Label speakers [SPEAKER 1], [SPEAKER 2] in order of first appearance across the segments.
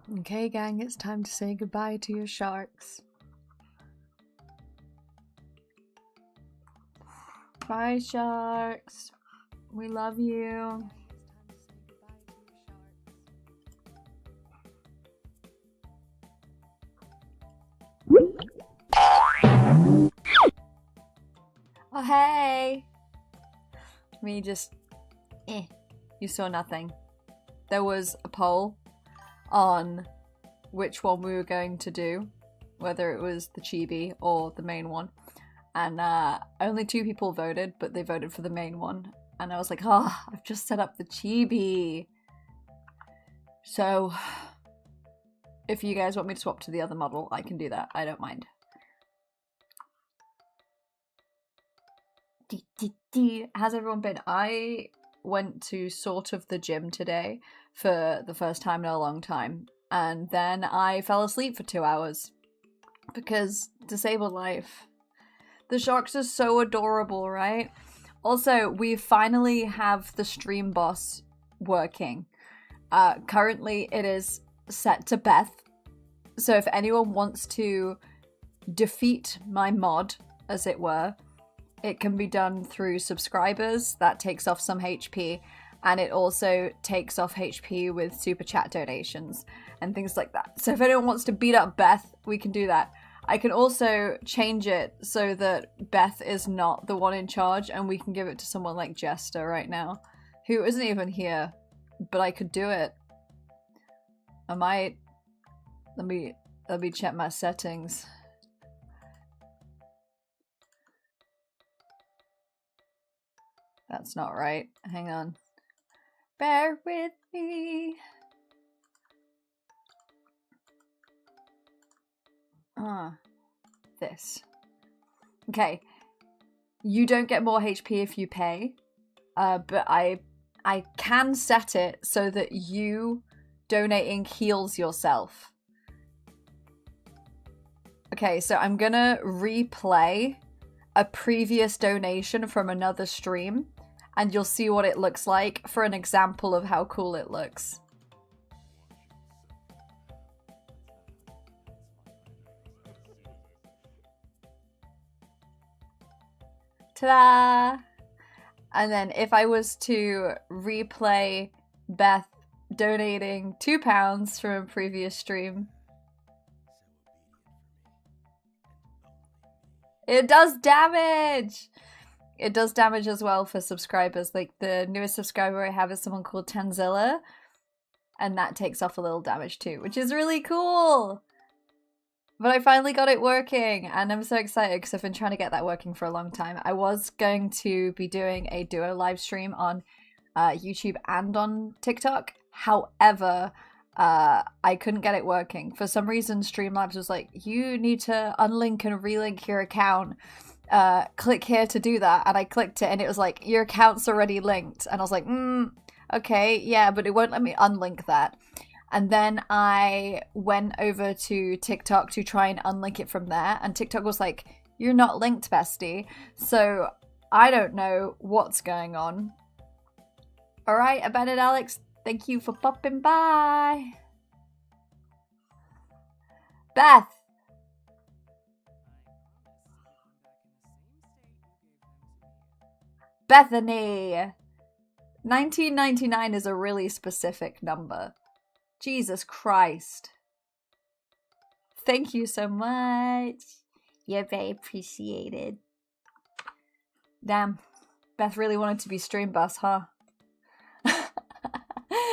[SPEAKER 1] Okay, gang, it's time to say goodbye to your sharks. Bye, sharks. We love you. Oh, hey! Me just... You saw nothing. There was a poll on which one we were going to do, whether it was the chibi or the main one. And only 2 people voted, but they voted for the main one. And I was like, oh, I've just set up the chibi. So, if you guys want me to swap to the other model, I can do that. I don't mind. How's everyone been? I went to sort of the gym today for the first time in a long time. And then I fell asleep for 2 hours. Because disabled life. The sharks are so adorable, right? Also, we finally have the stream boss working. Currently, it is set to Beth. So if anyone wants to defeat my mod, as it were, it can be done through subscribers. That takes off some HP. And it also takes off HP with super chat donations and things like that. So if anyone wants to beat up Beth, we can do that. I can also change it so that Beth is not the one in charge and we can give it to someone like Jester right now, who isn't even here, but I could do it. I might... Let me check my settings. That's not right. Hang on. Bear with me. This. Okay. You don't get more HP if you pay. But I can set it so that you donating heals yourself. Okay, so I'm gonna replay a previous donation from another stream, and you'll see what it looks like for an example of how cool it looks. Ta-da! And then if I was to replay Beth donating £2 from a previous stream, it does damage! It does damage as well for subscribers. Like, the newest subscriber I have is someone called Tanzilla, and that takes off a little damage too, which is really cool! But I finally got it working, and I'm so excited because I've been trying to get that working for a long time. I was going to be doing a duo live stream on YouTube and on TikTok. However, I couldn't get it working. For some reason, Streamlabs was like, you need to unlink and relink your account. Click here to do that. And I clicked it and it was like, your account's already linked. And I was like, okay, yeah, but it won't let me unlink that. And then I went over to TikTok to try and unlink it from there. And TikTok was like, you're not linked, bestie. So I don't know what's going on. All right, Abandoned Alex, thank you for popping by. Beth. Bethany. 1999 is a really specific number. Jesus Christ. Thank you so much. You're very appreciated. Damn. Beth really wanted to be stream boss, huh?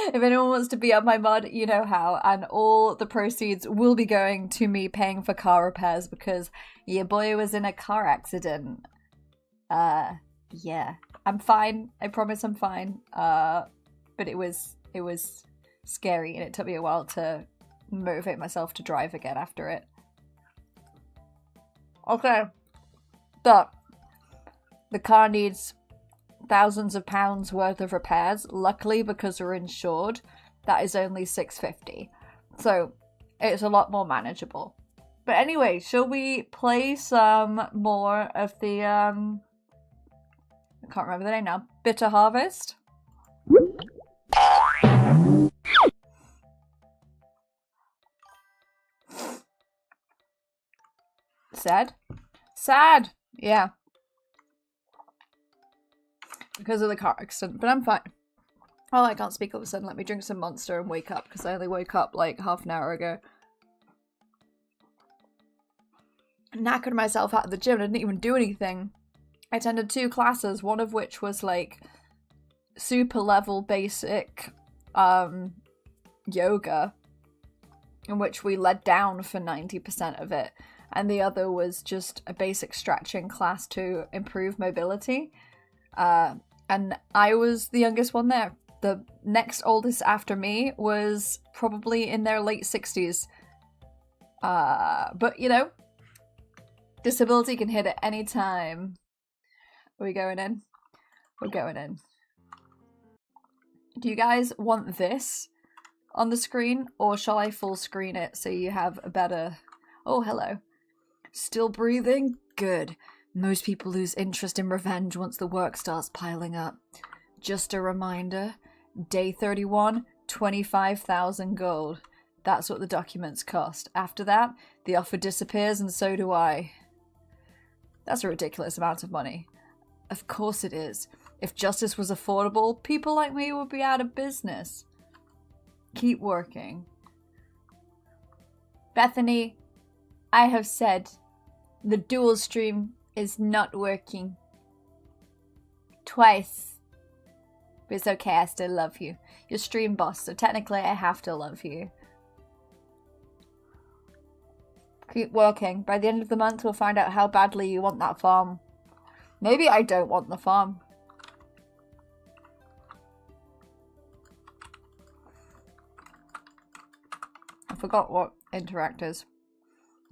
[SPEAKER 1] If anyone wants to be up my mod, you know how. And all the proceeds will be going to me paying for car repairs because your boy was in a car accident. Yeah. I'm fine. I promise I'm fine. But it was scary, and it took me a while to motivate myself to drive again after it. Okay. But the car needs thousands of pounds worth of repairs. Luckily, because we're insured, that is only $650. So it's a lot more manageable. But anyway, shall we play some more of the I can't remember the name now. Bitter Harvest? Sad? Sad! Yeah. Because of the car accident, but I'm fine. Oh, I can't speak all of a sudden. Let me drink some Monster and wake up, because I only woke up like half an hour ago. Knackered myself out of the gym. I didn't even do anything. I attended 2 classes, one of which was like super level basic yoga, in which we led down for 90% of it, and the other was just a basic stretching class to improve mobility. And I was the youngest one there. The next oldest after me was probably in their late 60s. But you know, disability can hit at any time. Are we going in? We're going in. Do you guys want this on the screen, or shall I full screen it so you have a better... Oh, hello. Still breathing? Good. Most people lose interest in revenge once the work starts piling up. Just a reminder, day 31, 25,000 gold. That's what the documents cost. After that, the offer disappears and so do I. That's a ridiculous amount of money. Of course it is. If justice was affordable, people like me would be out of business. Keep working. Bethany, I have said the dual stream is not working. Twice. But it's okay, I still love you. You're stream boss, so technically I have to love you. Keep working. By the end of the month, we'll find out how badly you want that farm. Maybe I don't want the farm. I forgot what interact is.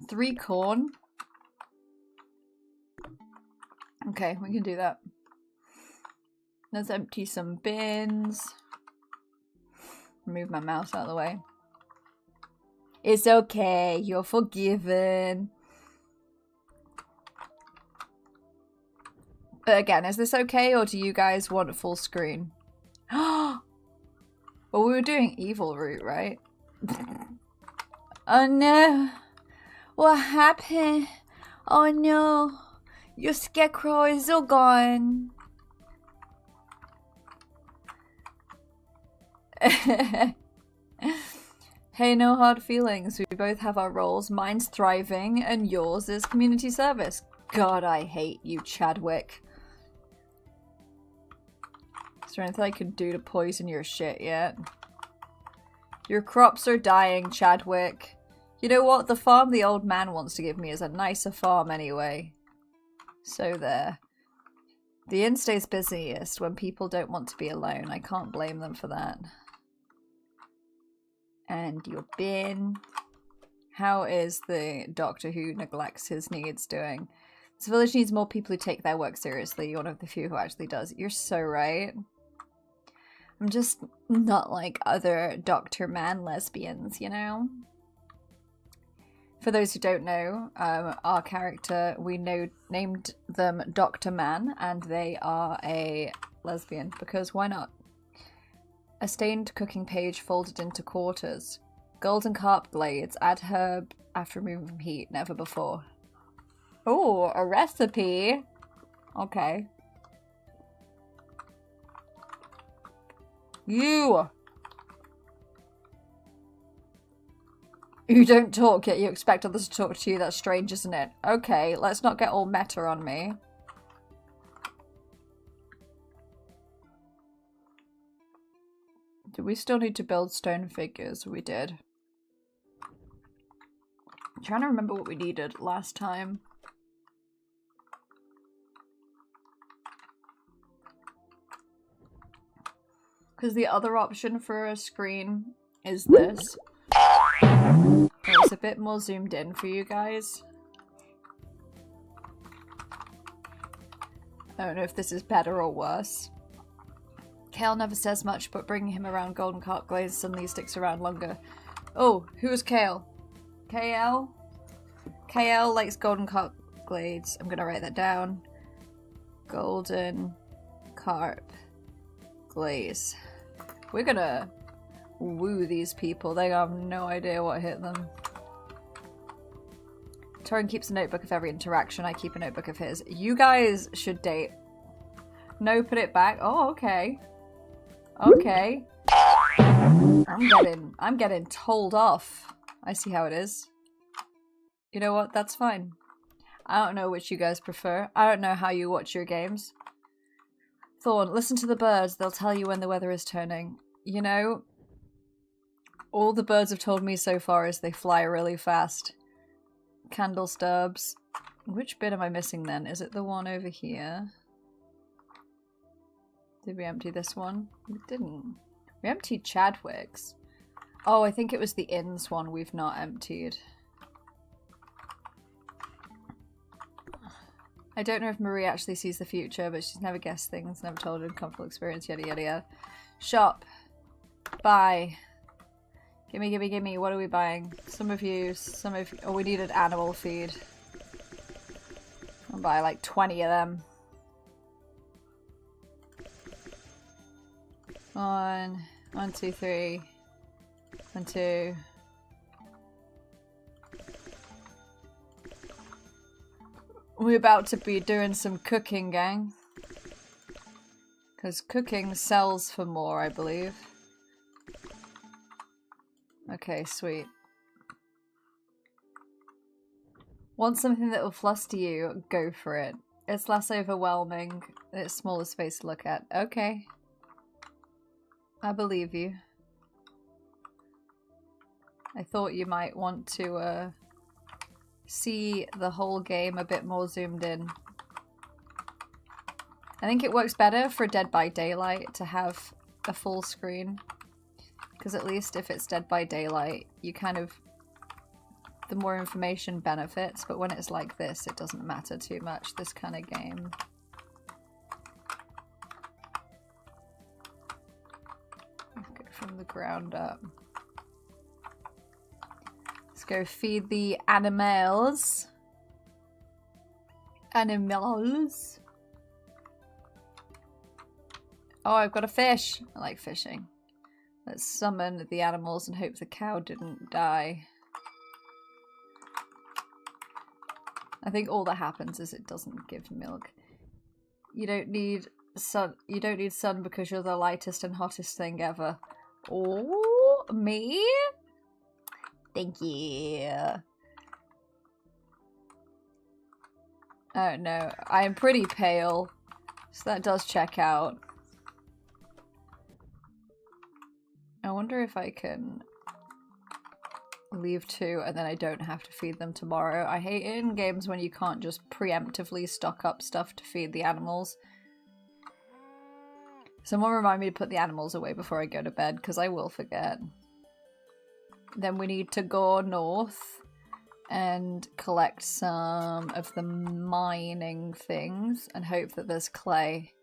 [SPEAKER 1] 3 corn. Okay, we can do that. Let's empty some bins. Move my mouse out of the way. It's okay, you're forgiven. But again, is this okay, or do you guys want a full screen? Well, we were doing evil route, right? Oh no! What happened? Oh no! Your scarecrow is all gone. Hey, no hard feelings. We both have our roles. Mine's thriving, and yours is community service. God, I hate you, Chadwick. Is there anything I can do to poison your shit yet? Your crops are dying, Chadwick. You know what? The farm the old man wants to give me is a nicer farm anyway. So there. The inn stays busiest when people don't want to be alone. I can't blame them for that. And your bin. How is the doctor who neglects his needs doing? This village needs more people who take their work seriously. You're one of the few who actually does. You're so right. I'm just not like other Dr. Man lesbians, you know? For those who don't know, our character, we named them Dr. Man, and they are a lesbian, because why not? A stained cooking page folded into quarters. Golden carp blades. Add herb after removing from heat. Never before. Oh, a recipe. Okay. You don't talk yet you expect others to talk to you. That's strange, isn't it? Okay, let's not get all meta on me. Do we still need to build stone figures? We did. I'm trying to remember what we needed last time. Because the other option for a screen is this. It's a bit more zoomed in for you guys. I don't know if this is better or worse. Kale never says much, but bringing him around Golden Carp Glades suddenly sticks around longer. Oh, who is Kale? KL? KL likes Golden Carp Glades. I'm gonna write that down. Golden Carp Glaze. We're gonna woo these people. They have no idea what hit them. Torin keeps a notebook of every interaction. I keep a notebook of his. You guys should date. No, put it back. Oh, okay. Okay. I'm getting told off. I see how it is. You know what? That's fine. I don't know which you guys prefer. I don't know how you watch your games. Thorn, listen to the birds. They'll tell you when the weather is turning. You know, all the birds have told me so far is they fly really fast. Candle stubs. Which bit am I missing then? Is it the one over here? Did we empty this one? We didn't. We emptied Chadwick's. Oh, I think it was the Inns one we've not emptied. I don't know if Marie actually sees the future, but she's never guessed things, never told an uncomfortable experience, yada yada yada. Shop. Buy. Gimme, gimme, gimme. What are we buying? Some of you. Oh, we needed animal feed. I'll buy like 20 of them. 1, 2, 3. 1, 2. We're about to be doing some cooking, gang. Because cooking sells for more, I believe. Okay, sweet. Want something that will fluster you? Go for it. It's less overwhelming. It's smaller space to look at. Okay. I believe you. I thought you might want to, see the whole game a bit more zoomed in. I think it works better for Dead by Daylight to have a full screen. Because at least if it's Dead by Daylight, you kind of... the more information benefits, but when it's like this, it doesn't matter too much, this kind of game. Let's go from the ground up. Let's go feed the animals. Animals. Oh, I've got a fish. I like fishing. Let's summon the animals and hope the cow didn't die. I think all that happens is it doesn't give milk. You don't need sun. You don't need sun because you're the lightest and hottest thing ever. Oh, me? Thank you. Oh no, I am pretty pale, so that does check out. I wonder if I can leave 2 and then I don't have to feed them tomorrow. I hate it in games when you can't just preemptively stock up stuff to feed the animals. Someone remind me to put the animals away before I go to bed, because I will forget. Then we need to go north and collect some of the mining things and hope that there's clay.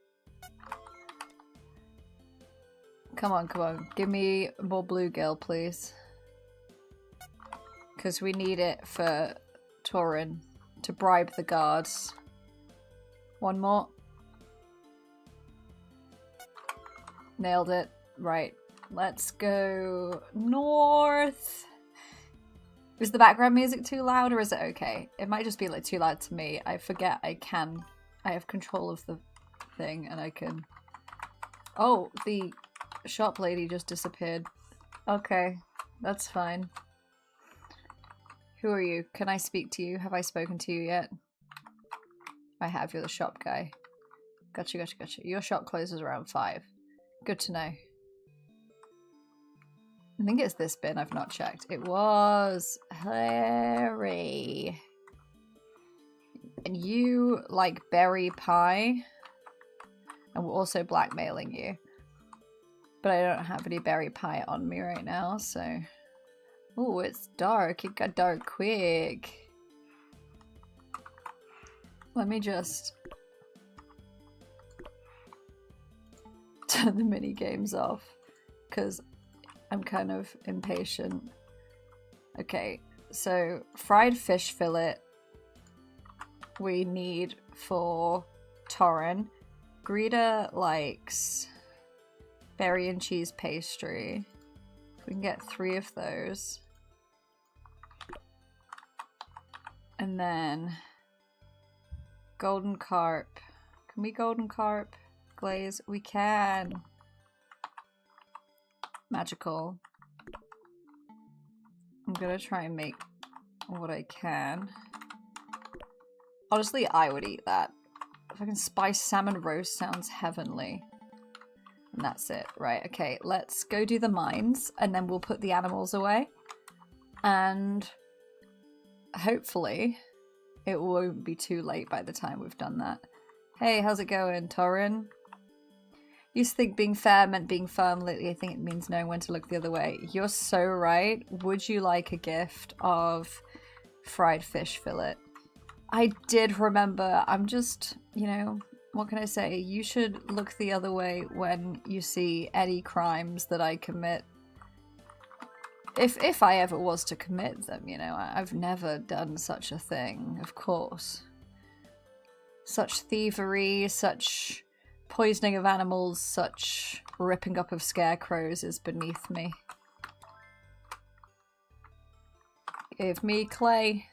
[SPEAKER 1] Come on, come on. Give me more bluegill, please. Because we need it for Torin to bribe the guards. One more. Nailed it. Right. Let's go north. Is the background music too loud or is it okay? It might just be like too loud to me. I forget I have control of the thing and I can... Oh, the shop lady just disappeared. Okay, that's fine. Who are you? Can I speak to you? Have I spoken to you yet? I have. You're the shop guy. Gotcha, gotcha, gotcha. Your shop closes around 5. Good to know. I think it's this bin I've not checked. It was Harry. And you like berry pie. And we're also blackmailing you. But I don't have any berry pie on me right now, so... Oh, it's dark. It got dark quick. Let me just turn the mini games off, because I'm kind of impatient. Okay, so fried fish fillet we need for Torin. Greta likes berry and cheese pastry. We can get 3 of those. And then golden carp. Can we golden carp glaze? We can. Magical. I'm gonna try and make what I can. Honestly, I would eat that. Fucking spiced salmon roast sounds heavenly. And that's it. Right, okay, let's go do the mines and then we'll put the animals away. And hopefully it won't be too late by the time we've done that. Hey, how's it going, Torin? Used to think being fair meant being firm. Lately I think it means knowing when to look the other way. You're so right. Would you like a gift of fried fish fillet? I did remember. I'm just, you know, what can I say? You should look the other way when you see any crimes that I commit. If I ever was to commit them, you know, I've never done such a thing, of course. Such thievery, such poisoning of animals, such ripping up of scarecrows is beneath me. Give me clay.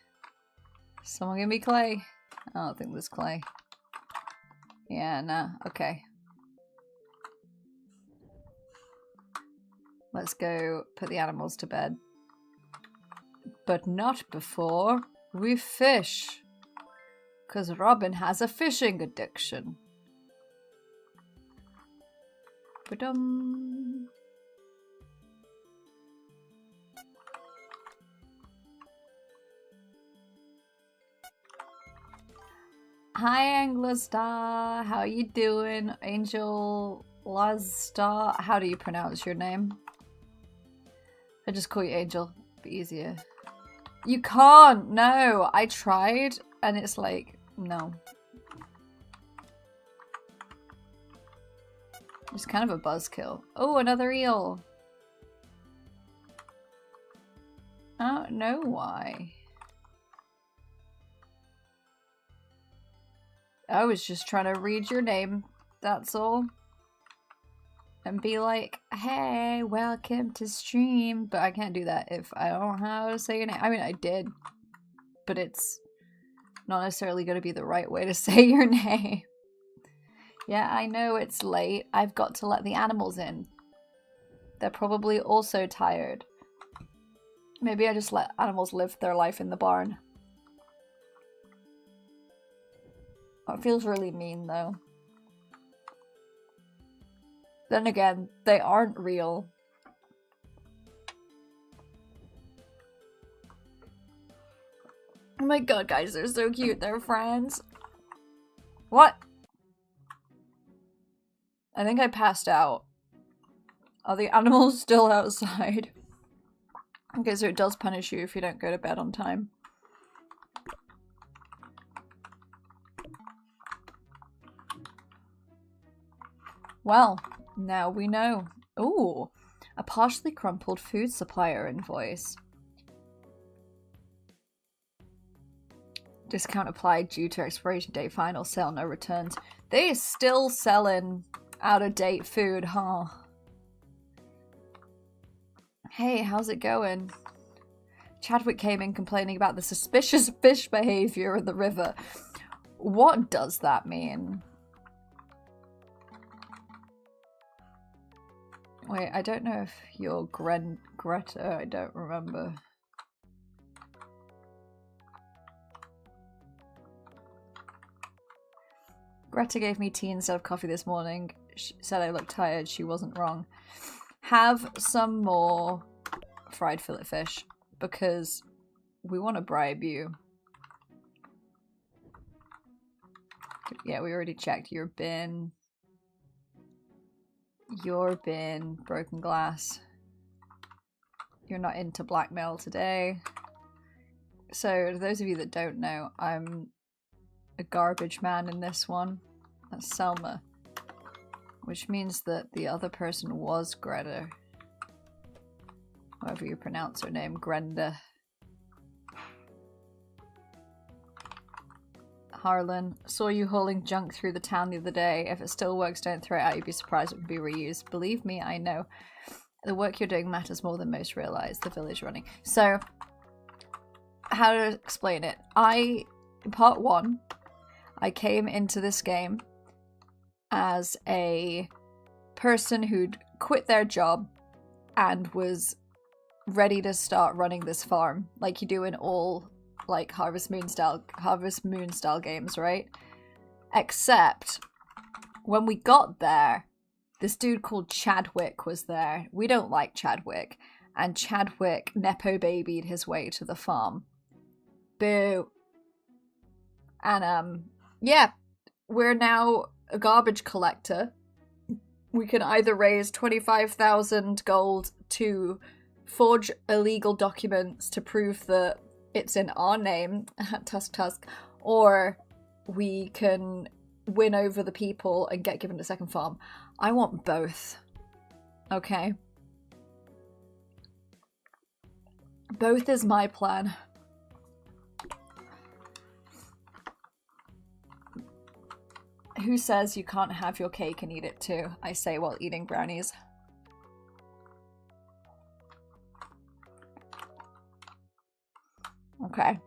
[SPEAKER 1] Someone give me clay. I don't think there's clay. Yeah, nah, okay. Let's go put the animals to bed. But not before we fish. 'Cause Robin has a fishing addiction. Ba-dum. Hi Anglostar, how you doing? Angel Lazstar, how do you pronounce your name? I just call you Angel, be easier. You can't, no, I tried and it's like, no. It's kind of a buzzkill. Oh, another eel. I don't know why. I was just trying to read your name, that's all. And be like, hey, welcome to stream. But I can't do that if I don't know how to say your name. I mean, I did. But it's not necessarily going to be the right way to say your name. Yeah, I know it's late. I've got to let the animals in. They're probably also tired. Maybe I just let animals live their life in the barn. It feels really mean, though. Then again, they aren't real. Oh my god, guys, they're so cute. They're friends. What? I think I passed out. Are the animals still outside? Okay, so it does punish you if you don't go to bed on time. Well, now we know. Ooh, a partially crumpled food supplier invoice. Discount applied due to expiration date. Final sale, no returns. They're still selling out-of-date food, huh? Hey, how's it going? Chadwick came in complaining about the suspicious fish behavior in the river. What does that mean? Wait, I don't know if you're Greta, I don't remember. Greta gave me tea instead of coffee this morning. She said I looked tired. She wasn't wrong. Have some more fried fillet fish because we want to bribe you. Yeah, we already checked your bin. Your bin. Broken glass. You're not into blackmail today. So, those of you that don't know, I'm a garbage man in this one. That's Selma. Which means that the other person was Greta. However you pronounce her name, Grenda. Harlan, saw you hauling junk through the town the other day. If it still works, don't throw it out. You'd be surprised it can be reused. Believe me, I know. The work you're doing matters more than most realize. The village running. So, how to explain it. Part 1, I came into this game as a person who'd quit their job and was ready to start running this farm, like you do in all like Harvest Moon style games, right? Except when we got there, this dude called Chadwick was there. We don't like Chadwick, and Chadwick nepo babied his way to the farm. Boo. And yeah, we're now a garbage collector. We can either raise 25,000 gold to forge illegal documents to prove that it's in our name, Tusk, or we can win over the people and get given a second farm. I want both. Okay? Both is my plan. Who says you can't have your cake and eat it too? I say while eating brownies. Okay.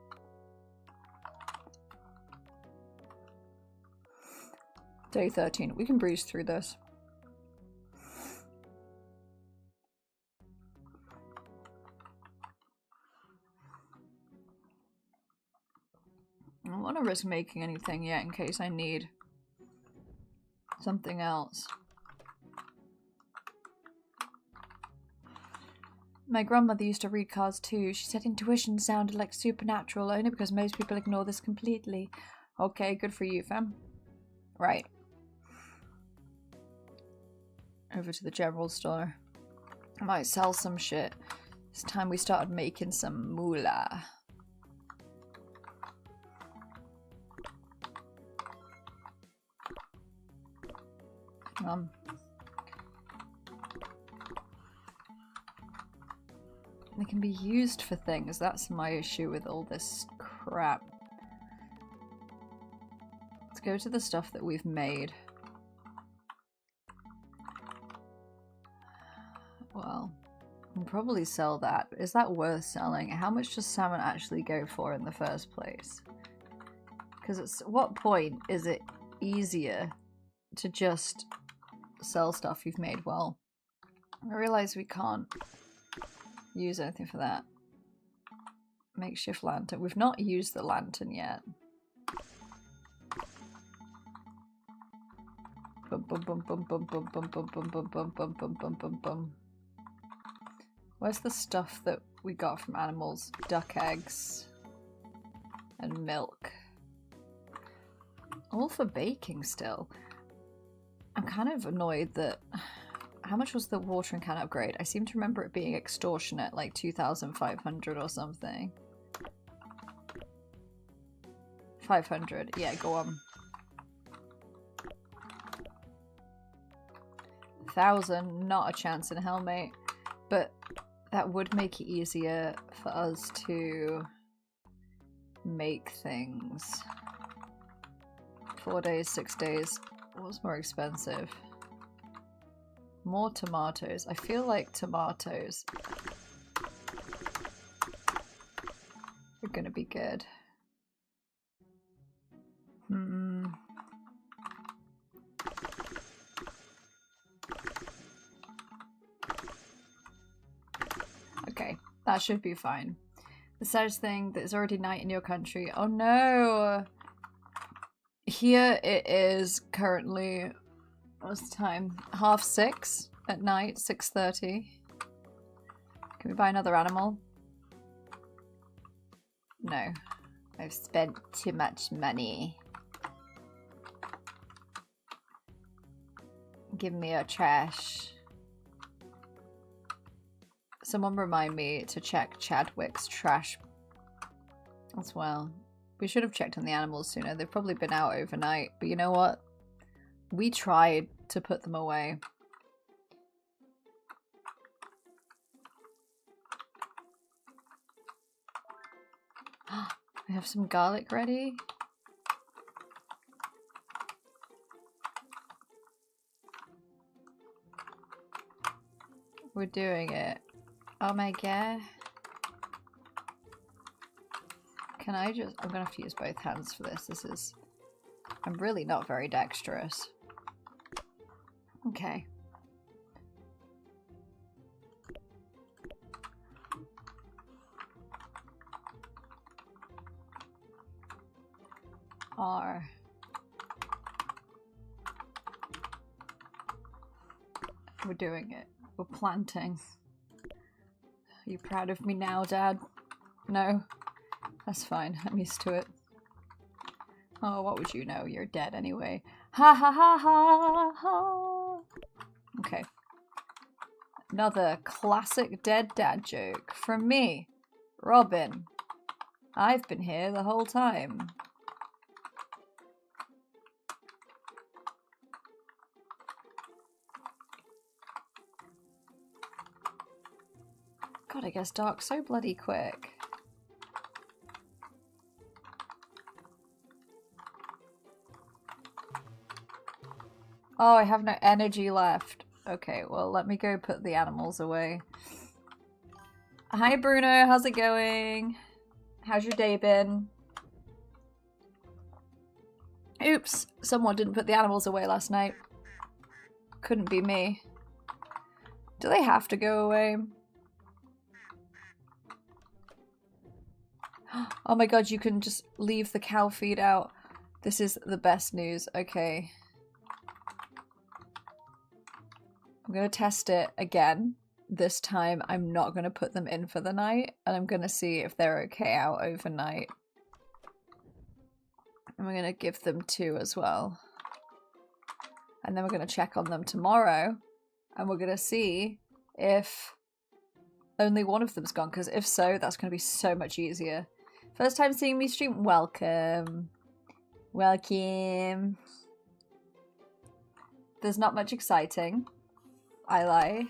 [SPEAKER 1] Day 13. We can breeze through this. I don't want to risk making anything yet in case I need something else. My grandmother used to read cards too. She said intuition sounded like supernatural, only because most people ignore this completely. Okay, good for you, fam. Right. Over to the general store. I might sell some shit. It's time we started making some moolah. They can be used for things. That's my issue with all this crap. Let's go to the stuff that we've made. Well, I'll probably sell that. Is that worth selling? How much does salmon actually go for in the first place? Because at what point is it easier to just sell stuff you've made well? I realize we can't use anything for that. Makeshift lantern. We've not used the lantern yet. Bum bum bum bum bum bum bum bum bum bum bum bum bum bum bum bum. Where's the stuff that we got from animals? Duck eggs and milk. All for baking still. I'm kind of annoyed that... How much was the watering can upgrade? I seem to remember it being extortionate, like 2,500 or something. 500. Yeah, go on. 1,000. Not a chance in hell, mate. But that would make it easier for us to make things. 4 days, 6 days. What's more expensive? More tomatoes. I feel like tomatoes are gonna be good. Okay, that should be fine. The saddest thing that it's already night in your country. Oh no! Here it is currently... What's the time? 6:30 at night, 6:30. Can we buy another animal? No. I've spent too much money. Give me your trash. Someone remind me to check Chadwick's trash as well. We should have checked on the animals sooner. They've probably been out overnight, but you know what? We tried to put them away. We have some garlic ready. We're doing it. Oh my god. Can I just... I'm gonna have to use both hands for this. This is... I'm really not very dexterous. Okay. R. We're doing it. We're planting. Are you proud of me now, Dad? No? That's fine. I'm used to it. Oh, what would you know? You're dead anyway. Ha ha ha ha ha! Okay. Another classic dead dad joke from me, Robin. I've been here the whole time. God, it gets dark so bloody quick. Oh, I have no energy left. Okay, well, let me go put the animals away. Hi, Bruno. How's it going? How's your day been? Oops, someone didn't put the animals away last night. Couldn't be me. Do they have to go away? Oh my god, you can just leave the cow feed out. This is the best news. Okay. I'm gonna test it again. This time I'm not gonna put them in for the night, and I'm gonna see if they're okay out overnight. And we're gonna give them 2 as well. And then we're gonna check on them tomorrow, and we're gonna see if only one of them's gone, because if so, that's gonna be so much easier. First time seeing me stream? Welcome. Welcome. There's not much exciting. I lie.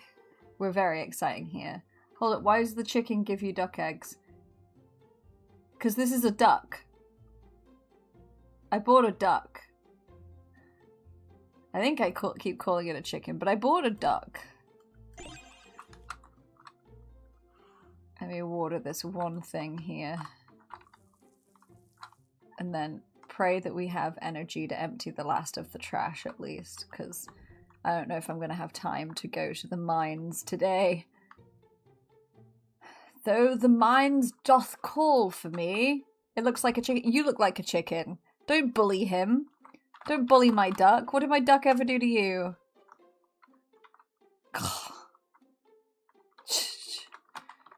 [SPEAKER 1] We're very exciting here. Hold up, why does the chicken give you duck eggs? Because this is a duck. I bought a duck. I think I keep calling it a chicken, but I bought a duck. Let me water this one thing here. And then pray that we have energy to empty the last of the trash at least, because I don't know if I'm going to have time to go to the mines today. Though the mines doth call for me. It looks like a chicken. You look like a chicken. Don't bully him. Don't bully my duck. What did my duck ever do to you?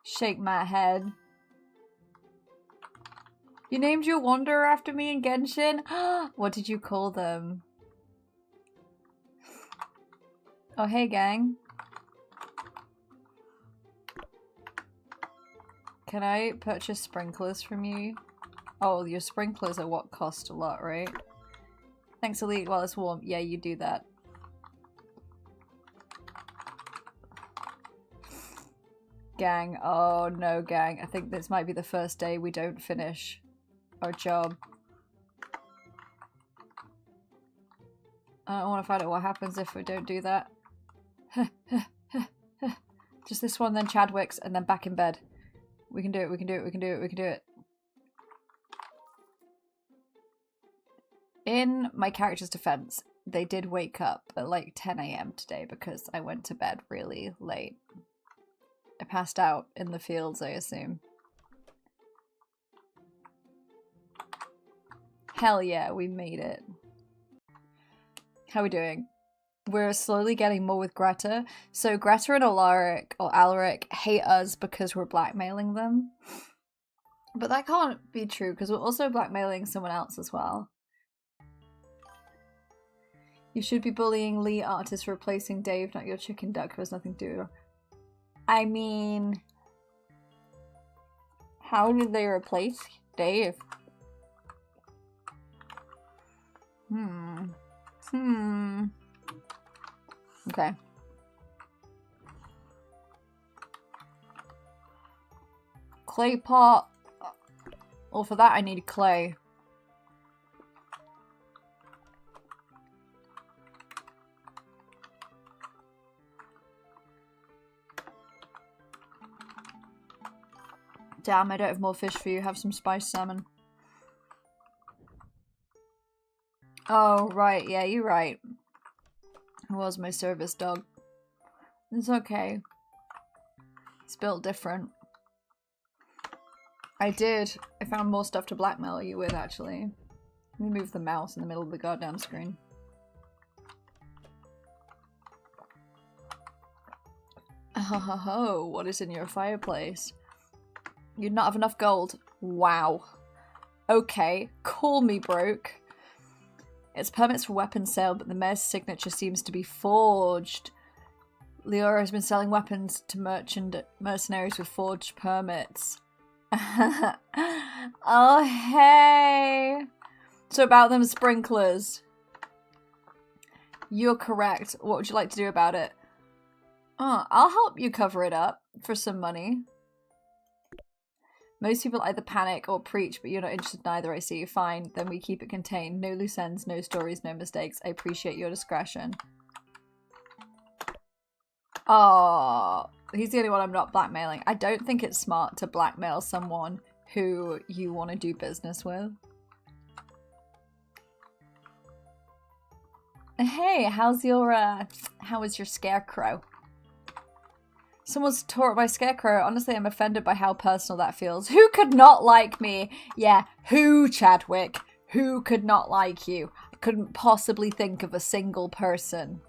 [SPEAKER 1] Shake my head. You named your wanderer after me in Genshin? What did you call them? Oh, hey, gang. Can I purchase sprinklers from you? Oh, your sprinklers are what cost a lot, right? Thanks, Elite, while it's warm. Yeah, you do that. Gang. Oh, no, gang. I think this might be the first day we don't finish our job. I don't want to find out what happens if we don't do that. Just this one, then Chadwick's, and then back in bed. We can do it, we can do it, we can do it, we can do it. In my character's defense, they did wake up at like 10 AM today because I went to bed really late. I passed out in the fields, I assume. Hell yeah, we made it. How are we doing? We're slowly getting more with Greta. So Greta and Alaric hate us because we're blackmailing them. But that can't be true because we're also blackmailing someone else as well. You should be bullying Lee Artist for replacing Dave, not your chicken duck who has nothing to do. I mean... How did they replace Dave? Okay. Clay pot. Well, for that I need clay. Damn, I don't have more fish for you. Have some spiced salmon. Oh, right. Yeah, you're right. It was my service dog. It's okay. It's built different. I did. I found more stuff to blackmail you with, actually. Let me move the mouse in the middle of the goddamn screen. Oh, what is in your fireplace? You'd not have enough gold. Wow. Okay, call me broke. It's permits for weapons sale, but the mayor's signature seems to be forged. Leora has been selling weapons to mercenaries with forged permits. Oh, hey! So about them sprinklers. You're correct. What would you like to do about it? Oh, I'll help you cover it up for some money. Most people either panic or preach, but you're not interested in either, I see. Fine, then we keep it contained. No loose ends, no stories, no mistakes. I appreciate your discretion. Oh, he's the only one I'm not blackmailing. I don't think it's smart to blackmail someone who you want to do business with. Hey, how was your scarecrow? Someone's tore up my scarecrow. Honestly, I'm offended by how personal that feels. Who could not like me? Yeah, who, Chadwick? Who could not like you? I couldn't possibly think of a single person.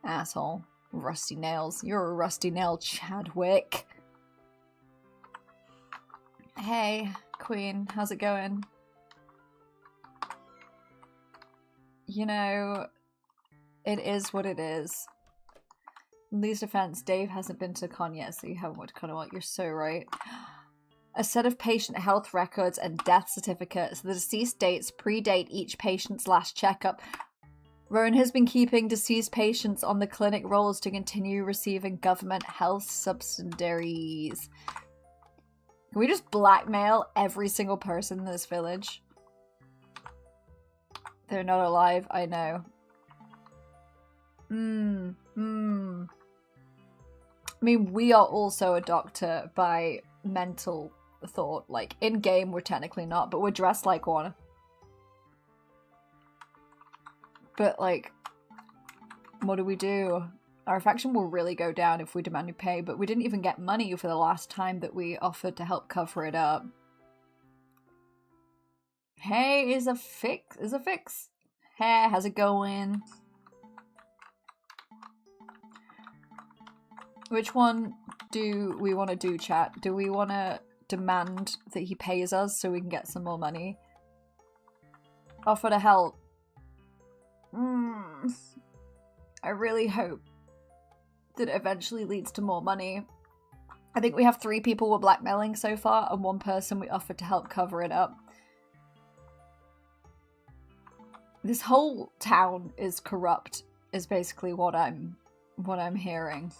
[SPEAKER 1] Asshole. Rusty nails. You're a rusty nail, Chadwick. Hey, Queen. How's it going? You know, it is what it is. In Lee's defense, Dave hasn't been to con yet, so you haven't went to con. You're so right. A set of patient health records and death certificates. The deceased dates predate each patient's last checkup. Rowan has been keeping deceased patients on the clinic rolls to continue receiving government health subsidies. Can we just blackmail every single person in this village? They're not alive, I know. I mean, we are also a doctor by mental thought. Like, in-game, we're technically not, but we're dressed like one. But, like, what do we do? Our affection will really go down if we demand you pay, but we didn't even get money for the last time that we offered to help cover it up. Hey, is a fix. Hey, how's it going? Which one do we want to do, chat? Do we want to demand that he pays us so we can get some more money? Offer to help. I really hope that it eventually leads to more money. I think we have 3 people we're blackmailing so far, and 1 person we offered to help cover it up. This whole town is corrupt, is basically what I'm hearing.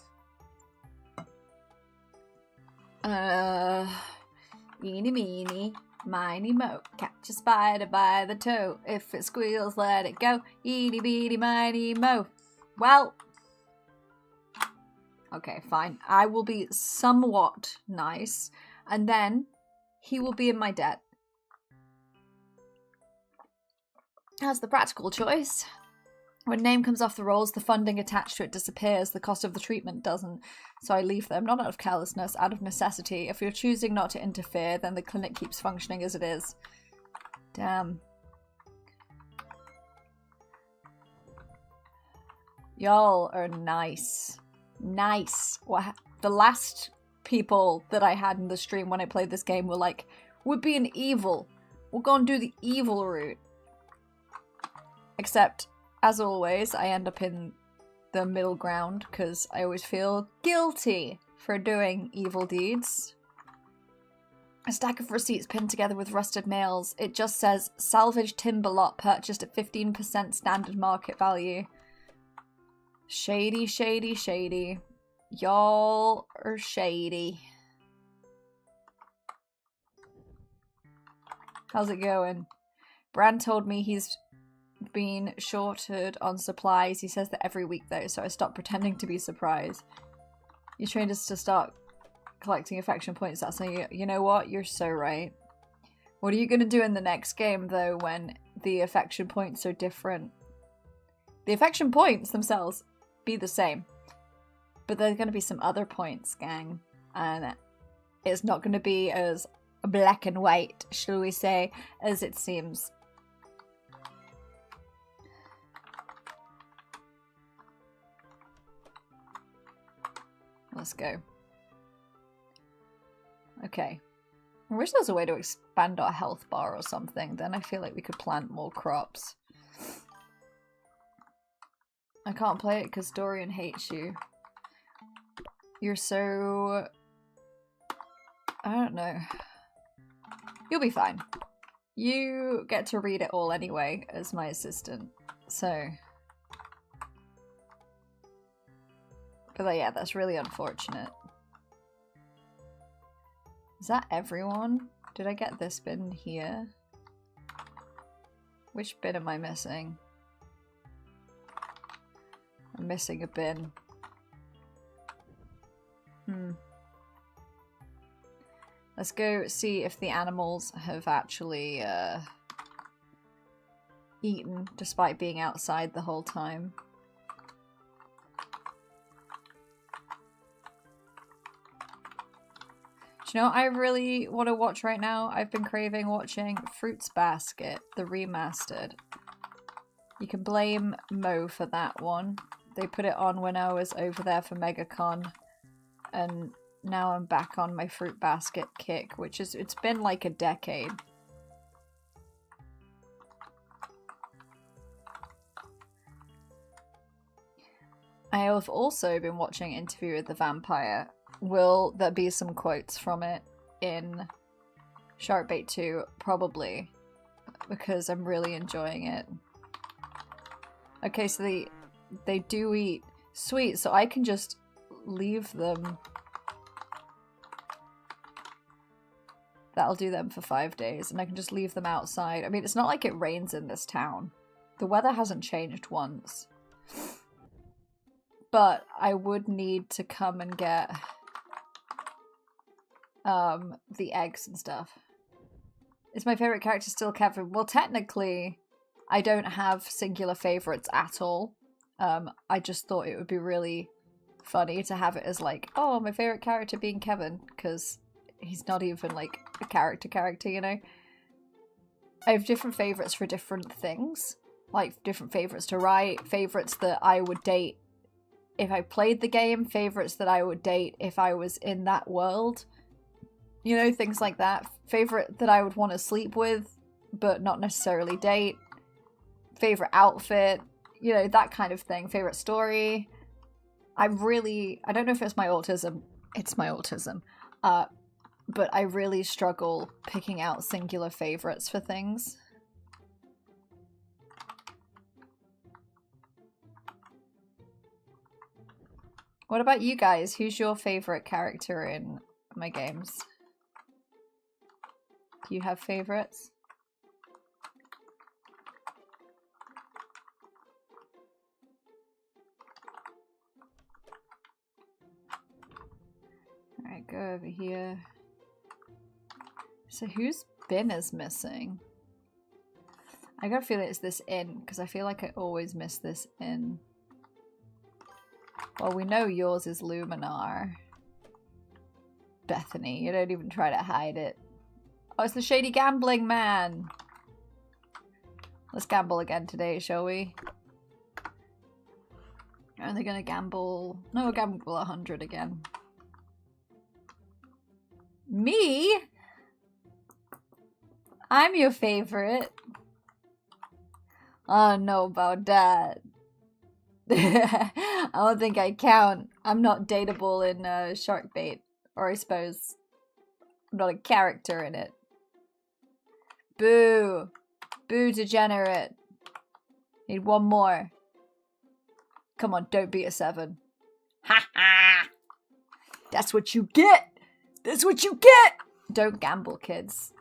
[SPEAKER 1] Eeny meeny, miny mo. Catch a spider by the toe. If it squeals, let it go. Eeny beeny, miny mo. Well. Okay, fine. I will be somewhat nice. And then he will be in my debt. That's the practical choice. When name comes off the rolls, the funding attached to it disappears. The cost of the treatment doesn't. So I leave them, not out of carelessness, out of necessity. If you're choosing not to interfere, then the clinic keeps functioning as it is. Damn. Y'all are nice. Nice. The last people that I had in the stream when I played this game were like, we're being evil. We're gonna do the evil route. Except, as always, I end up in the middle ground because I always feel guilty for doing evil deeds. A stack of receipts pinned together with rusted nails. It just says, salvage timber lot purchased at 15% standard market value. Shady, shady, shady. Y'all are shady. How's it going? Bran told me he's been shorted on supplies. He says that every week though, so I stopped pretending to be surprised. You trained us to start collecting affection points. That's how you know what? You're so right. What are you gonna do in the next game though when the affection points are different. The affection points themselves be the same, but there's going to be some other points, gang, and it's not going to be as black and white, shall we say, as it seems. Let's go. Okay. I wish there was a way to expand our health bar or something. Then I feel like we could plant more crops. I can't play it because Dorian hates you. You're so... I don't know. You'll be fine. You get to read it all anyway as my assistant. So... But yeah, that's really unfortunate. Is that everyone? Did I get this bin here? Which bin am I missing? I'm missing a bin. Let's go see if the animals have actually eaten despite being outside the whole time. Do you know what I really want to watch right now? I've been craving watching Fruits Basket, the remastered. You can blame Mo for that one. They put it on when I was over there for MegaCon, and now I'm back on my Fruit Basket kick, which is, it's been like a decade. I have also been watching Interview with the Vampire. Will there be some quotes from it in Sharkbait 2? Probably, because I'm really enjoying it. Okay, so they do eat. Sweet, so I can just leave them. That'll do them for 5 days, and I can just leave them outside. I mean, it's not like it rains in this town. The weather hasn't changed once. But I would need to come and get the eggs and stuff. Is my favorite character still Kevin? Well, technically, I don't have singular favorites at all. I just thought it would be really funny to have it as like, oh, my favorite character being Kevin, because he's not even like a character, you know? I have different favorites for different things. Like, different favorites to write, favorites that I would date if I played the game, favorites that I would date if I was in that world. You know, things like that. Favorite that I would want to sleep with, but not necessarily date. Favorite outfit, you know, that kind of thing. Favorite story. I don't know if it's my autism. It's my autism. But I really struggle picking out singular favorites for things. What about you guys? Who's your favorite character in my games? Do you have favorites? Alright, go over here. So whose bin is missing? I got a feeling it's this inn, because I feel like I always miss this inn. Well, we know yours is Luminar. Bethany, you don't even try to hide it. Oh, it's the Shady Gambling Man! Let's gamble again today, shall we? Are they gonna gamble? No, we'll gamble 100 again. Me? I'm your favorite. I don't know about that. I don't think I count. I'm not dateable in Sharkbait. Or I suppose I'm not a character in it. Boo! Boo, degenerate. Need one more. Come on, don't beat a 7. Ha ha! That's what you get! That's what you get! Don't gamble, kids.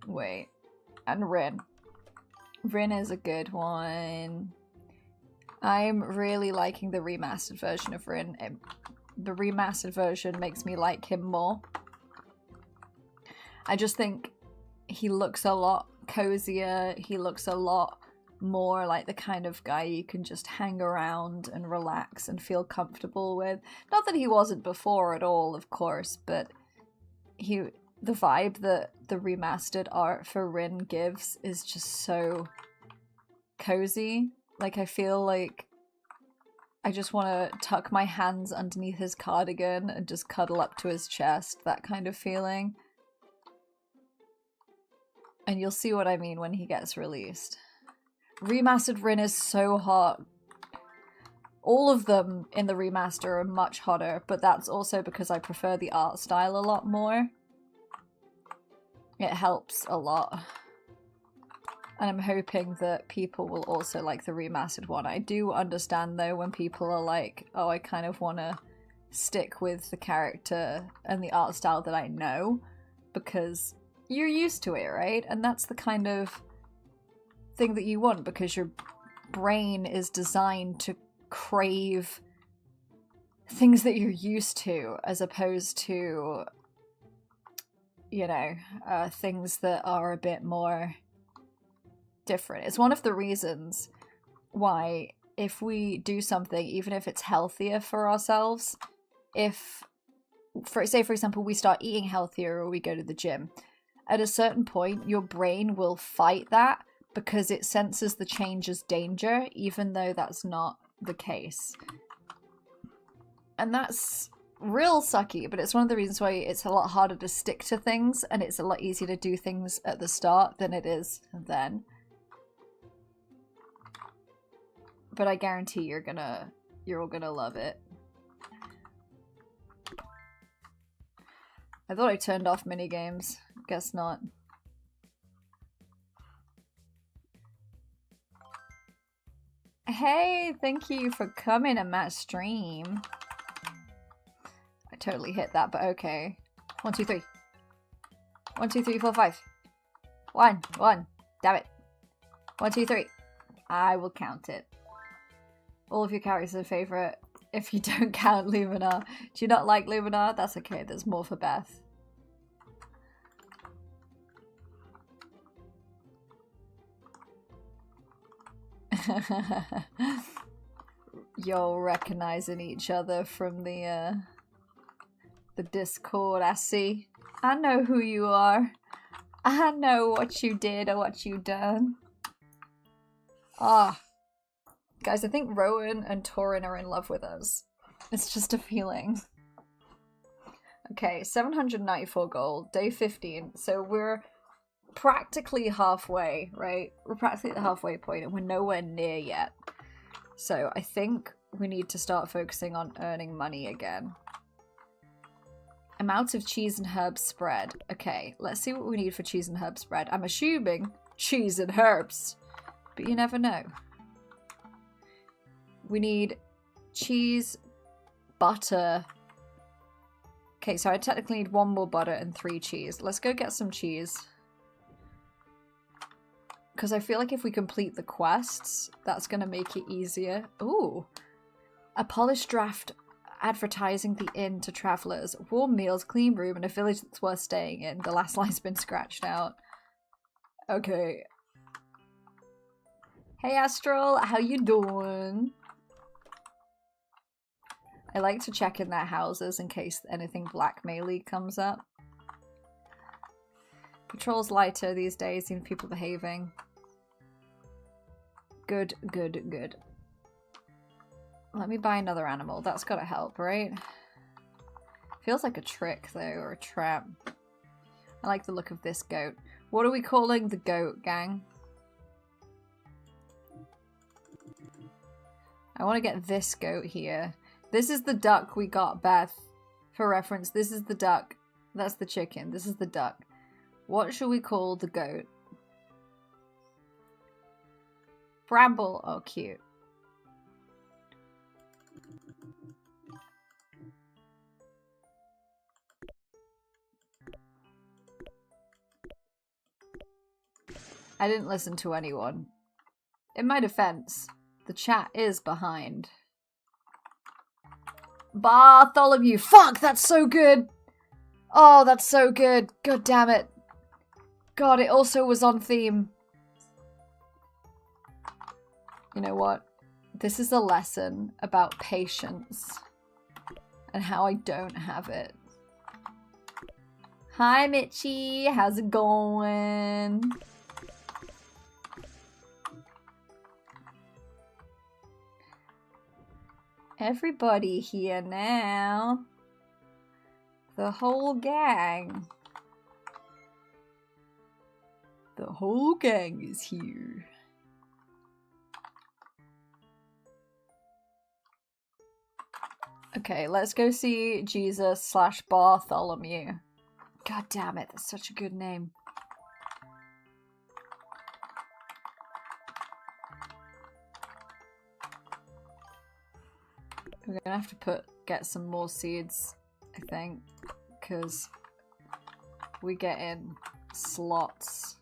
[SPEAKER 1] Wait. And Rin. Rin is a good one. I'm really liking the remastered version of Rin. The remastered version makes me like him more. I just think he looks a lot cozier. He looks a lot more like the kind of guy you can just hang around and relax and feel comfortable with. Not that he wasn't before at all, of course, but the vibe that the remastered art for Rin gives is just so cozy. Like, I feel like I just want to tuck my hands underneath his cardigan and just cuddle up to his chest, that kind of feeling. And you'll see what I mean when he gets released. Remastered Rin is so hot. All of them in the remaster are much hotter, but that's also because I prefer the art style a lot more. It helps a lot. And I'm hoping that people will also like the remastered one. I do understand though when people are like, oh, I kind of want to stick with the character and the art style that I know, because you're used to it, right? And that's the kind of thing that you want, because your brain is designed to crave things that you're used to, as opposed to, you know, things that are a bit more different. It's one of the reasons why if we do something, even if it's healthier for ourselves, if, say for example, we start eating healthier or we go to the gym, at a certain point your brain will fight that because it senses the change as danger, even though that's not the case. And that's real sucky, but it's one of the reasons why it's a lot harder to stick to things, and it's a lot easier to do things at the start than it is then. But I guarantee you're all gonna love it. I thought I turned off minigames. Guess not. Hey, thank you for coming to my stream. I totally hit that, but okay. 1, 2, 3. 1, 2, 3, 4, 5. 1, 1. Damn it. 1, 2, 3. I will count it. All of your characters are favorite. If you don't count Luminar. Do you not like Luminar? That's okay, there's more for Beth. You're recognizing each other from the Discord, I see. I know who you are. I know what you did or what you done. Ah. Guys, I think Rowan and Torin are in love with us. It's just a feeling. Okay, 794 gold, day 15. So we're practically halfway, right? We're practically at the halfway point and we're nowhere near yet. So I think we need to start focusing on earning money again. Amount of cheese and herb spread. Okay, let's see what we need for cheese and herb spread. I'm assuming cheese and herbs, but you never know. We need cheese, butter. Okay, so I technically need 1 more butter and 3 cheese. Let's go get some cheese. Because I feel like if we complete the quests, that's going to make it easier. Ooh. A polished draft advertising the inn to travellers. Warm meals, clean room, and a village that's worth staying in. The last line's been scratched out. Okay. Hey Astral, how you doing? I like to check in their houses in case anything blackmail-y comes up. Patrol's lighter these days, seeing people behaving. Good, good, good. Let me buy another animal. That's gotta help, right? Feels like a trick, though, or a trap. I like the look of this goat. What are we calling the goat, gang? I want to get this goat here. This is the duck we got, Beth. For reference, this is the duck. That's the chicken. This is the duck. What should we call the goat? Bramble. Oh, cute. I didn't listen to anyone. In my defense, The chat is behind. Bartholomew. Fuck, that's so good. Oh, that's so good. God damn it. God, it also was on theme. You know what? This is a lesson about patience and how I don't have it. Hi, Mitchie. How's it going? Everybody here now. The whole gang. The whole gang is here. Okay, let's go see Jesus / Bartholomew. God damn it, that's such a good name. We're gonna have to get some more seeds, I think, because we get in slots.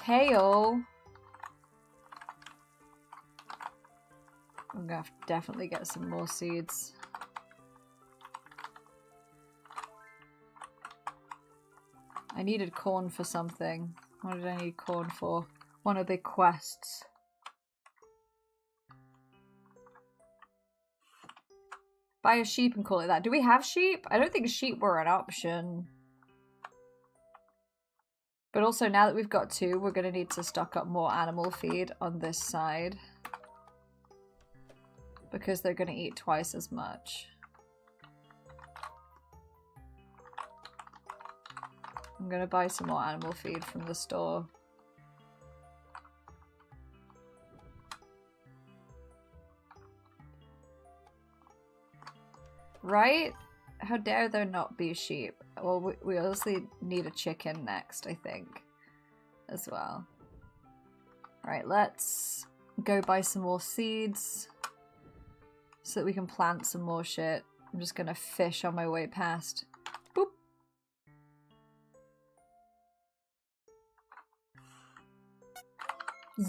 [SPEAKER 1] Kale. I'm gonna have to definitely get some more seeds. I needed corn for something. What did I need corn for? One of the quests. Buy a sheep and call it that. Do we have sheep? I don't think sheep were an option. But also, now that we've got 2, we're going to need to stock up more animal feed on this side. Because they're going to eat twice as much. I'm going to buy some more animal feed from the store. Right? How dare there not be sheep? Well, we obviously need a chicken next, I think, as well. Right, let's go buy some more seeds so that we can plant some more shit. I'm just gonna fish on my way past. Boop.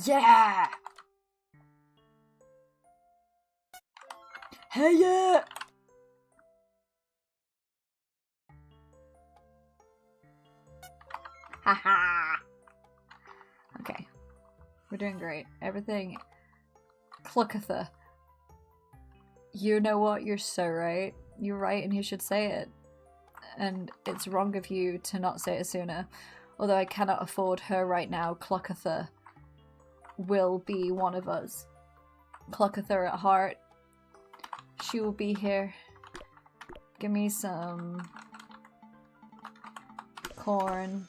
[SPEAKER 1] Yeah! Hey yeah! Haha! Okay. We're doing great. Everything... Cluckatha. You know what? You're so right. You're right and you should say it. And it's wrong of you to not say it sooner. Although I cannot afford her right now, Cluckatha will be one of us. Cluckatha at heart. She will be here. Give me some corn.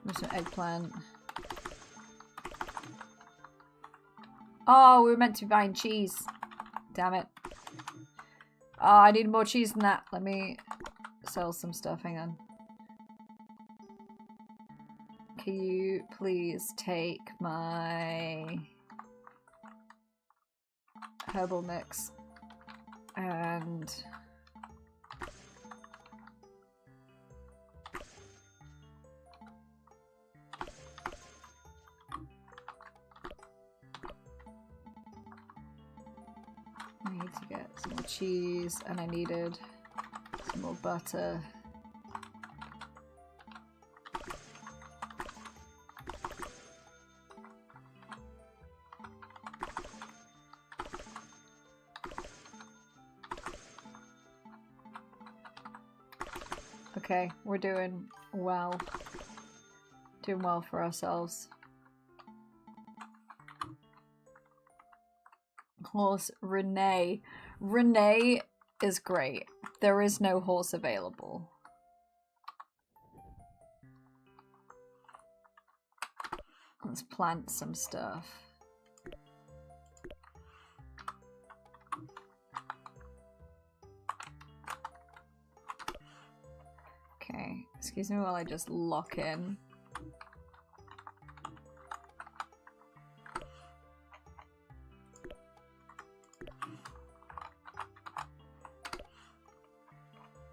[SPEAKER 1] Give me some eggplant. Oh, we were meant to be buying cheese. Damn it. Oh, I need more cheese than that. Let me sell some stuff. Hang on. Can you please take my herbal mix and I need to get some more cheese and I needed some more butter. Okay, we're doing well. Doing well for ourselves. Horse Renee. Renee is great. There is no horse available. Let's plant some stuff. Okay, excuse me while I just lock in.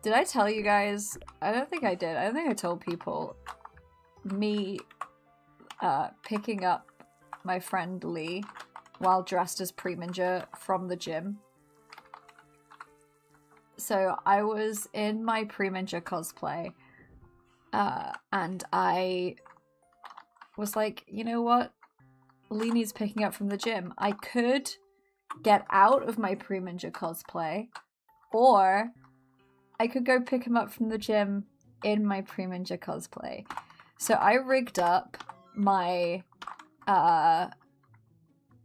[SPEAKER 1] Did I tell you guys? I don't think I did. I don't think I told people. Me picking up my friend Lee while dressed as Preminger from the gym. So I was in my Preminger cosplay and I was like, you know what? Lee needs picking up from the gym. I could get out of my Preminger cosplay, or I could go pick him up from the gym in my Preminger cosplay. So I rigged up my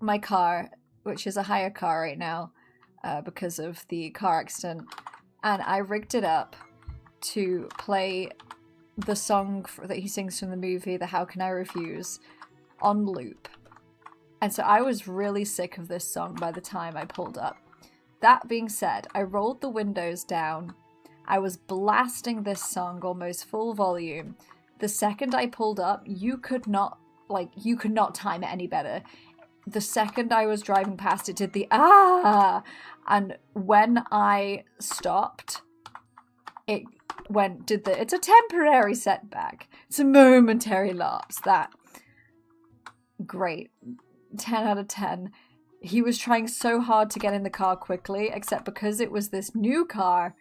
[SPEAKER 1] my car, which is a hire car right now because of the car accident, and I rigged it up to play the song that he sings from the movie, the How Can I Refuse, on loop. And so I was really sick of this song by the time I pulled up. That being said, I rolled the windows down. I was blasting this song almost full volume. The second I pulled up, you could not time it any better. The second I was driving past, it did the ah! And when I stopped, it's a temporary setback. It's a momentary lapse. That, great. 10 out of 10. He was trying so hard to get in the car quickly, except because it was this new car,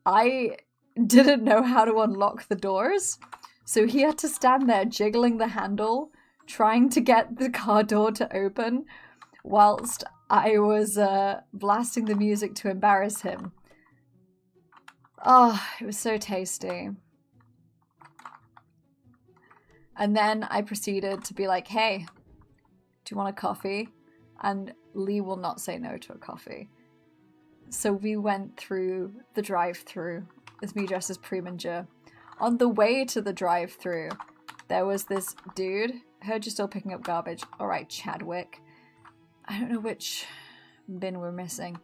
[SPEAKER 1] I didn't know how to unlock the doors. So he had to stand there jiggling the handle, trying to get the car door to open, whilst I was blasting the music to embarrass him. Oh, it was so tasty. And then I proceeded to be like, hey, do you want a coffee? And Lee will not say no to a coffee. So we went through the drive-thru with me dressed as Preminger. On the way to the drive-thru, there was this dude. Heard you still picking up garbage. Alright, Chadwick. I don't know which bin we're missing.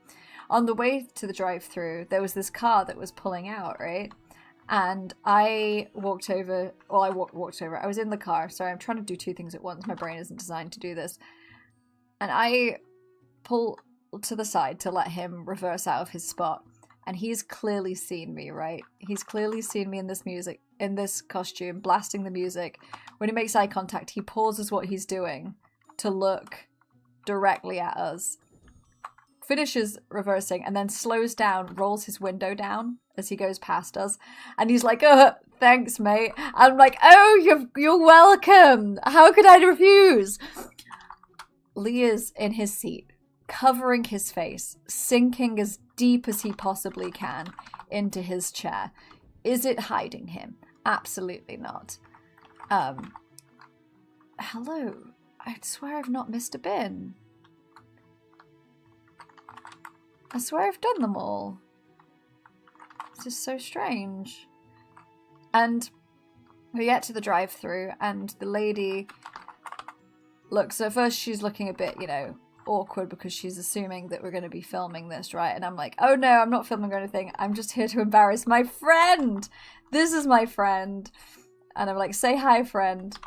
[SPEAKER 1] On the way to the drive-thru, there was this car that was pulling out, right? And I walked over. Well, I walked over. I was in the car. Sorry, I'm trying to do two things at once. My brain isn't designed to do this. And I pull to the side to let him reverse out of his spot. And he's clearly seen me, right? He's clearly seen me in this costume, blasting the music. When he makes eye contact, he pauses what he's doing to look directly at us. Finishes reversing and then slows down, rolls his window down as he goes past us. And he's like, thanks, mate. I'm like, oh, you're welcome. How could I refuse? Lee is in his seat, covering his face, sinking as deep as he possibly can into his chair. Is it hiding him? Absolutely not. Hello. I swear I've not missed a bin. I swear I've done them all. This is so strange. And we get to the drive-thru and the lady looks, so first she's looking a bit, awkward because she's assuming that we're going to be filming this, right? And I'm like, oh no, I'm not filming or anything. I'm just here to embarrass my friend. This is my friend. And I'm like, say hi, friend.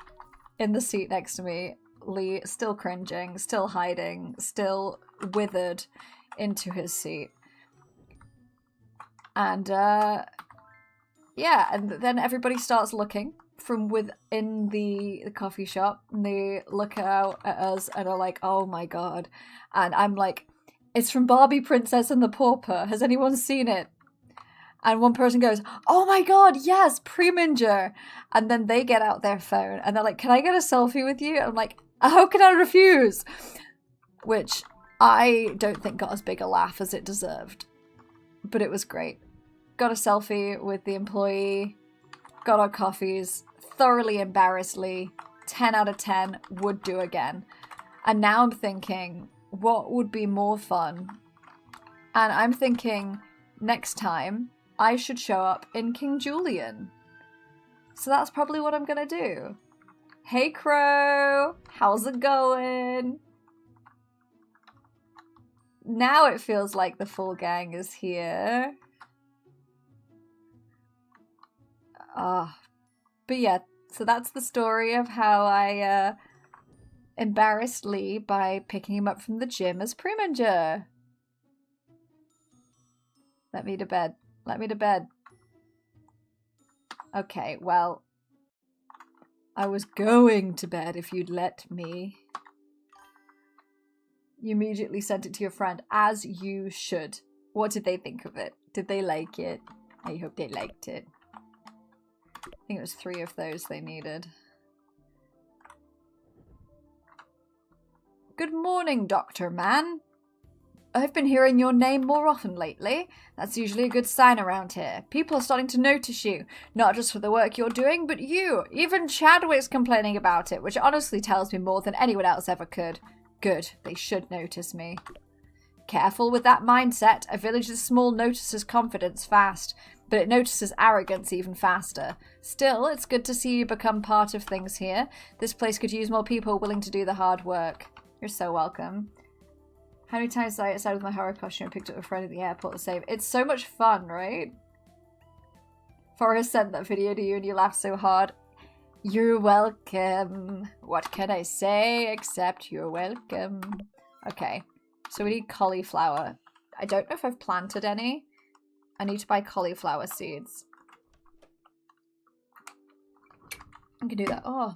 [SPEAKER 1] In the seat next to me, Lee still cringing, still hiding, still withered into his seat. And yeah, and then everybody starts looking from within the coffee shop, and they look out at us and are like, oh my god. And I'm like, it's from Barbie Princess and the Pauper. Has anyone seen it? And one person goes, oh my god, yes, Preminger. And then they get out their phone and they're like, can I get a selfie with you? And I'm like, how can I refuse? Which I don't think got as big a laugh as it deserved. But it was great. Got a selfie with the employee, got our coffees, thoroughly embarrassed Lee, 10 out of 10, would do again. And now I'm thinking, what would be more fun? And I'm thinking, next time, I should show up in King Julian. So that's probably what I'm gonna do. Hey Crow, how's it going? Now it feels like the full gang is here. But yeah, so that's the story of how I embarrassed Lee by picking him up from the gym as Preminger. Let me to bed. Let me to bed. Okay, well, I was going to bed if you'd let me. You immediately sent it to your friend, as you should. What did they think of it? Did they like it? I hope they liked it. I think it was 3 of those they needed. Good morning, Dr. Man. I've been hearing your name more often lately. That's usually a good sign around here. People are starting to notice you, not just for the work you're doing, but you. Even Chadwick's complaining about it, which honestly tells me more than anyone else ever could. Good, they should notice me. Careful with that mindset. A village this small notices confidence fast, but it notices arrogance even faster. Still, it's good to see you become part of things here. This place could use more people willing to do the hard work. You're so welcome. How many times did I outside with my horror costume and picked up a friend at the airport to save? It's so much fun, right? Forrest sent that video to you and you laughed so hard. You're welcome. What can I say except you're welcome? Okay, so we need cauliflower. I don't know if I've planted any. I need to buy cauliflower seeds. I can do that. Oh,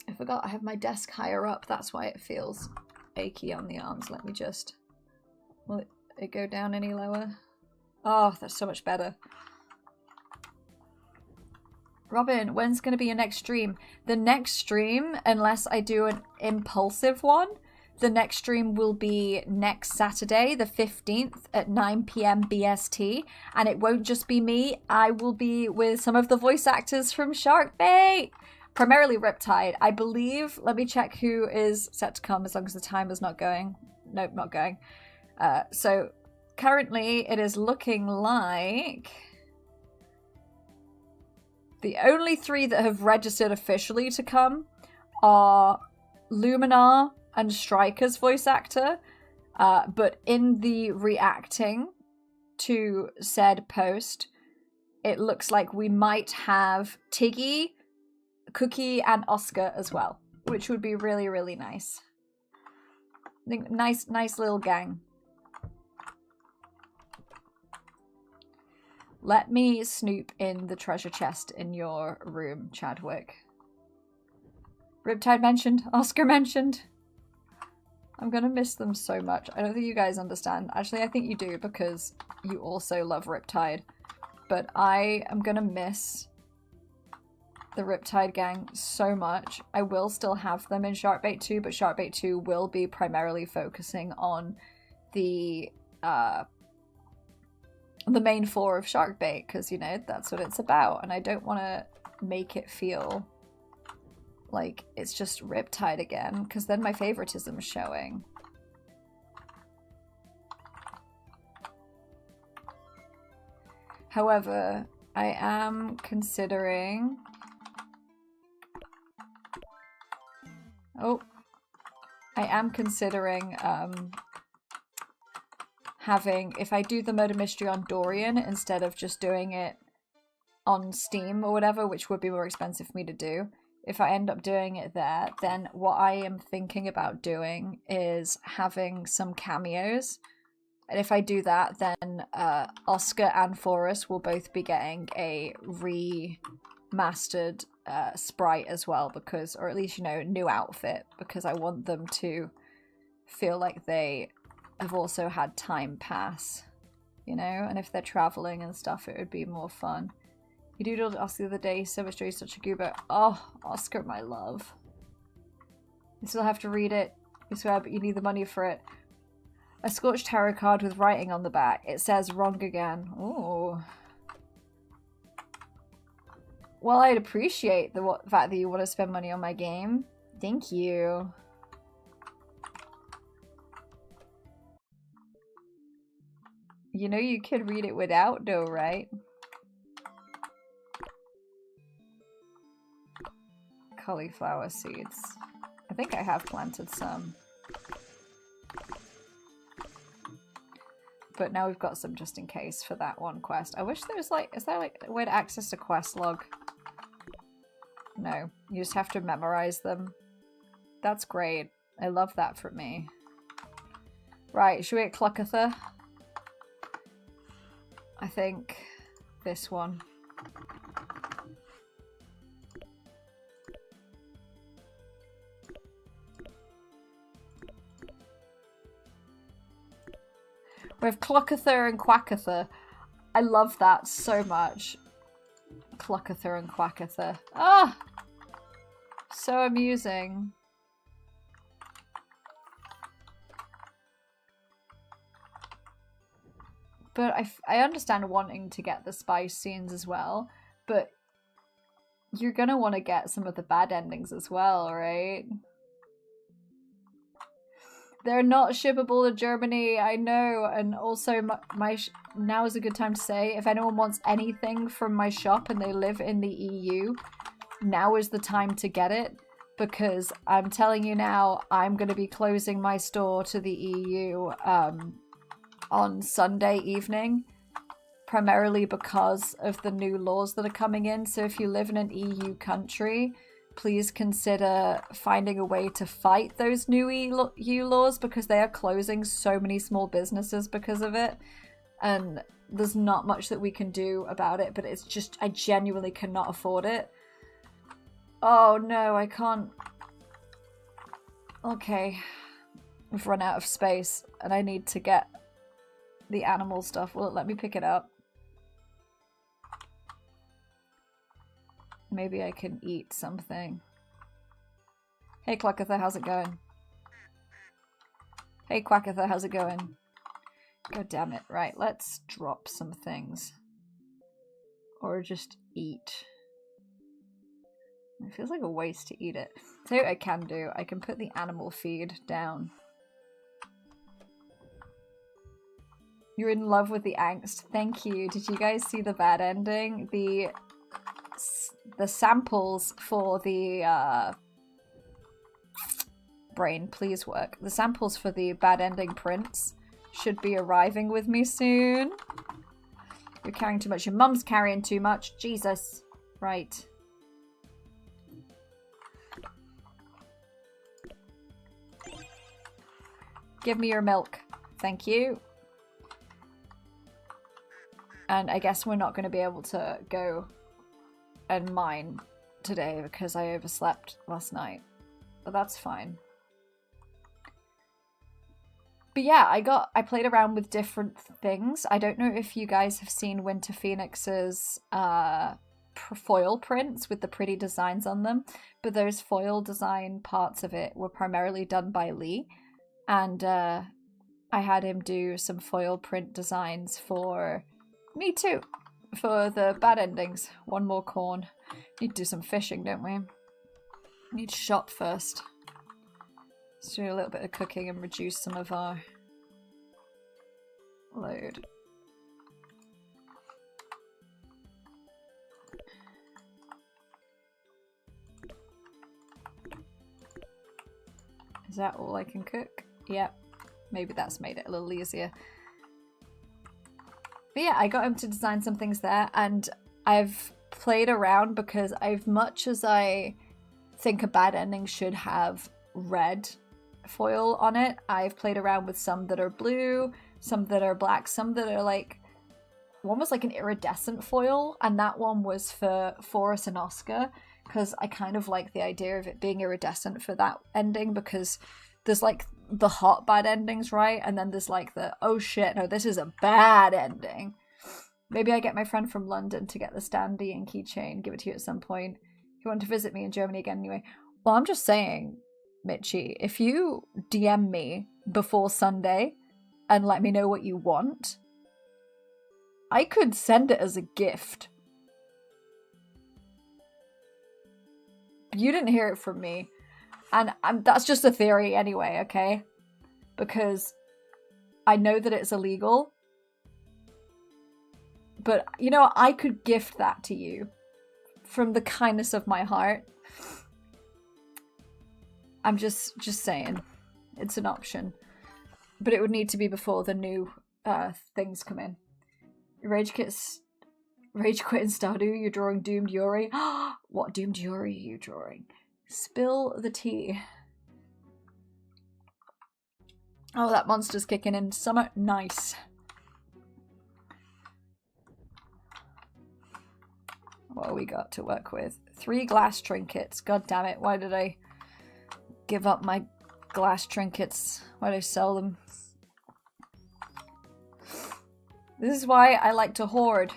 [SPEAKER 1] I forgot I have my desk higher up. That's why it feels achy on the arms. Let me just... Will it go down any lower? Oh, that's so much better. Robin, when's going to be your next stream? The next stream, unless I do an impulsive one, the next stream will be next Saturday, the 15th at 9 PM BST. And it won't just be me. I will be with some of the voice actors from Sharkbait. Primarily Riptide. I believe, let me check who is set to come as long as the timer's not going. Nope, not going. So currently it is looking like the only 3 that have registered officially to come are Luminar and Striker's voice actor. But in the reacting to said post, it looks like we might have Tiggy, Cookie, and Oscar as well, which would be really, really nice. I think nice little gang. Let me snoop in the treasure chest in your room, Chadwick. Riptide mentioned, Oscar mentioned. I'm gonna miss them so much. I don't think you guys understand. Actually, I think you do because you also love Riptide. But I am gonna miss the Riptide gang so much. I will still have them in Sharkbait 2, but Sharkbait 2 will be primarily focusing on the main 4 of Sharkbait, because, you know, that's what it's about, and I don't want to make it feel like it's just Riptide again, because then my favoritism is showing. However, I am considering... having, if I do the murder mystery on Dorian instead of just doing it on Steam or whatever, which would be more expensive for me to do, if I end up doing it there, then what I am thinking about doing is having some cameos. And if I do that, then Oscar and Forrest will both be getting a remastered sprite as well, because, or at least, you know, new outfit, because I want them to feel like they have also had time pass, you know, and if they're traveling and stuff, it would be more fun. You doodled Oscar the other day, so much joy, such a goober. Oh, Oscar, my love. You still have to read it, I swear, but you need the money for it. A scorched tarot card with writing on the back. It says wrong again. Ooh. Well, I'd appreciate the fact that you want to spend money on my game. Thank you. You know you could read it without, though, right? Cauliflower seeds. I think I have planted some. But now we've got some just in case for that one quest. I wish there was like, is there like a way to access a quest log? No, you just have to memorize them. That's great. I love that for me. Right, should we get Cluckatha? I think this one. We have Clockather and Quackather. I love that so much. Clockather and Quackather. Ah! So amusing. But I understand wanting to get the spice scenes as well, but you're gonna want to get some of the bad endings as well, right? They're not shippable to Germany, I know, and also now is a good time to say, if anyone wants anything from my shop and they live in the EU, now is the time to get it, because I'm telling you now, I'm going to be closing my store to the EU on Sunday evening, primarily because of the new laws that are coming in. So if you live in an EU country, please consider finding a way to fight those new EU laws, because they are closing so many small businesses because of it. And there's not much that we can do about it, but it's just, I genuinely cannot afford it. Oh no, I can't. Okay. We've run out of space and I need to get the animal stuff. Will it let me pick it up? Maybe I can eat something. Hey Clockather, how's it going? Hey Quackather, how's it going? God damn it. Right, let's drop some things. Or just eat. It feels like a waste to eat it. So what I can do, I can put the animal feed down. You're in love with the angst. Thank you. Did you guys see the bad ending? The samples for the brain, please work. The samples for the bad ending prints should be arriving with me soon. You're carrying too much. Your mum's carrying too much. Jesus. Right. Give me your milk. Thank you. And I guess we're not going to be able to go and mine today because I overslept last night. But that's fine. But yeah, I played around with different things. I don't know if you guys have seen Winter Phoenix's foil prints with the pretty designs on them, but those foil design parts of it were primarily done by Lee. And I had him do some foil print designs for me too, for the bad endings. One more corn. Need to do some fishing, don't we? Need to shop first. Let's do a little bit of cooking and reduce some of our load. Is that all I can cook? Yep. Maybe that's made it a little easier. But yeah, I got him to design some things there, and I've played around because as much as I think a bad ending should have red foil on it, I've played around with some that are blue, some that are black, some that are like, one was like an iridescent foil, and that one was for Forrest and Oscar, because I kind of like the idea of it being iridescent for that ending, because there's like the hot bad endings, right? And then there's like the, oh shit, no, this is a bad ending. Maybe I get my friend from London to get the standee and keychain, give it to you at some point. If you want to visit me in Germany again anyway. Well, I'm just saying, Mitchie, if you DM me before Sunday and let me know what you want, I could send it as a gift. You didn't hear it from me. And that's just a theory anyway, okay? Because I know that it's illegal. But, you know, I could gift that to you from the kindness of my heart. I'm just saying. It's an option. But it would need to be before the new things come in. Rage quit in Stardew, you're drawing Doomed Yuri. What Doomed Yuri are you drawing? Spill the tea. Oh, that monster's kicking in. Summer. Nice. What have we got to work with? 3 glass trinkets. God damn it. Why did I give up my glass trinkets? Why did I sell them? This is why I like to hoard.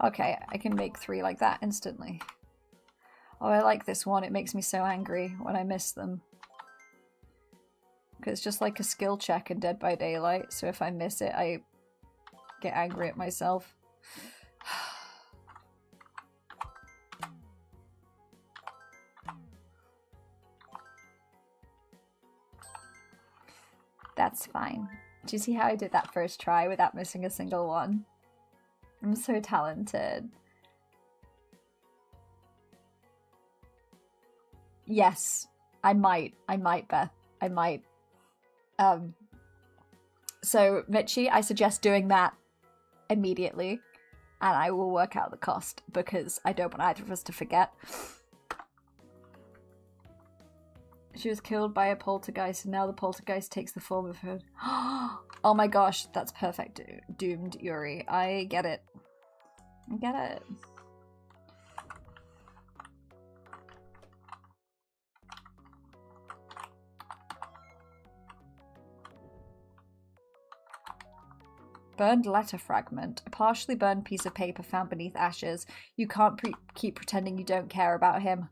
[SPEAKER 1] Okay, I can make 3 like that instantly. Oh, I like this one. It makes me so angry when I miss them. Because it's just like a skill check in Dead by Daylight, so if I miss it, I get angry at myself. That's fine. Do you see how I did that first try without missing a single one? I'm so talented. Yes, I might, Beth. I might. So, Mitchie, I suggest doing that immediately, and I will work out the cost, because I don't want either of us to forget. She was killed by a poltergeist, and now the poltergeist takes the form of her. Oh my gosh, that's perfect. Doomed Yuri. I get it. I get it. Burned letter fragment. A partially burned piece of paper found beneath ashes. You can't keep pretending you don't care about him.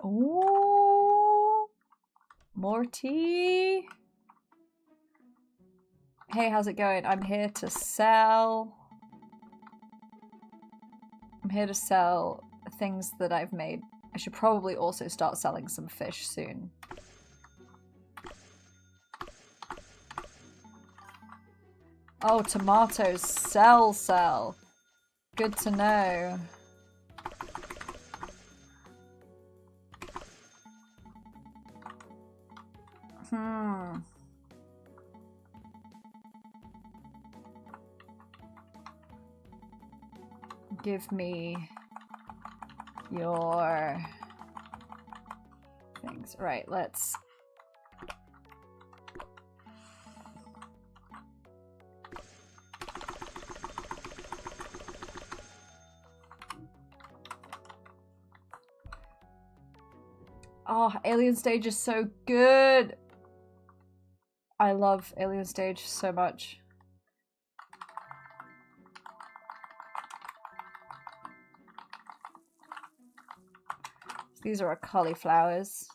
[SPEAKER 1] Ooh. More tea. Hey, how's it going? I'm here to sell. I'm here to sell things that I've made. I should probably also start selling some fish soon. Oh, tomatoes. Sell. Good to know. Give me your things. Right, let's... Oh, Alien Stage is so good! I love Alien Stage so much. These are our cauliflowers.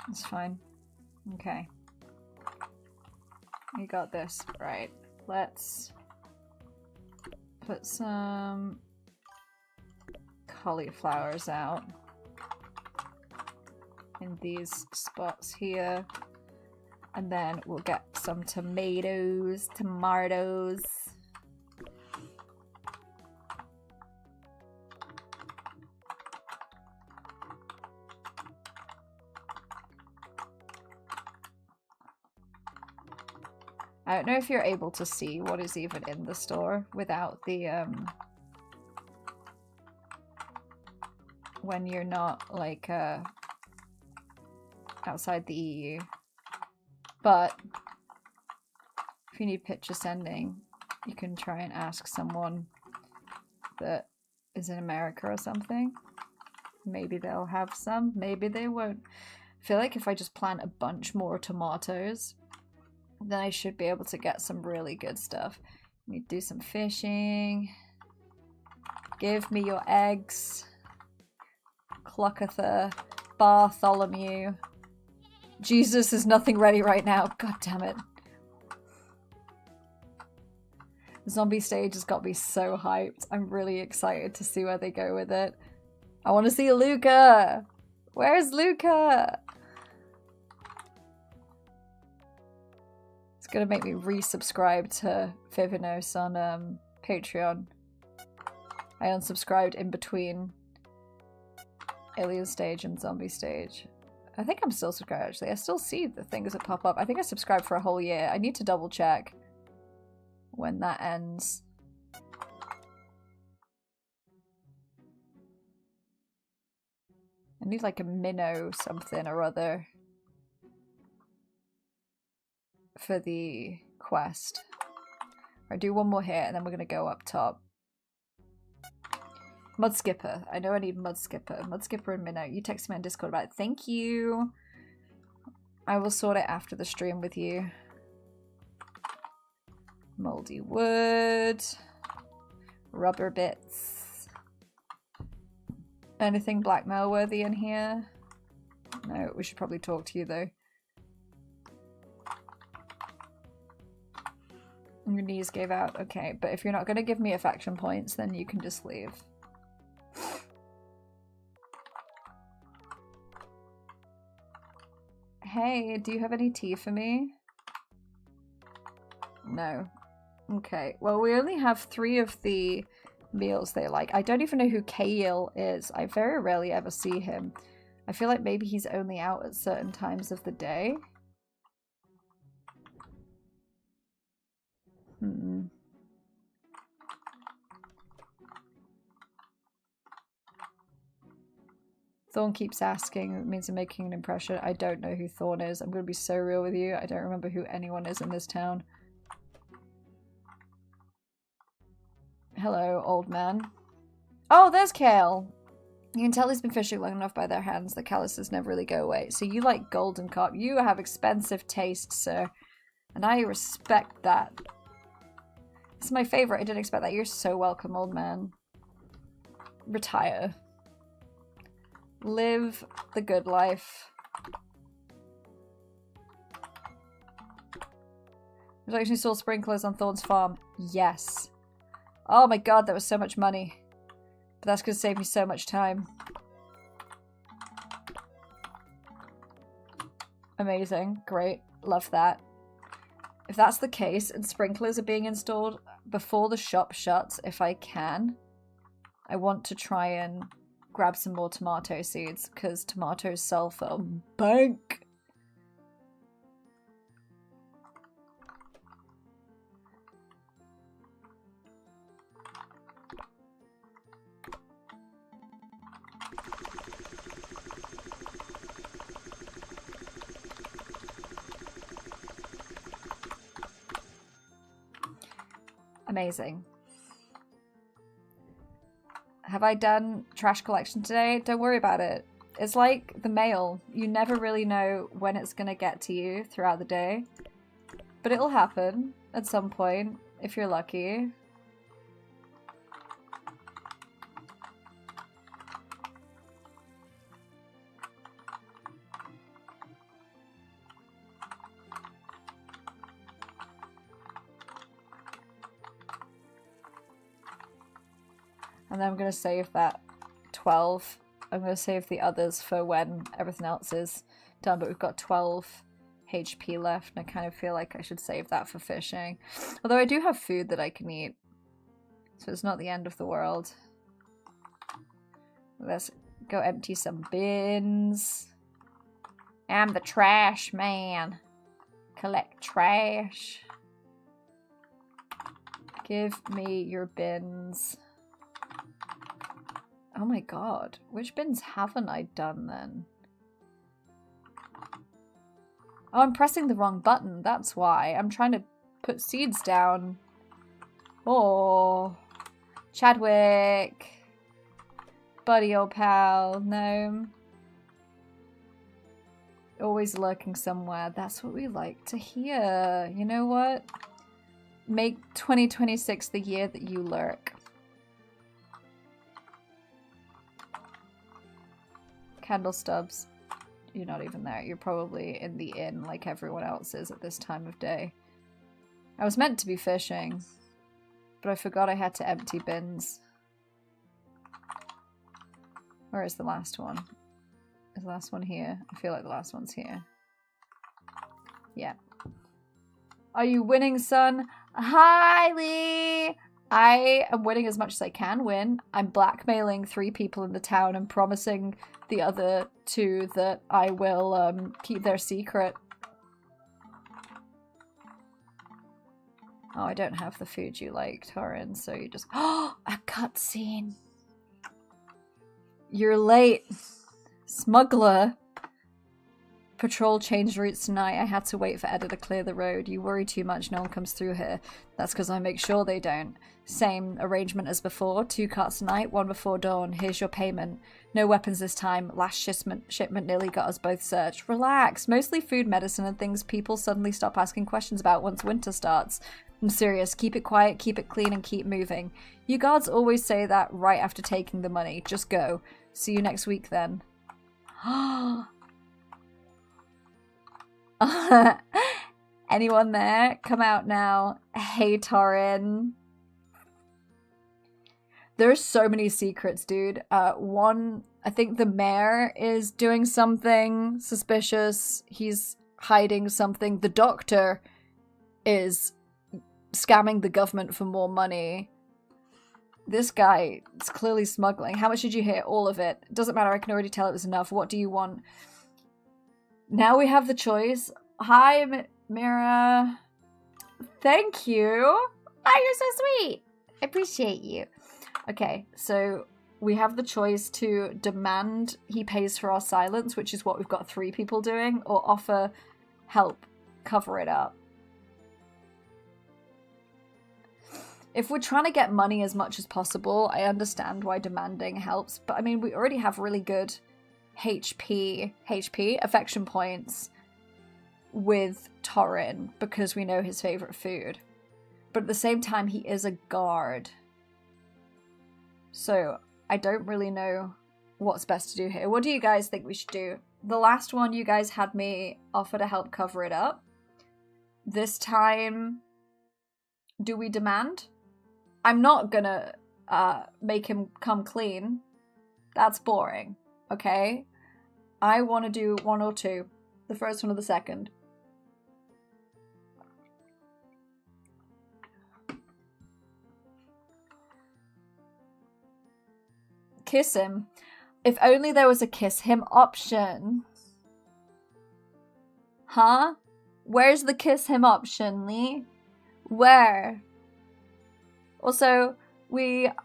[SPEAKER 1] It's fine. Okay. You got this. Right. Let's put some cauliflowers out in these spots here. And then we'll get some tomatoes. I don't know if you're able to see what is even in the store without the, when you're not, like, outside the EU. But if you need picture sending, you can try and ask someone that is in America or something. Maybe they'll have some, maybe they won't. I feel like if I just plant a bunch more tomatoes, then I should be able to get some really good stuff. Let me do some fishing. Give me your eggs. Clockatha. Bartholomew. Jesus, there's nothing ready right now. God damn it. The zombie stage has got me so hyped. I'm really excited to see where they go with it. I want to see Luca! Where's Luca? It's gonna make me resubscribe to Vivinos on Patreon. I unsubscribed in between Alien Stage and Zombie Stage. I think I'm still subscribed, actually. I still see the things that pop up. I think I subscribed for a whole year. I need to double check when that ends. need like a minnow something or other for the quest. I'll do one more here and then we're gonna go up top. Mud Skipper. I know I need Mud Skipper. Mud Skipper and minnow. You text me on Discord about it. Thank you. I will sort it after the stream with you. Moldy wood. Rubber bits. Anything blackmail worthy in here? No, we should probably talk to you though. Your knees gave out. Okay, but if you're not going to give me affection points, then you can just leave. Hey, do you have any tea for me? No. Okay, well we only have 3 of the meals they like. I don't even know who Kael is. I very rarely ever see him. I feel like maybe he's only out at certain times of the day. Thorn keeps asking. It means I'm making an impression. I don't know who Thorn is. I'm going to be so real with you. I don't remember who anyone is in this town. Hello, old man. Oh, there's Kael. You can tell he's been fishing long enough by their hands. The calluses never really go away. So you like golden carp. You have expensive taste, sir. And I respect that. It's my favorite. I didn't expect that. You're so welcome, old man. Retire. Live the good life. There's actually still sprinklers on Thorn's farm. Yes. Oh my god, that was so much money. But that's going to save me so much time. Amazing. Great. Love that. If that's the case and sprinklers are being installed before the shop shuts, if I can, I want to try and grab some more tomato seeds because tomatoes sell for bank. Amazing. Have I done trash collection today? Don't worry about it. It's like the mail. You never really know when it's going to get to you throughout the day. But it'll happen at some point, if you're lucky. And then I'm going to save that 12. I'm going to save the others for when everything else is done. But we've got 12 HP left. And I kind of feel like I should save that for fishing. Although I do have food that I can eat. So it's not the end of the world. Let's go empty some bins. I'm the trash man. Collect trash. Give me your bins. Oh my god, which bins haven't I done then? Oh, I'm pressing the wrong button, that's why. I'm trying to put seeds down. Oh, Chadwick. Buddy old pal, gnome. Always lurking somewhere, that's what we like to hear. You know what? Make 2026 the year that you lurk. Candle stubs. You're not even there. You're probably in the inn like everyone else is at this time of day. I was meant to be fishing, but I forgot I had to empty bins. Where is the last one? Is the last one here? I feel like the last one's here. Yeah. Are you winning, son? Hi, Lee! I am winning as much as I can win. I'm blackmailing 3 people in the town and promising the other 2 that I will keep their secret. Oh, I don't have the food you like, Torin, so you just... Oh, a cutscene! You're late. Smuggler. Patrol changed routes tonight. I had to wait for Edda to clear the road. You worry too much, no one comes through here. That's because I make sure they don't. Same arrangement as before. 2 carts tonight, 1 before dawn. Here's your payment. No weapons this time. Last shipment nearly got us both searched. Relax. Mostly food, medicine, and things people suddenly stop asking questions about once winter starts. I'm serious. Keep it quiet, keep it clean, and keep moving. You guards always say that right after taking the money. Just go. See you next week then. Anyone there? Come out now. Hey, Torin. There's so many secrets, dude. One, I think the mayor is doing something suspicious. He's hiding something. The doctor is scamming the government for more money. This guy is clearly smuggling. How much did you hear? All of it. Doesn't matter, I can already tell it was enough. What do you want? Now we have the choice. Hi, Mira. Thank you. Oh, you're so sweet. I appreciate you. Okay, so we have the choice to demand he pays for our silence, which is what we've got 3 people doing, or offer help, cover it up. If we're trying to get money as much as possible, I understand why demanding helps, but I mean, we already have really good HP, affection points with Torin because we know his favorite food. But at the same time, he is a guard. So I don't really know what's best to do here. What do you guys think we should do? The last one, you guys had me offer to help cover it up. This time, do we demand? I'm not gonna make him come clean. That's boring, okay? I want to do 1 or 2. The first one or the second. Kiss him. If only there was a kiss him option. Huh? Where's the kiss him option, Lee? Where? Also,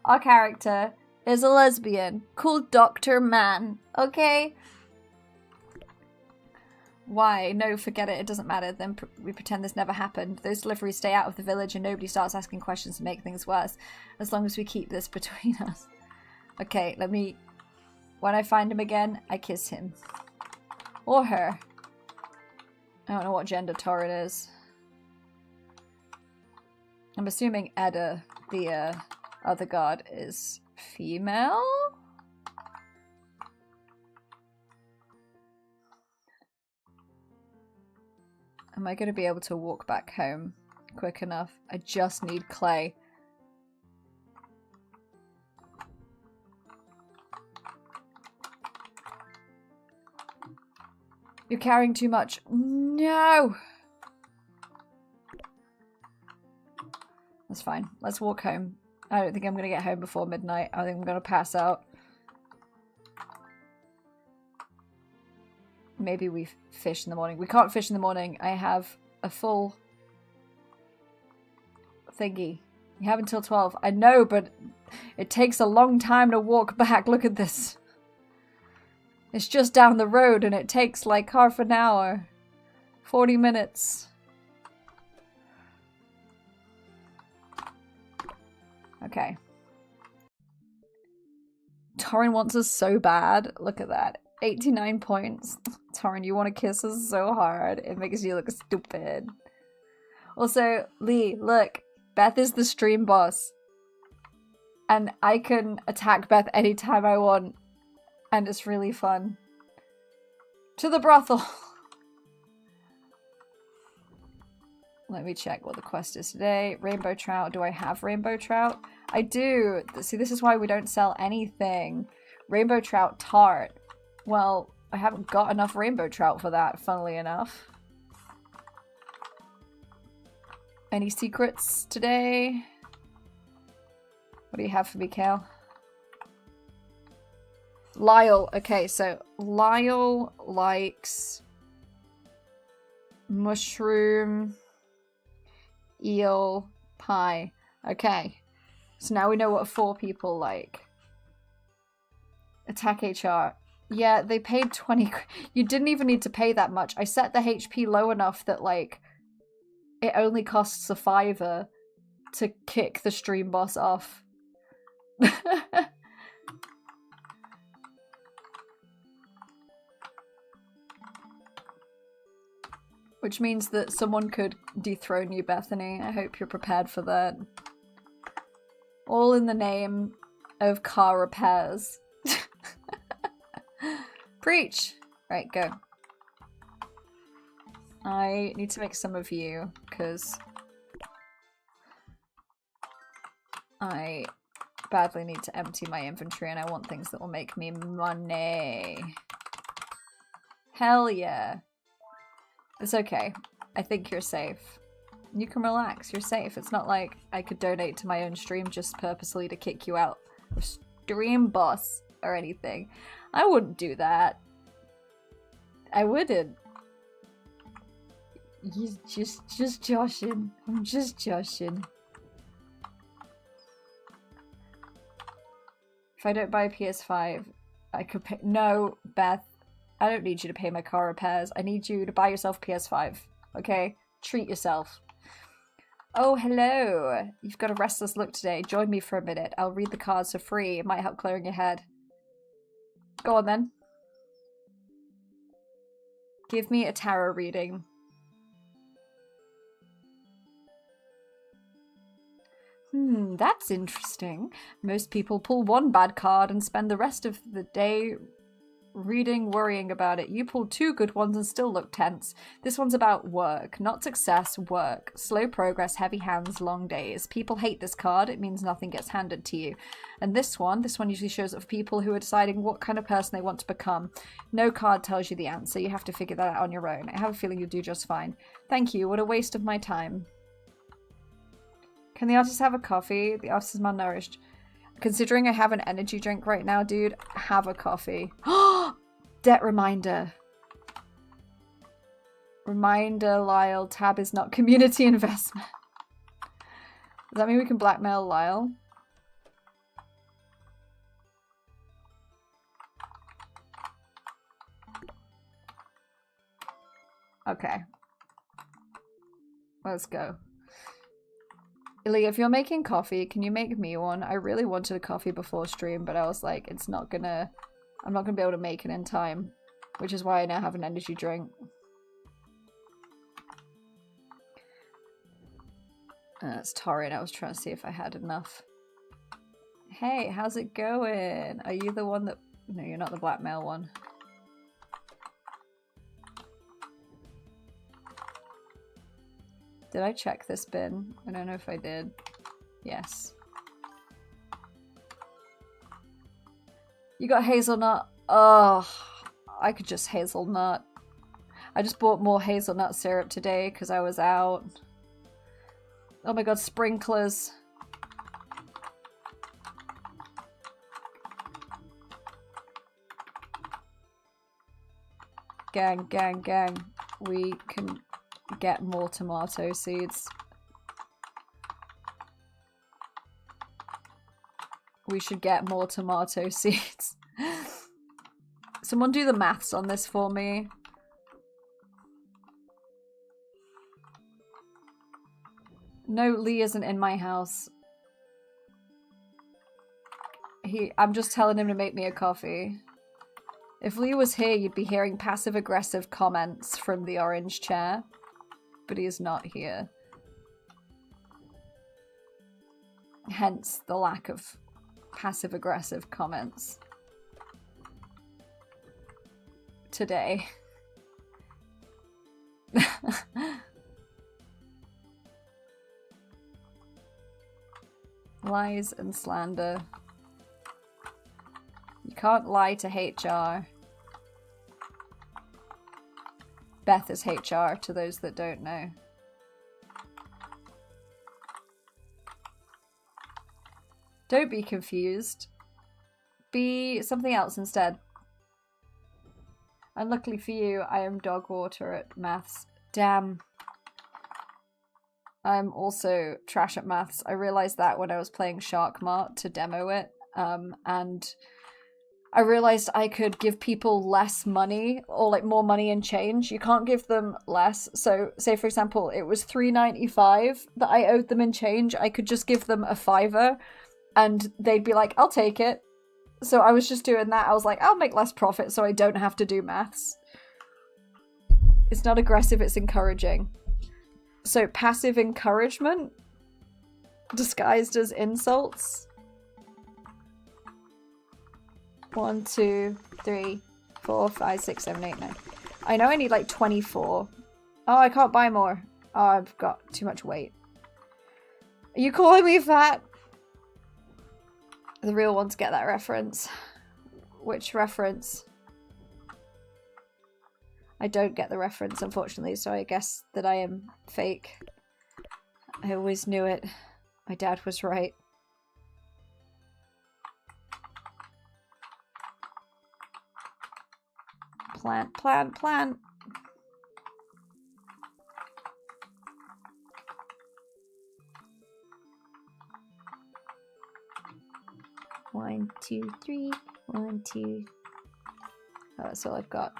[SPEAKER 1] our character is a lesbian called Dr. Man, okay? Why? No, forget it. It doesn't matter. Then we pretend this never happened. Those deliveries stay out of the village and nobody starts asking questions to make things worse. As long as we keep this between us. Okay, when I find him again, I kiss him. Or her. I don't know what gender Torin is. I'm assuming Edda, the other guard, is female? Am I going to be able to walk back home quick enough? I just need clay. You're carrying too much. No! That's fine. Let's walk home. I don't think I'm going to get home before midnight. I think I'm going to pass out. Maybe we fish in the morning. We can't fish in the morning. I have a full thingy. You have until 12. I know, but it takes a long time to walk back. Look at this. It's just down the road and it takes like half an hour. 40 minutes. Okay. Torin wants us so bad. Look at that. 89 points. Torin, you want to kiss us so hard. It makes you look stupid. Also, Lee, look. Beth is the stream boss. And I can attack Beth anytime I want. And it's really fun. To the brothel! Let me check what the quest is today. Rainbow trout. Do I have rainbow trout? I do. See, this is why we don't sell anything. Rainbow trout tart. Well, I haven't got enough rainbow trout for that, funnily enough. Any secrets today? What do you have for me, Kale? Lyle. Okay, so Lyle likes mushroom eel pie. Okay, so now we know what 4 people like. Attack HR. Yeah, they paid 20. You didn't even need to pay that much. I set the HP low enough that, like, it only costs a $5 to kick the stream boss off. Which means that someone could dethrone you, Bethany. I hope you're prepared for that. All in the name of car repairs. Preach! Right, go. I need to make some of you, because I badly need to empty my inventory and I want things that will make me money. Hell yeah. It's okay. I think you're safe. You can relax. You're safe. It's not like I could donate to my own stream just purposely to kick you out of stream boss or anything. I wouldn't do that. I wouldn't. He's just joshing. I'm just joshing. If I don't buy a PS5, I could pay— No, Beth. I don't need you to pay my car repairs. I need you to buy yourself PS5. Okay? Treat yourself. Oh, hello. You've got a restless look today. Join me for a minute. I'll read the cards for free. It might help clearing your head. Go on then. Give me a tarot reading. That's interesting. Most people pull one bad card and spend the rest of the day reading, worrying about it. You pulled 2 good ones and still look tense. This one's about work, not success, work. Slow progress, heavy hands, long days. People hate this card. It means nothing gets handed to you. And this one usually shows up for people who are deciding what kind of person they want to become. No card tells you the answer. You have to figure that out on your own. I have a feeling you'll do just fine. Thank you. What a waste of my time. Can the artist have a coffee? The artist is malnourished. Considering I have an energy drink right now, dude, have a coffee. Debt reminder. Reminder, Lyle, tab is not community investment. Does that mean we can blackmail Lyle? Okay. Let's go. Ilya, if you're making coffee, can you make me one? I really wanted a coffee before stream, but I was like, I'm not gonna be able to make it in time. Which is why I now have an energy drink. It's Torin. I was trying to see if I had enough. Hey, how's it going? Are you the one that... No, you're not the blackmail one. Did I check this bin? I don't know if I did. Yes. You got hazelnut? Oh, I could just hazelnut. I just bought more hazelnut syrup today because I was out. Oh my god, sprinklers. Gang, gang, gang. We can get more tomato seeds. We should get more tomato seeds. Someone do the maths on this for me. No, Lee isn't in my house. I'm just telling him to make me a coffee. If Lee was here, you'd be hearing passive-aggressive comments from the orange chair. But he is not here. Hence the lack of passive-aggressive comments today. Lies and slander. You can't lie to HR. Beth is HR, to those that don't know. Don't be confused. Be something else instead. And luckily for you, I am dog water at maths. Damn. I'm also trash at maths. I realised that when I was playing Shark Mart to demo it. And I realized I could give people less money or like more money in change. You can't give them less. So say for example, it was $3.95 that I owed them in change. I could just give them a $5 and they'd be like, I'll take it. So I was just doing that. I was like, I'll make less profit so I don't have to do maths. It's not aggressive, it's encouraging. So passive encouragement disguised as insults. 1, 2, 3, 4, 5, 6, 7, 8, 9. I know I need like 24. Oh, I can't buy more. Oh, I've got too much weight. Are you calling me fat? The real ones get that reference. Which reference? I don't get the reference, unfortunately, so I guess that I am fake. I always knew it. My dad was right. Plant, plant, plant. One, two, three. 1, 2. Oh, that's all I've got.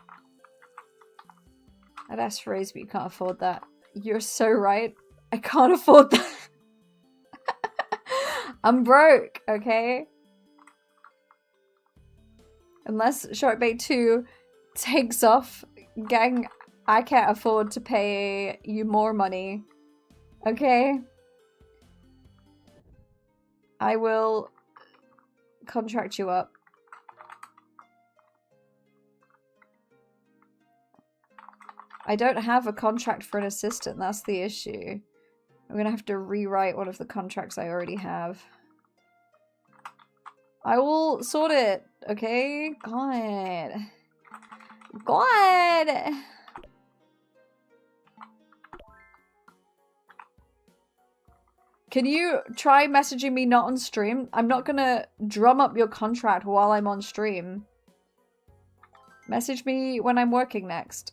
[SPEAKER 1] I'd ask for a raise, but you can't afford that. You're so right. I can't afford that. I'm broke, okay? Unless Sharkbait 2 takes off, gang, I can't afford to pay you more money. Okay? I will contract you up. I don't have a contract for an assistant, that's the issue. I'm gonna have to rewrite one of the contracts I already have. I will sort it, okay? God. God! Can you try messaging me not on stream? I'm not gonna drum up your contract while I'm on stream. Message me when I'm working next.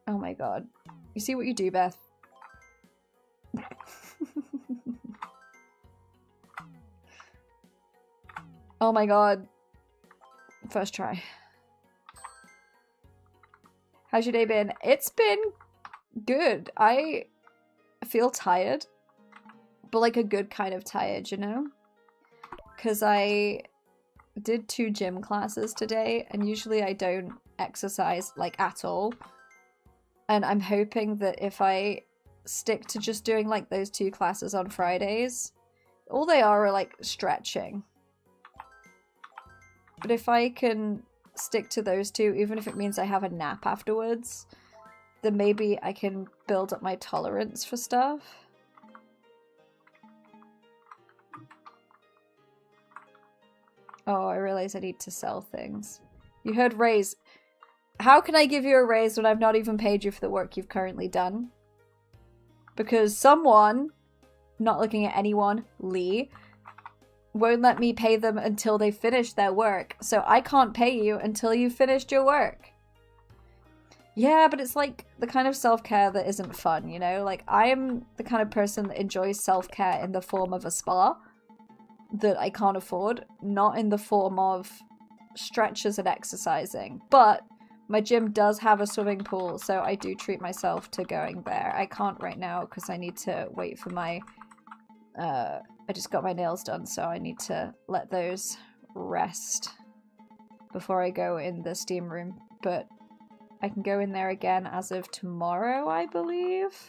[SPEAKER 1] Oh my god. You see what you do, Beth? Oh my god. First try. How's your day been? It's been good. I feel tired. But like a good kind of tired, you know? Because I did 2 gym classes today, and usually I don't exercise like at all. And I'm hoping that if I stick to just doing like those 2 classes on Fridays, all they are like stretching. But if I can stick to those 2, even if it means I have a nap afterwards, then maybe I can build up my tolerance for stuff. Oh, I realize I need to sell things. You heard raise. How can I give you a raise when I've not even paid you for the work you've currently done? Because someone, not looking at anyone, Lee, won't let me pay them until they finish their work. So I can't pay you until you've finished your work. Yeah, but it's like the kind of self-care that isn't fun, you know? Like, I'm the kind of person that enjoys self-care in the form of a spa that I can't afford, not in the form of stretches and exercising. But my gym does have a swimming pool, so I do treat myself to going there. I can't right now because I need to wait for my... I just got my nails done, so I need to let those rest before I go in the steam room. But I can go in there again as of tomorrow, I believe.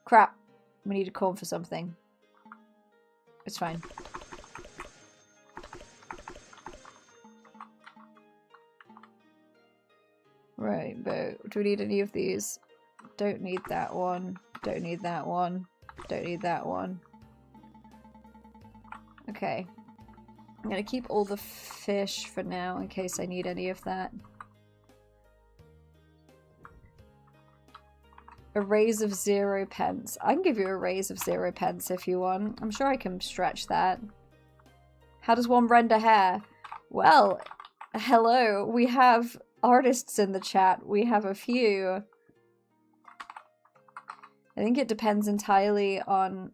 [SPEAKER 1] Crap. We need a corn for something. It's fine. Right, but do we need any of these? Don't need that one. Don't need that one. Don't need that one. Okay. I'm gonna keep all the fish for now in case I need any of that. A raise of 0 pence. I can give you a raise of 0 pence if you want. I'm sure I can stretch that. How does one render hair? Well, hello. We have artists in the chat. We have a few. I think it depends entirely on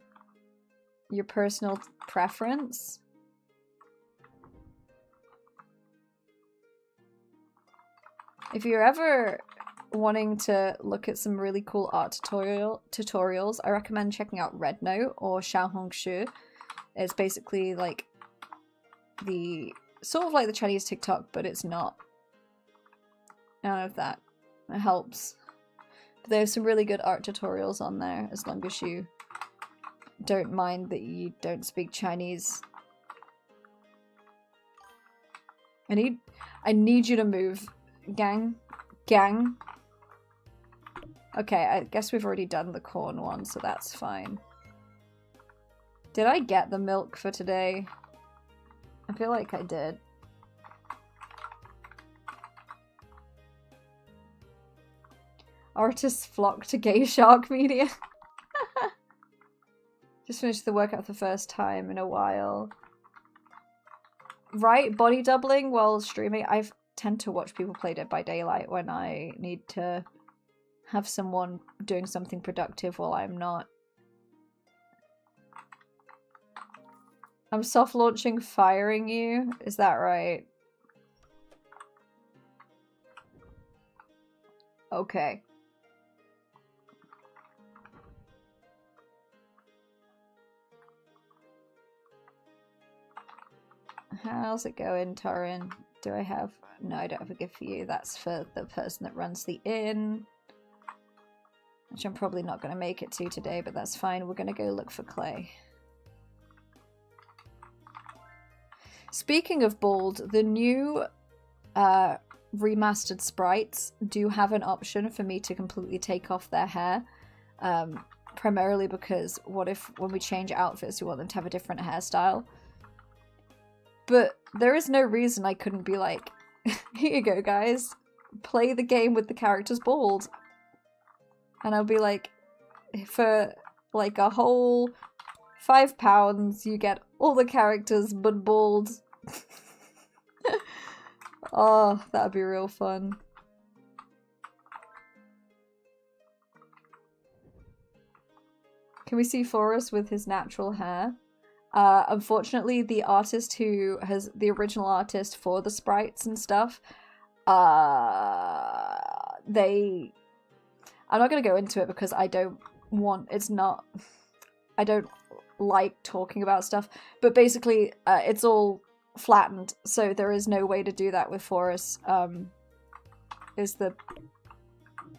[SPEAKER 1] your personal preference. If you're ever wanting to look at some really cool art tutorials, I recommend checking out Red Note or Xiaohongshu. It's basically like the sort of like the Chinese TikTok, but it's not. None of that. It helps. But there's some really good art tutorials on there, as long as you don't mind that you don't speak Chinese. I need you to move, gang. Gang. Okay, I guess we've already done the corn one, so that's fine. Did I get the milk for today? I feel like I did. Artists flock to gay shark media. Just finished the workout for the first time in a while. Right, body doubling while streaming. I tend to watch people play Dead by Daylight when I need to have someone doing something productive while I'm not. I'm soft launching firing you. Is that right? Okay. How's it going, Torin? Do I have... No, I don't have a gift for you. That's for the person that runs the inn. Which I'm probably not going to make it to today, but that's fine. We're going to go look for Clay. Speaking of bald, the new remastered sprites do have an option for me to completely take off their hair. Primarily because what if when we change outfits we want them to have a different hairstyle? But there is no reason I couldn't be like, here you go guys, play the game with the characters bald. And I'll be like, for like a whole £5 you get all the characters but bald. Oh, that'd be real fun. Can we see Forrest with his natural hair? Unfortunately, the artist who has the original artist for the sprites and stuff, I'm not going to go into it because I don't like talking about stuff, but basically it's all flattened, so there is no way to do that with Forrest, is the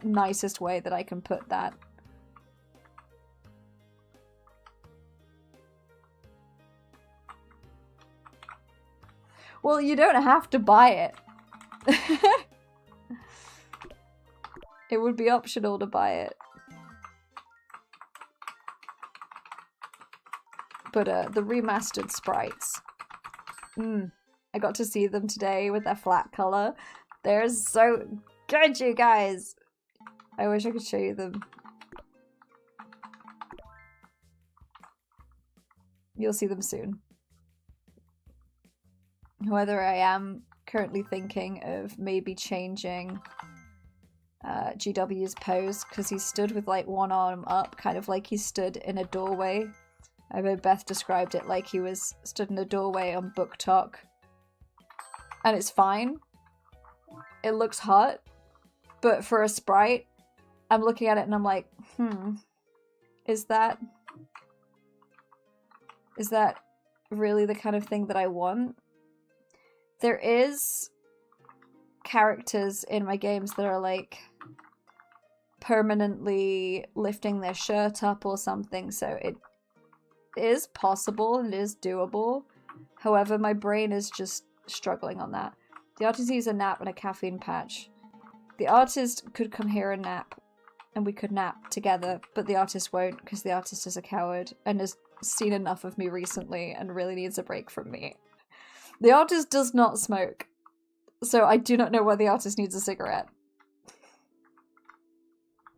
[SPEAKER 1] nicest way that I can put that. Well, you don't have to buy it. It would be optional to buy it. But the remastered sprites. I got to see them today with their flat color. They're so good, you guys! I wish I could show you them. You'll see them soon. Whether I am currently thinking of maybe changing GW's pose, because he stood with like one arm up, kind of like he stood in a doorway. I know Beth described it like he was stood in a doorway on Book Talk. And it's fine. It looks hot. But for a sprite, I'm looking at it and I'm like, is that really the kind of thing that I want? There is characters in my games that are like permanently lifting their shirt up or something, so it is possible and it is doable. However, my brain is just struggling on that. The artist needs a nap and a caffeine patch. The artist could come here and nap, and we could nap together, but the artist won't because the artist is a coward and has seen enough of me recently and really needs a break from me. The artist does not smoke, so I do not know why the artist needs a cigarette.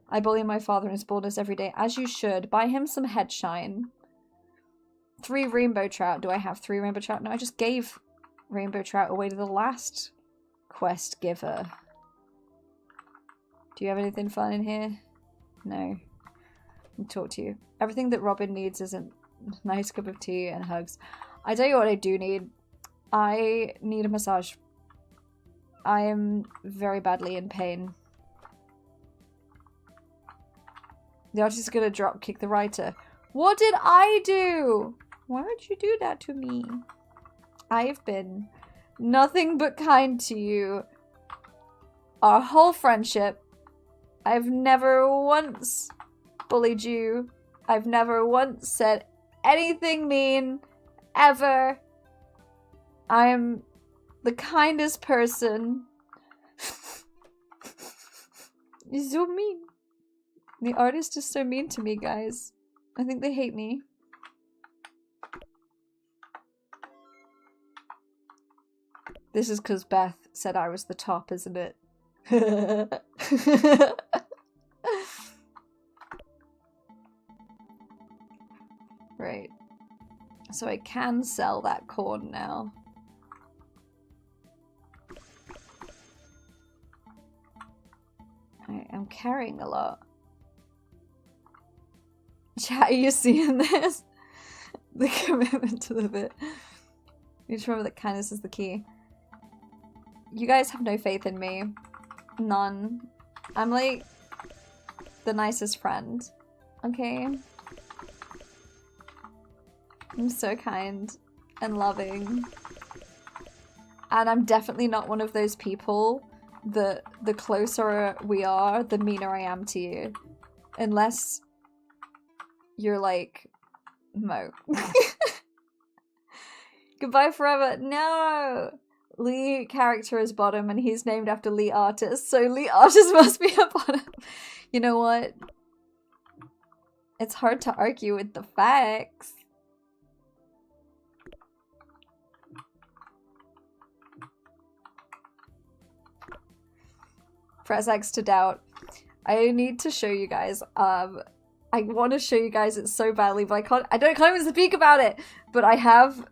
[SPEAKER 1] I bully my father in his baldness every day, as you should. Buy him some headshine. 3 rainbow trout. Do I have 3 rainbow trout? No, I just gave rainbow trout away to the last quest giver. Do you have anything fun in here? No. I'll talk to you. Everything that Robin needs isn't nice cup of tea and hugs. I tell you what I do need. I need a massage. I am very badly in pain. The artist is gonna drop kick the writer. What did I do? Why would you do that to me? I've been nothing but kind to you. Our whole friendship. I've never once bullied you. I've never once said anything mean. Ever. I am the kindest person. You're so mean. The artist is so mean to me, guys. I think they hate me. This is because Beth said I was the top, isn't it? Right. So I can sell that corn now. I'm carrying a lot. Chat, are you seeing this? The commitment to the bit. You just remember that kindness is the key. You guys have no faith in me. None. I'm like the nicest friend. Okay? I'm so kind and loving. And I'm definitely not one of those people that the closer we are, the meaner I am to you. Unless you're like Mo. Goodbye forever. No! Lee character is bottom and he's named after Lee Artist, so Lee Artist must be a bottom. You know what? It's hard to argue with the facts. Press X to doubt. I need to show you guys. I want to show you guys it so badly, but I can't even speak about it. But I have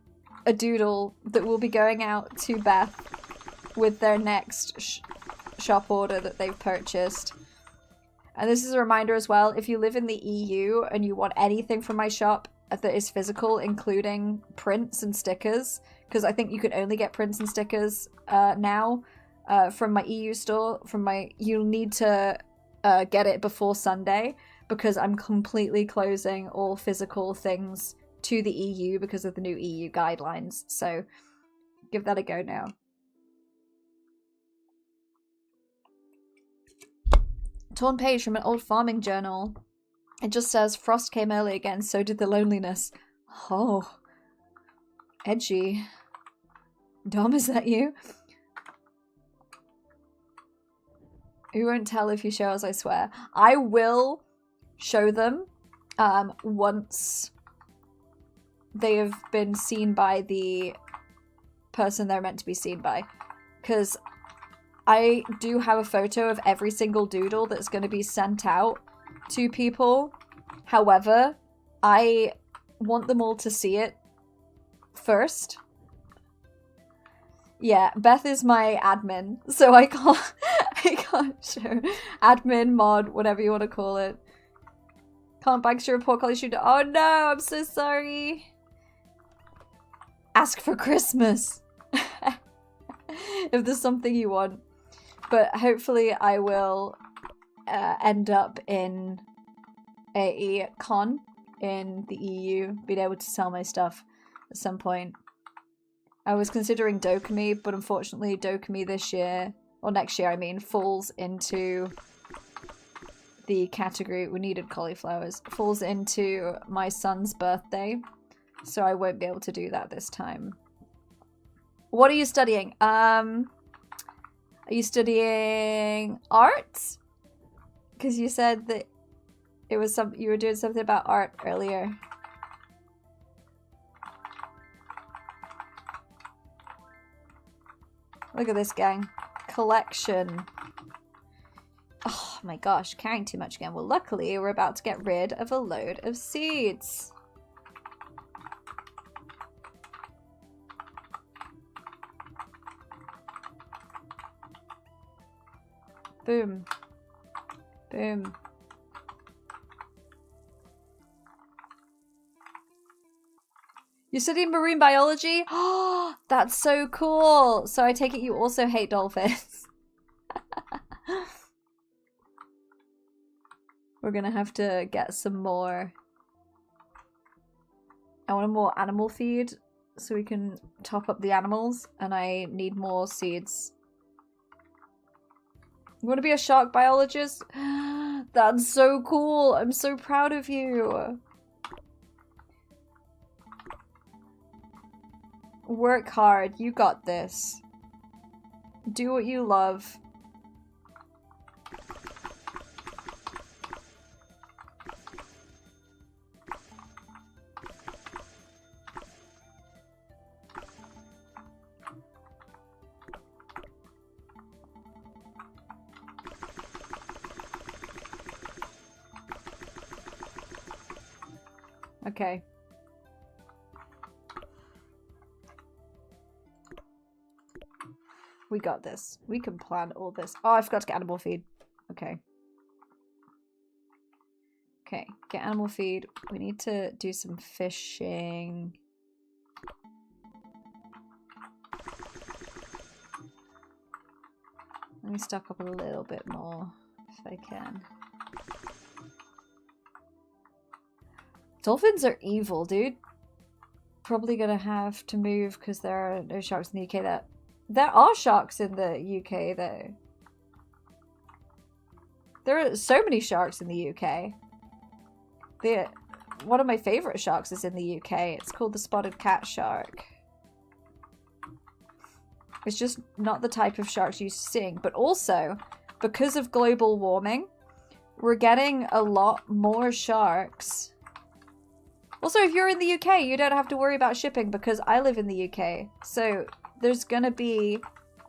[SPEAKER 1] a doodle that will be going out to Beth with their next shop order that they've purchased. And this is a reminder as well, if you live in the EU and you want anything from my shop that is physical, including prints and stickers, because I think you can only get prints and stickers now from my EU store, you'll need to get it before Sunday, because I'm completely closing all physical things to the EU because of the new EU guidelines. So give that a go now. Torn page from an old farming journal. It just says, Frost came early again, so did the loneliness. Oh. Edgy. Dom, is that you? You won't tell if you show us, I swear. I will show them once they have been seen by the person they're meant to be seen by. Because I do have a photo of every single doodle that's going to be sent out to people. However, I want them all to see it first. Yeah, Beth is my admin, so I can't show. Admin, mod, whatever you want to call it. Can't banks your report college student. Oh no, I'm so sorry. Ask for Christmas. If there's something you want. But hopefully I will end up in a con in the EU, being able to sell my stuff at some point. I was considering Dokumi, but unfortunately Dokumi this year, or next year I mean, falls into the category, we needed cauliflowers, falls into my son's birthday, so I won't be able to do that this time. What are you studying? Are you studying art? Because you said that it was you were doing something about art earlier. Look at this, gang. Collection. Oh my gosh, carrying too much again. Well, luckily we're about to get rid of a load of seeds. Boom. Boom. You studied marine biology? Oh, that's so cool. So I take it you also hate dolphins. We're gonna have to get some more. I want more animal feed so we can top up the animals, and I need more seeds. You want to be a shark biologist? That's so cool. I'm so proud of you. Work hard. You got this. Do what you love. Okay. We got this. We can plan all this. Oh, I forgot to get animal feed. Okay. Okay, get animal feed. We need to do some fishing. Let me stock up a little bit more if I can. Dolphins are evil, dude. Probably gonna have to move because there are no sharks in the UK. There are sharks in the UK though. There are so many sharks in the UK. One of my favourite sharks is in the UK. It's called the spotted cat shark. It's just not the type of sharks you're seeing. But also, because of global warming, we're getting a lot more sharks. Also, if you're in the UK, you don't have to worry about shipping because I live in the UK. So there's gonna be...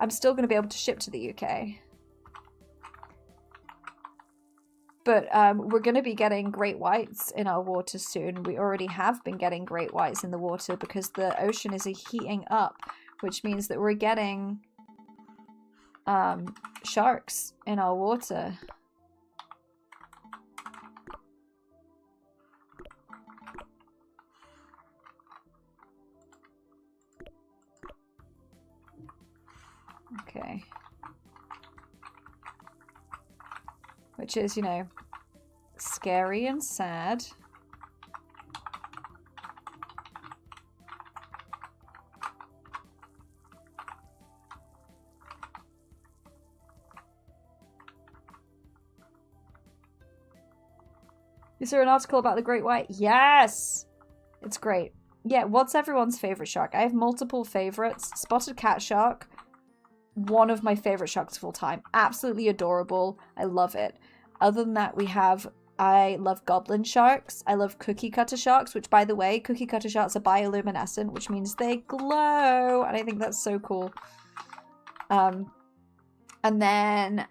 [SPEAKER 1] I'm still gonna be able to ship to the UK. But we're gonna be getting great whites in our water soon. We already have been getting great whites in the water because the ocean is heating up, which means that we're getting sharks in our water. Okay. Which is, you know, scary and sad. Is there an article about the great white? Yes! It's great. Yeah, what's everyone's favorite shark? I have multiple favorites. Spotted cat shark. One of my favorite sharks of all time. Absolutely adorable. I love it. Other than that, I love goblin sharks. I love cookie cutter sharks, which, by the way, cookie cutter sharks are bioluminescent, which means they glow. And I think that's so cool. And then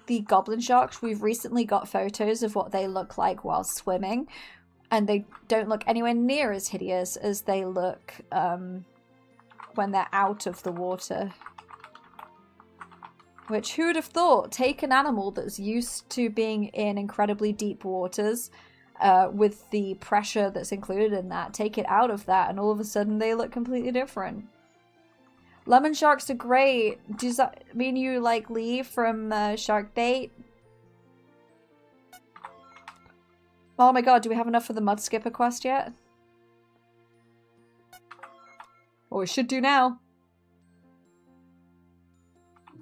[SPEAKER 1] the goblin sharks, we've recently got photos of what they look like while swimming. And they don't look anywhere near as hideous as they look when they're out of the water. Which, who would have thought? Take an animal that's used to being in incredibly deep waters with the pressure that's included in that, take it out of that, and all of a sudden they look completely different. Lemon sharks are great. Does that mean you like Lee from Shark Bait? Oh my god, do we have enough for the Mud Skipper quest yet? Well, we should do now.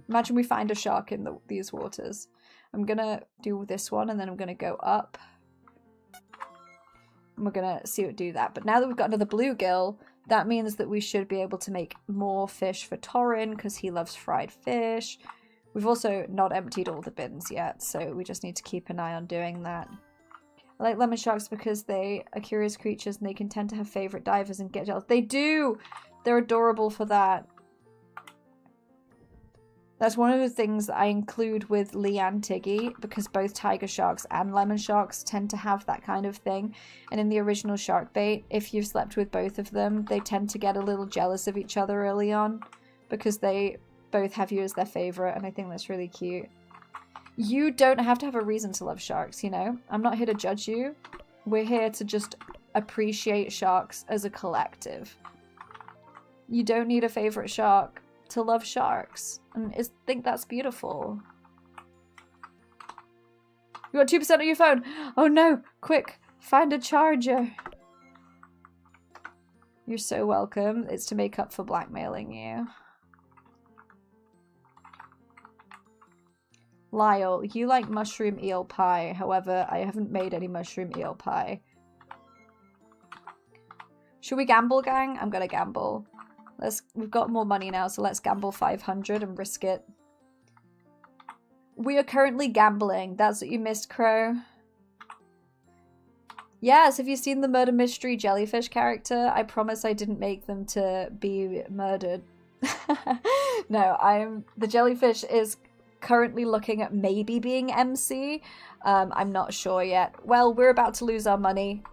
[SPEAKER 1] Imagine we find a shark in these waters. I'm gonna do this one and then I'm gonna go up. And we're gonna see what do that. But now that we've got another bluegill, that means that we should be able to make more fish for Torin because he loves fried fish. We've also not emptied all the bins yet, so we just need to keep an eye on doing that. I like lemon sharks because they are curious creatures and they can tend to have favourite divers and get jealous. They do! They're adorable for that. That's one of the things that I include with Lee and Tiggy, because both tiger sharks and lemon sharks tend to have that kind of thing. And in the original Shark Bait, if you've slept with both of them, they tend to get a little jealous of each other early on, because they both have you as their favourite, and I think that's really cute. You don't have to have a reason to love sharks, you know? I'm not here to judge you. We're here to just appreciate sharks as a collective. You don't need a favorite shark to love sharks, and think that's beautiful. You got 2% on your phone. Oh no, quick, find a charger. You're so welcome. It's to make up for blackmailing you. Lyle, you like mushroom eel pie. However, I haven't made any mushroom eel pie. Should we gamble, gang? I'm gonna gamble. We've got more money now, so let's gamble 500 and risk it. We are currently gambling. That's what you missed, Crow. Yes, have you seen the murder mystery jellyfish character? I promise I didn't make them to be murdered. No, the jellyfish is currently looking at maybe being MC. I'm not sure yet. Well, we're about to lose our money.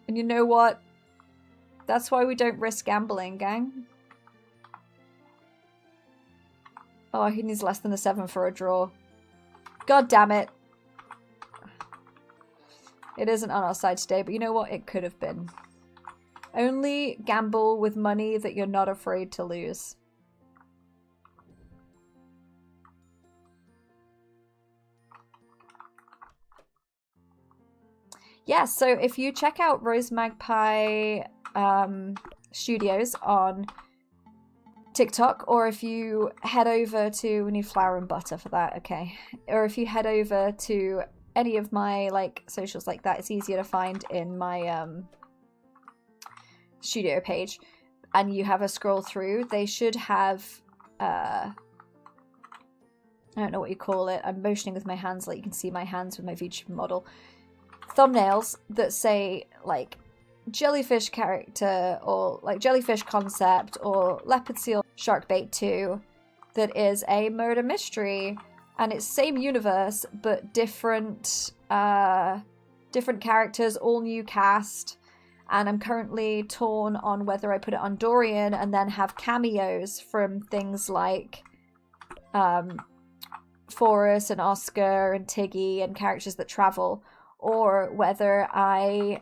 [SPEAKER 1] And you know what? That's why we don't risk gambling, gang. Oh, he needs less than a 7 for a draw. God damn it. It isn't on our side today, but you know what? It could have been. Only gamble with money that you're not afraid to lose. Yeah, so if you check out Rose Magpie Studios on TikTok, or if you head over to, we need flour and butter for that, okay. Or if you head over to any of my like socials like that, it's easier to find in my studio page, and you have a scroll through, they should have I don't know what you call it, I'm motioning with my hands like you can see my hands with my VTuber model, thumbnails that say like jellyfish character or like jellyfish concept or leopard seal shark bait 2 that is a murder mystery, and it's same universe but different different characters, all new cast, and I'm currently torn on whether I put it on Dorian and then have cameos from things like Forrest and Oscar and Tiggy and characters that travel, or whether I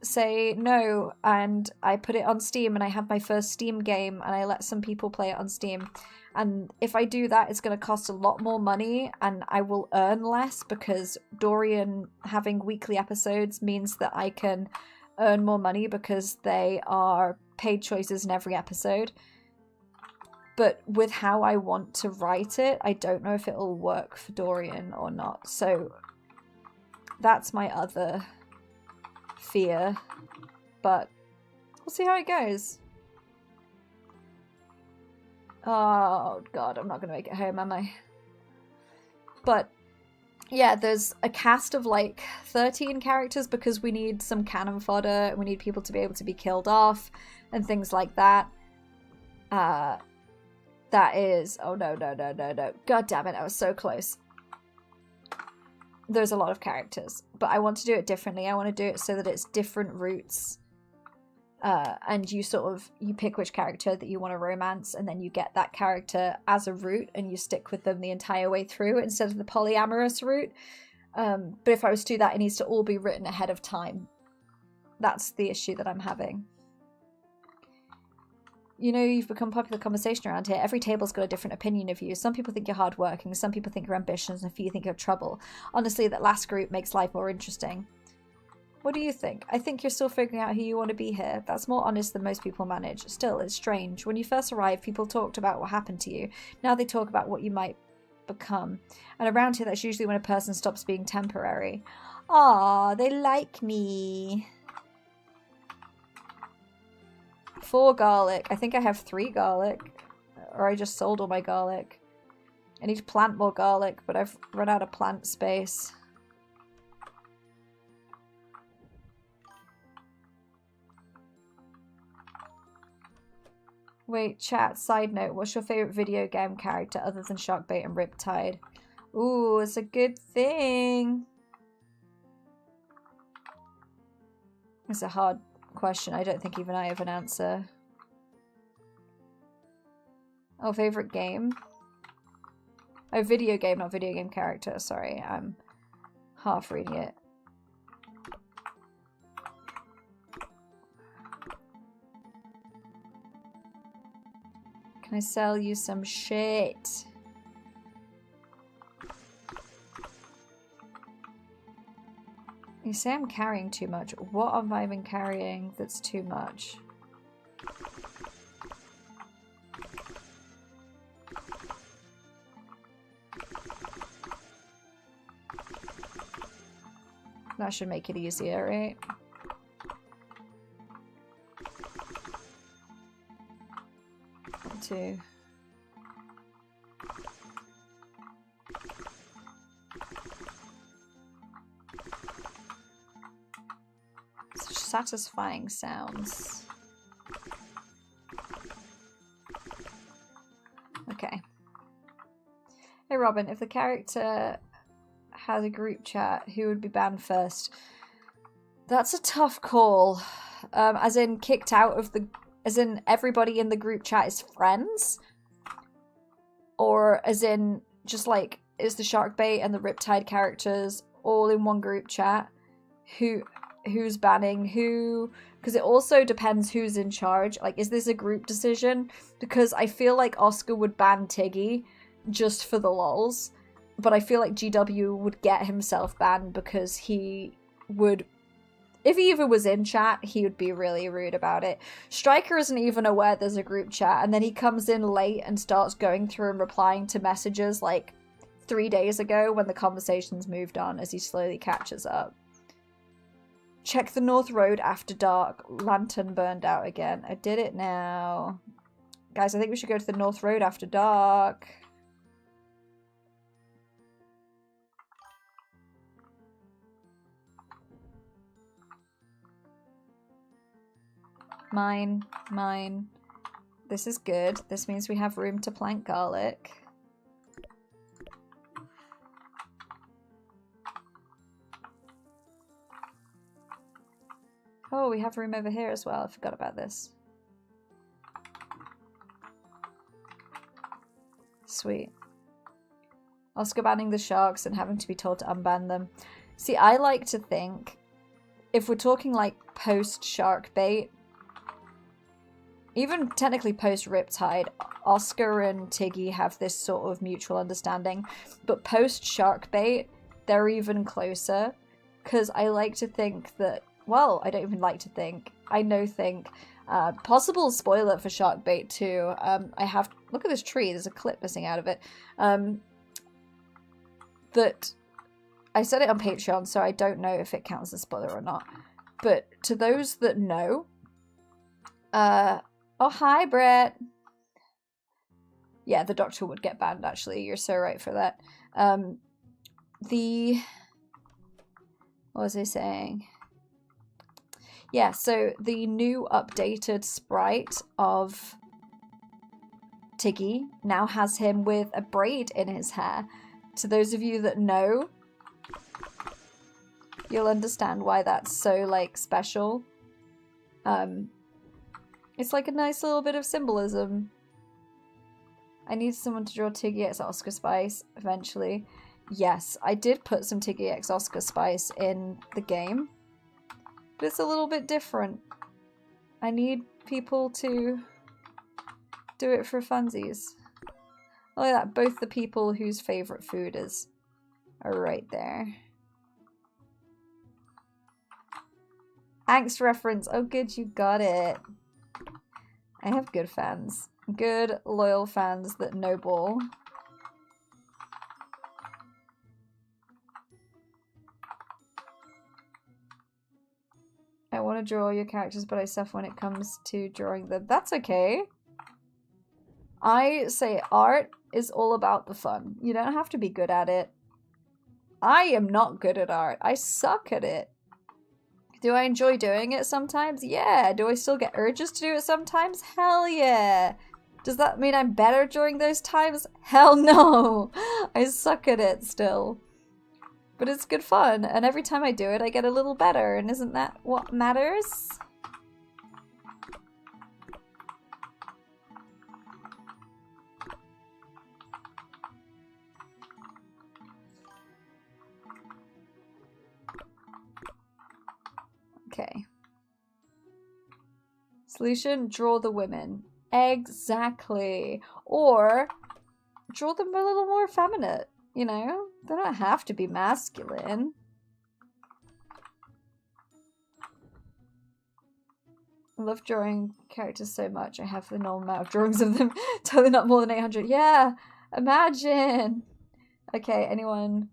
[SPEAKER 1] say no and I put it on Steam and I have my first Steam game and I let some people play it on Steam. And if I do that, it's going to cost a lot more money and I will earn less, because Dorian having weekly episodes means that I can earn more money because they are paid choices in every episode. But with how I want to write it, I don't know if it'll work for Dorian or not. So that's my other fear, but we'll see how it goes. Oh god, I'm not gonna make it home, am I? But yeah, there's a cast of like 13 characters because we need some cannon fodder and we need people to be able to be killed off and things like that. That is, oh no, god damn it, I was so close. There's a lot of characters, but I want to do it differently. I want to do it so that it's different routes, and you pick which character that you want to romance, and then you get that character as a route and you stick with them the entire way through instead of the polyamorous route. But if I was to do that, it needs to all be written ahead of time. That's the issue that I'm having. You know, you've become popular conversation around here. Every table's got a different opinion of you. Some people think you're hardworking, some people think you're ambitious, and a few think you're trouble. Honestly, that last group makes life more interesting. What do you think? I think you're still figuring out who you want to be here. That's more honest than most people manage. Still, it's strange. When you first arrived, people talked about what happened to you. Now they talk about what you might become. And around here, that's usually when a person stops being temporary. Aw, they like me. 4 garlic. I think I have 3 garlic. Or I just sold all my garlic. I need to plant more garlic, but I've run out of plant space. Wait, chat, side note, what's your favourite video game character other than Sharkbait and Riptide? Ooh, it's a good thing. It's a hard question. I don't think even I have an answer. Oh, favourite game? Oh, video game, not video game character. Sorry, I'm half reading it. Can I sell you some shit? You say I'm carrying too much. What have I been carrying that's too much? That should make it easier, right? Two. Such satisfying sounds. Okay. Hey Robin, if the character has a group chat, who would be banned first? That's a tough call. As in kicked out of the... As in everybody in the group chat is friends? Or as in just like, is the Sharkbait and the Riptide characters all in one group chat? Who's banning who? Because it also depends who's in charge. Like, is this a group decision? Because I feel like Oscar would ban Tiggy just for the lols. But I feel like GW would get himself banned because he would... If he even was in chat, he would be really rude about it. Striker isn't even aware there's a group chat, and then he comes in late and starts going through and replying to messages like 3 days ago when the conversation's moved on as he slowly catches up. Check the North Road after dark. Lantern burned out again. I did it now. Guys, I think we should go to the North Road after dark. Mine. This is good. This means we have room to plant garlic. Oh, we have room over here as well. I forgot about this. Sweet. Oscar banning the sharks and having to be told to unban them. See, I like to think, if we're talking like post-shark bait, even technically post-Riptide, Oscar and Tiggy have this sort of mutual understanding. But post-Sharkbait, they're even closer. Because I like to think that... Well, I don't even like to think. I think. Possible spoiler for Sharkbait too. I have... Look at this tree. There's a clip missing out of it. That... I said it on Patreon, so I don't know if it counts as a spoiler or not. But to those that know... Oh, hi, Brett. Yeah, the Doctor would get banned, actually. You're so right for that. What was I saying? Yeah, so the new updated sprite of Tiggy now has him with a braid in his hair. To those of you that know, you'll understand why that's so, like, special. It's like a nice little bit of symbolism. I need someone to draw Tiggy X Oscar Spice eventually. Yes, I did put some Tiggy X Oscar Spice in the game. But it's a little bit different. I need people to do it for funsies. Like that, both the people whose favourite food is are right there. Angst reference. Oh good, you got it. I have good fans. Good, loyal fans that know ball. I want to draw your characters, but I suffer when it comes to drawing them. That's okay. I say art is all about the fun. You don't have to be good at it. I am not good at art. I suck at it. Do I enjoy doing it sometimes? Yeah. Do I still get urges to do it sometimes? Hell yeah. Does that mean I'm better during those times? Hell no. I suck at it still. But it's good fun, and every time I do it, I get a little better, and isn't that what matters? Okay. Solution, draw the women. Exactly. Or draw them a little more effeminate, you know? They don't have to be masculine. I love drawing characters so much. I have the normal amount of drawings of them. Totally not more than 800. Yeah, imagine. Okay, anyone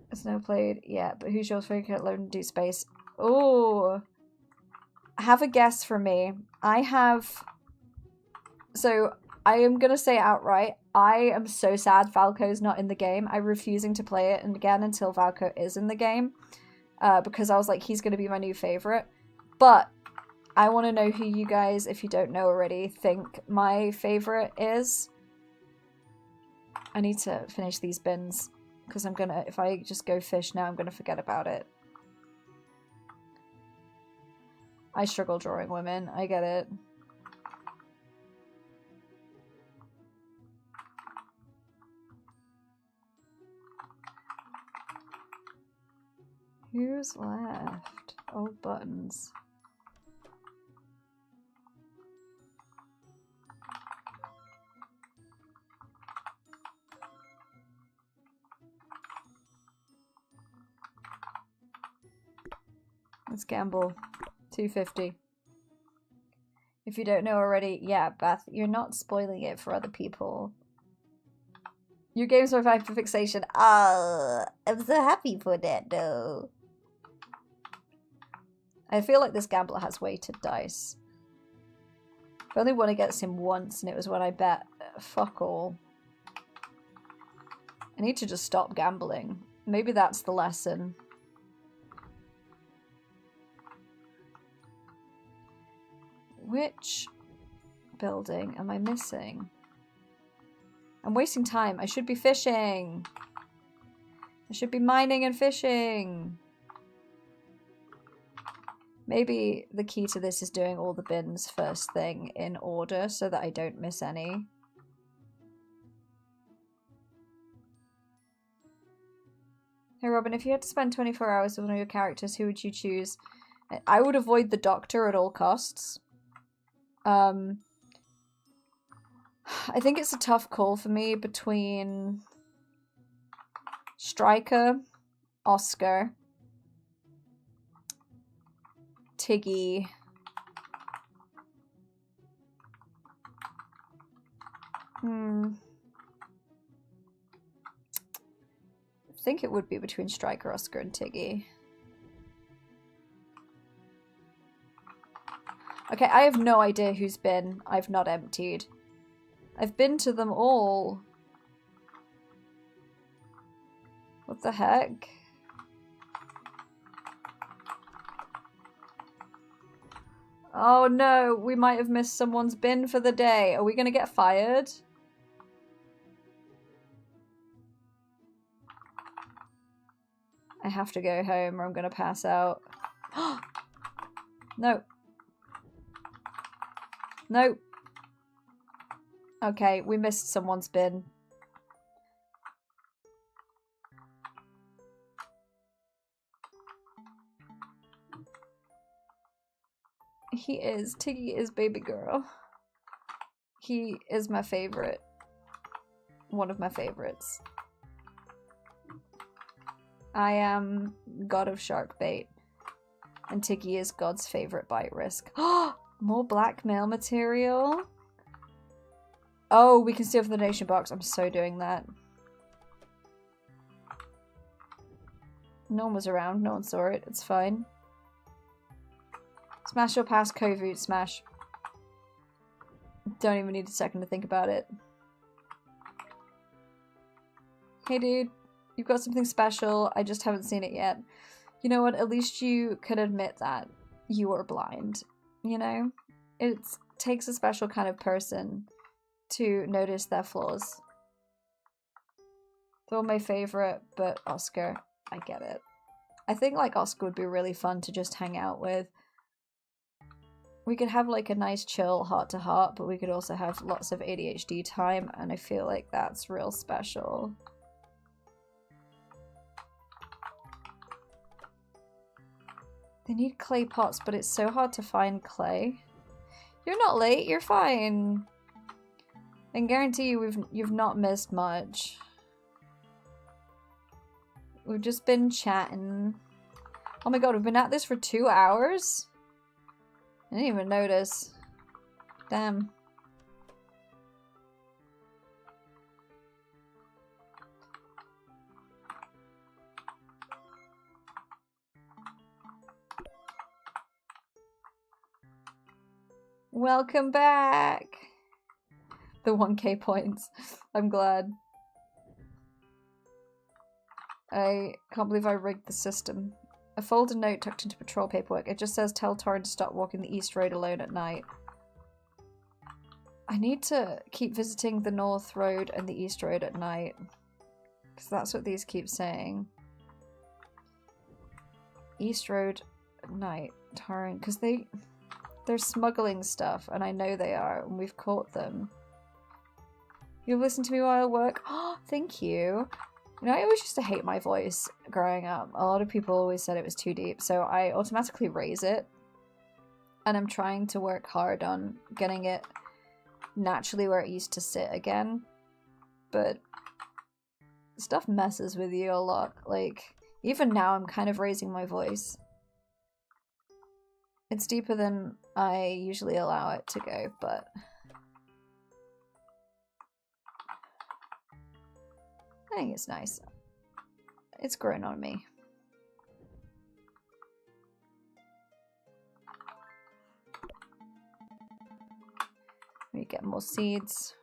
[SPEAKER 1] has never played? Yeah, but who's your favorite character? Alone in Deep Space. Oh, have a guess for me. I have. So I am gonna say outright. I am so sad Falco's not in the game. I'm refusing to play it again until Falco is in the game, because I was like, he's gonna be my new favorite. But I want to know who you guys, if you don't know already, think my favorite is. I need to finish these bins because I'm gonna, if I just go fish now, I'm gonna forget about it. I struggle drawing women, I get it. Who's left? Oh, buttons. Let's gamble. 250. If you don't know already, yeah, Beth, you're not spoiling it for other people. Your game's my hyperfixation. Oh, I'm so happy for that, though. I feel like this gambler has weighted dice. I only won against him once, and it was when I bet fuck all. I need to just stop gambling. Maybe that's the lesson. Which building am I missing? I'm wasting time. I should be fishing. I should be mining and fishing. Maybe the key to this is doing all the bins first thing in order so that I don't miss any. Hey Robin, if you had to spend 24 hours with one of your characters, who would you choose? I would avoid the Doctor at all costs. I think it's a tough call for me between Stryker, Oscar, Tiggy, I think it would be between Stryker, Oscar, and Tiggy. Okay, I have no idea who's been. I've not emptied. I've been to them all. What the heck? Oh no, we might have missed someone's bin for the day. Are we gonna get fired? I have to go home or I'm gonna pass out. No. No. Okay, we missed someone's bin. He is. Tiggy is baby girl. He is my favorite. One of my favorites. I am god of shark bait. And Tiggy is God's favorite bite risk. More blackmail material? Oh, we can steal from the donation box. I'm so doing that. No one was around. No one saw it. It's fine. Smash or pass Kovu. Smash. Don't even need a second to think about it. Hey dude, you've got something special. I just haven't seen it yet. You know what? At least you can admit that you are blind. You know? It takes a special kind of person to notice their flaws. They're my favorite, but Oscar, I get it. I think like Oscar would be really fun to just hang out with. We could have like a nice chill heart to heart, but we could also have lots of ADHD time, and I feel like that's real special. They need clay pots, but it's so hard to find clay. You're not late, you're fine. I can guarantee you you've not missed much. We've just been chatting. Oh my god, we've been at this for 2 hours? I didn't even notice. Damn. Welcome back! The 1k points. I'm glad. I can't believe I rigged the system. A folded note tucked into patrol paperwork. It just says, tell Torin to stop walking the East Road alone at night. I need to keep visiting the North Road and the East Road at night. Because that's what these keep saying. East Road at night. Torin. Because they're smuggling stuff, and I know they are, and we've caught them. You've listened to me while I work? Oh, thank you. You know, I always used to hate my voice growing up. A lot of people always said it was too deep, so I automatically raise it. And I'm trying to work hard on getting it naturally where it used to sit again. But stuff messes with you a lot. Like, even now I'm kind of raising my voice. It's deeper than I usually allow it to go, but I think it's nice. It's grown on me. We get more seeds.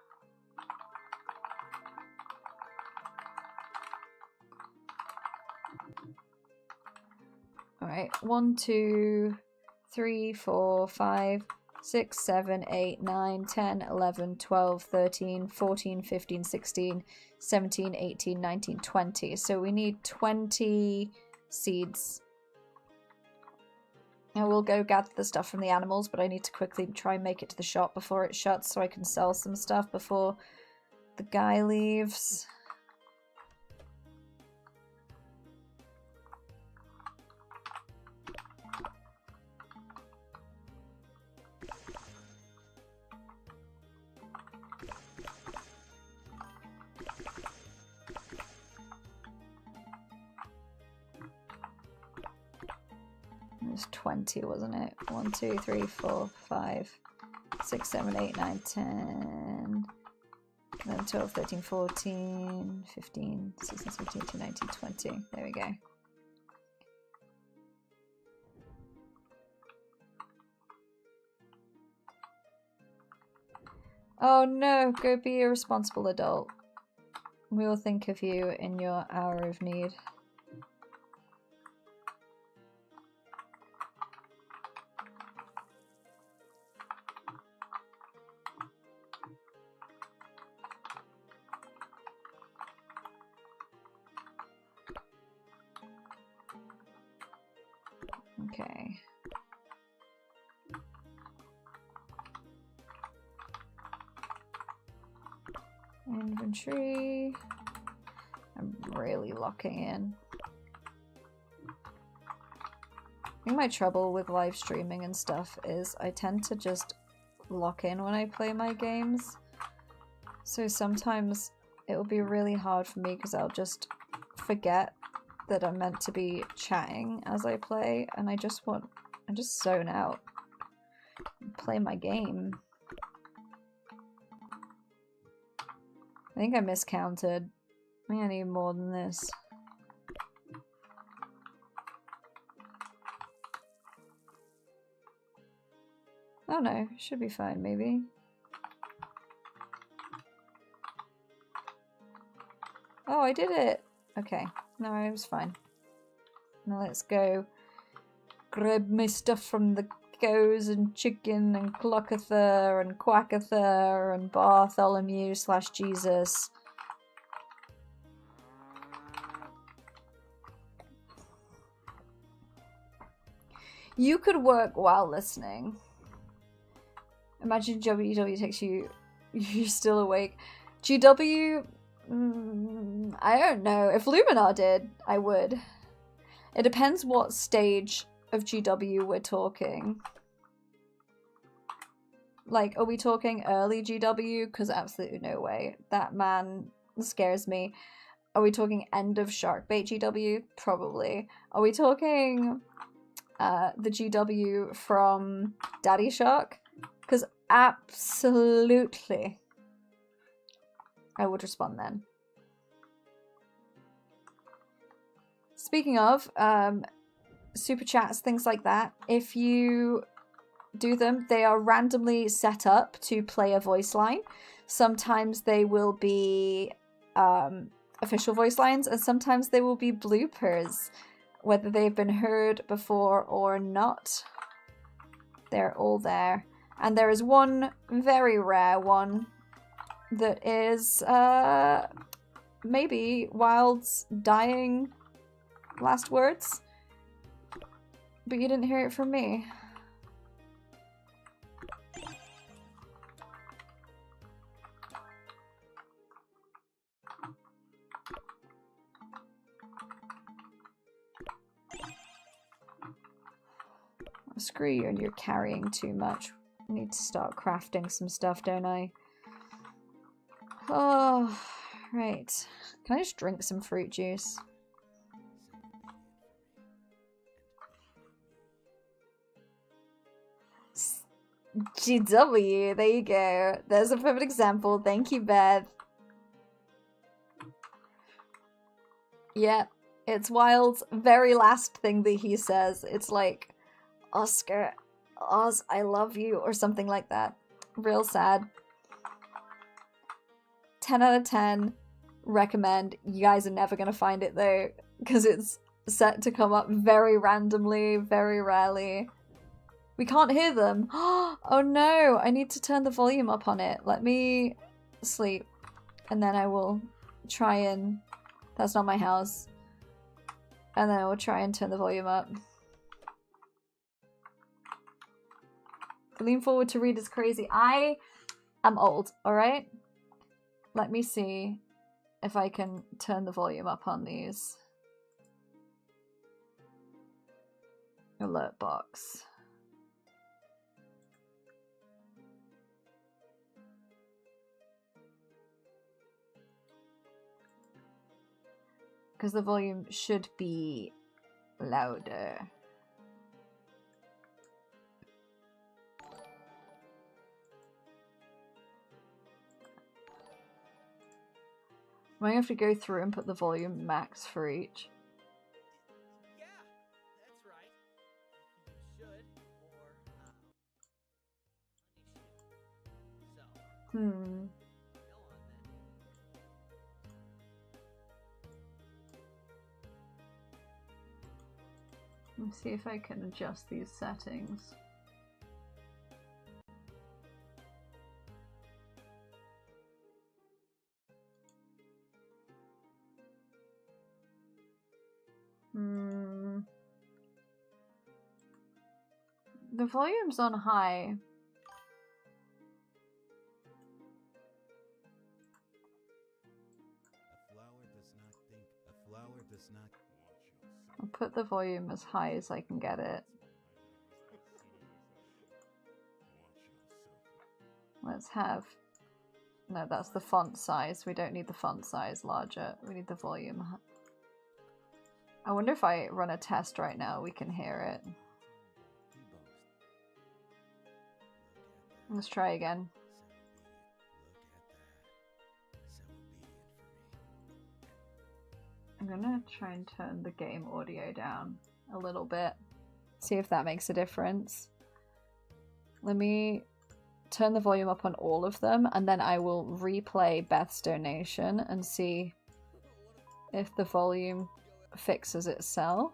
[SPEAKER 1] Alright, 1, 2, 3, 4, 5, 6, 7, 8, 9, 10, 11, 12, 13, 14, 15, 16, 17, 18, 19, 20. So we need 20 seeds. I will go gather the stuff from the animals, but I need to quickly try and make it to the shop before it shuts so I can sell some stuff before the guy leaves. It was 20, wasn't it? 1, 2, 3, 4, 5, 6, 7, 8, 9, 10, 11, 12, 13, 14, 15, 16, 17, 18, 19, 20. There we go. Oh no, go be a responsible adult. We will think of you in your hour of need. Okay. Inventory. I'm really locking in. I think my trouble with live streaming and stuff is I tend to just lock in when I play my games. So sometimes it will be really hard for me because I'll just forget that I'm meant to be chatting as I play, and I just zone out and play my game. I think I miscounted. I think I need more than this. Oh no, should be fine maybe. Oh, I did it! Okay, no, it was fine. Now let's go grab my stuff from the cows and chicken and Clockather and Quackather and Bartholomew / Jesus. You could work while listening. Imagine GW takes you, you're still awake. GW, I don't know. If Luminar did, I would. It depends what stage of GW we're talking. Like, are we talking early GW? Because absolutely no way. That man scares me. Are we talking end of Sharkbait GW? Probably. Are we talking the GW from Daddy Shark? Because absolutely I would respond then. Speaking of super chats, things like that, if you do them, they are randomly set up to play a voice line. Sometimes they will be official voice lines, and sometimes they will be bloopers, whether they've been heard before or not. They're all there. And there is one very rare one that is maybe Wild's dying last words, but you didn't hear it from me. Screw you and you're carrying too much. I need to start crafting some stuff, don't I? Oh, right. Can I just drink some fruit juice? GW, there you go. There's a perfect example. Thank you, Beth. Yeah, it's Wild's very last thing that he says. It's like, Oscar, Oz, I love you, or something like that. Real sad. 10 out of 10. Recommend. You guys are never going to find it though, because it's set to come up very randomly, very rarely. We can't hear them. Oh no, I need to turn the volume up on it. Let me sleep, and then I will try and... That's not my house. And then I will try and turn the volume up. Lean forward to read is crazy. I am old, alright? Let me see if I can turn the volume up on these. Alert box. Because the volume should be louder. I might have to go through and put the volume max for each.
[SPEAKER 2] Yeah, that's right. You should, or punish you. So, go on then.
[SPEAKER 1] Let's see if I can adjust these settings. The volume's on high. I'll put the volume as high as I can get it. Let's have... No, that's the font size. We don't need the font size larger. We need the volume. I wonder if I run a test right now, we can hear it. Let's try again. I'm gonna try and turn the game audio down a little bit. See if that makes a difference. Let me turn the volume up on all of them, and then I will replay Beth's donation and see if the volume fixes itself.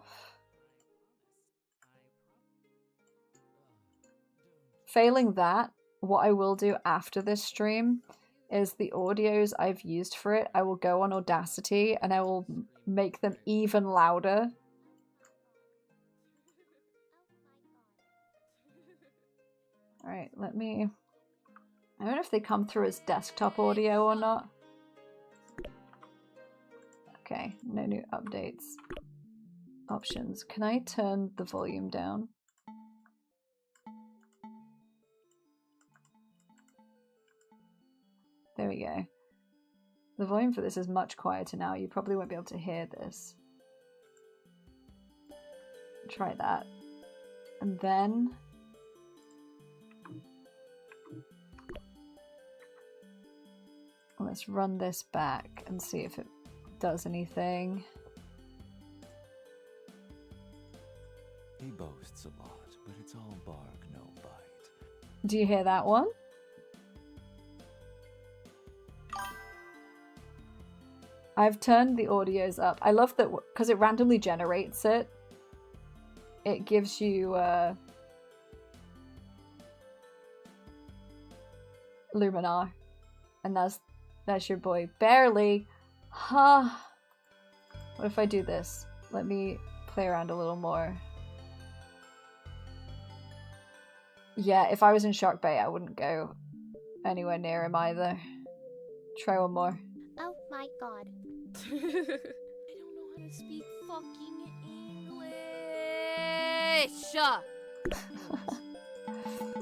[SPEAKER 1] Failing that, what I will do after this stream is the audios I've used for it, I will go on Audacity and I will make them even louder. Alright, let me... I don't know if they come through as desktop audio or not. Okay, no new updates. Options. Can I turn the volume down? There we go. The volume for this is much quieter now. You probably won't be able to hear this. Try that. And then... let's run this back and see if it does anything.
[SPEAKER 3] He boasts a lot, but it's all bark, no bite.
[SPEAKER 1] Do you hear that one? I've turned the audios up. I love that because it randomly generates it. It gives you Luminar. And that's your boy. Barely. Huh. What if I do this? Let me play around a little more. Yeah, if I was in Shark Bay, I wouldn't go anywhere near him either. Try one more.
[SPEAKER 4] Oh my god. I don't know how to speak fucking English!
[SPEAKER 1] I'm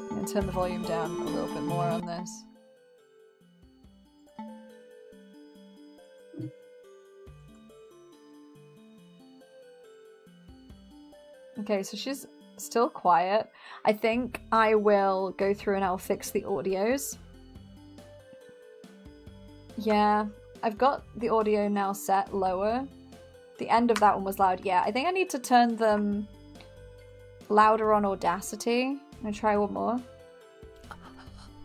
[SPEAKER 1] gonna turn the volume down a little bit more on this. Okay, so she's still quiet. I think I will go through and I'll fix the audios. Yeah, I've got the audio now set lower. The end of that one was loud. Yeah, I think I need to turn them louder on Audacity. I'm gonna try one more.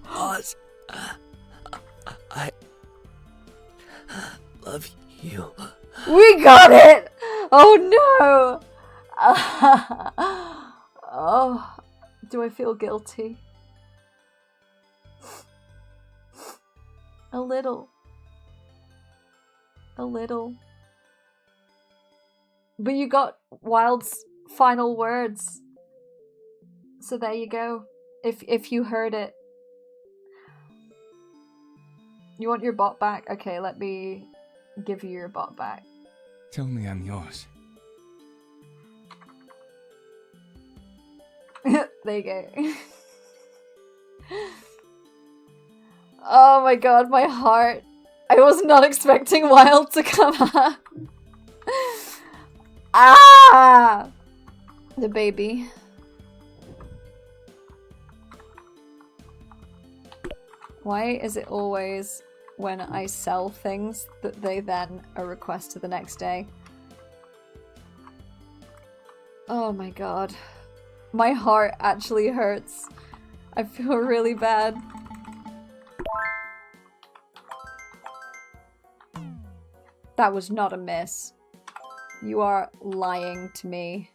[SPEAKER 5] Oz, I love you.
[SPEAKER 1] We got it! Oh no! Oh, do I feel guilty? A little. A little. But you got Wild's final words. So there you go. If you heard it. You want your bot back? Okay, let me give you your bot back.
[SPEAKER 3] Tell me I'm yours.
[SPEAKER 1] There you go. Oh my god, my heart. I was not expecting Wild to come up. Ah! The baby. Why is it always when I sell things that they then are requested the next day? Oh my god. My heart actually hurts. I feel really bad. That was not a miss. You are lying to me.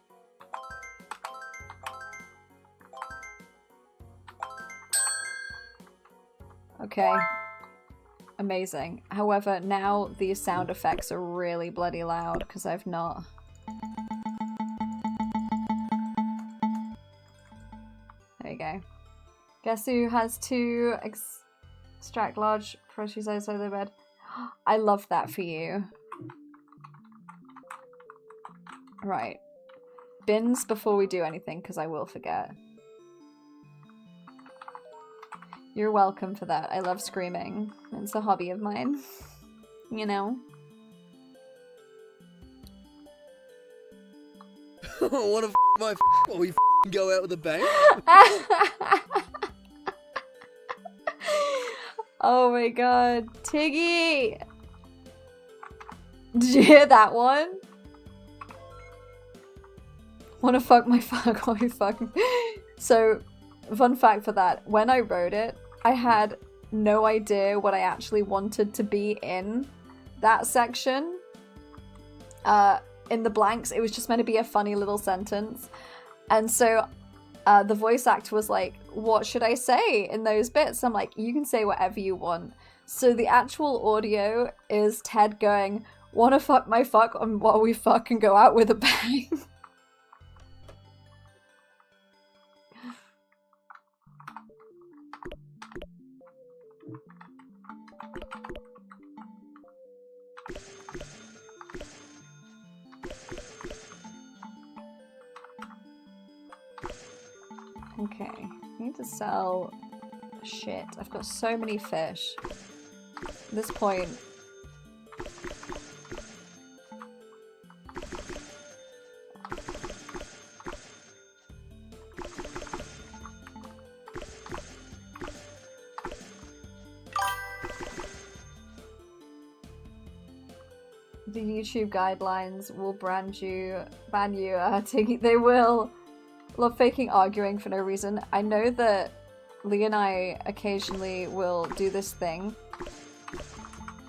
[SPEAKER 1] Okay. Amazing. However, now these sound effects are really bloody loud because I've not... There you go. Guess who has to extract large groceries outside their bed? I love that for you. Right. Bins before we do anything, because I will forget. You're welcome for that. I love screaming. It's a hobby of mine. You know?
[SPEAKER 5] Wanna my while we go out with a bang?
[SPEAKER 1] Oh my god. Tiggy! Did you hear that one? Wanna fuck my fuck while we fuck. So, fun fact for that. When I wrote it, I had no idea what I actually wanted to be in that section. In the blanks, it was just meant to be a funny little sentence. And so the voice actor was like, what should I say in those bits? I'm like, you can say whatever you want. So the actual audio is Ted going, wanna fuck my fuck while we fuck and go out with a bang. Okay, I need to sell shit. I've got so many fish. At this point. The YouTube guidelines will ban you, they will. Love faking arguing for no reason. I know that Lee and I occasionally will do this thing.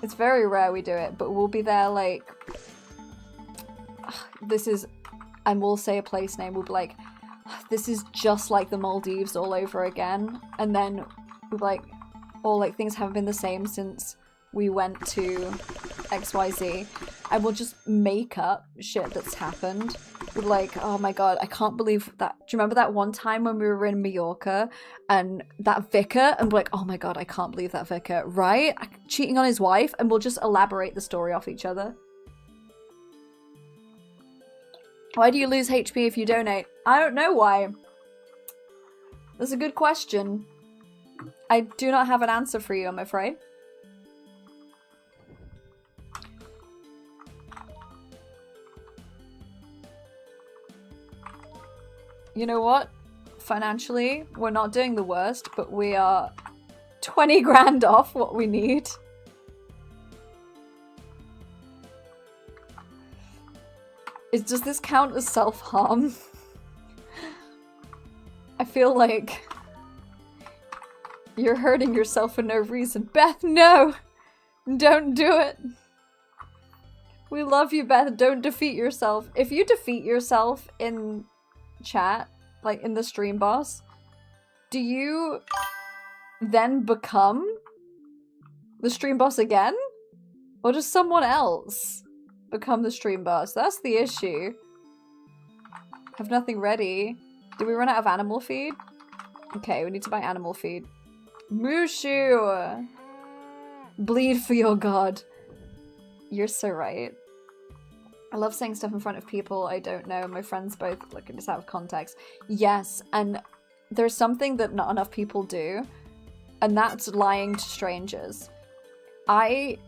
[SPEAKER 1] It's very rare we do it, but we'll be there like, and we'll say a place name, we'll be like, this is just like the Maldives all over again. And then we'll be like, or like things haven't been the same since we went to XYZ. And we'll just make up shit that's happened. We're like, oh my god, I can't believe that. Do you remember that one time when we were in Mallorca and that vicar? And we're like, oh my god, I can't believe that vicar, right? Cheating on his wife? And we'll just elaborate the story off each other. Why do you lose HP if you donate? I don't know why. That's a good question. I do not have an answer for you, I'm afraid. You know what? Financially, we're not doing the worst, but we are 20 grand off what we need. Does this count as self-harm? I feel like you're hurting yourself for no reason. Beth, no! Don't do it! We love you, Beth. Don't defeat yourself. If you defeat yourself in chat, like in the stream boss, do you then become the stream boss again? Or does someone else become the stream boss? That's the issue. Have nothing ready. Did we run out of animal feed? Okay, we need to buy animal feed. Mushu! Bleed for your god. You're so right. I love saying stuff in front of people I don't know. My friends both look at this out of context. Yes, and there's something that not enough people do, and that's lying to strangers. I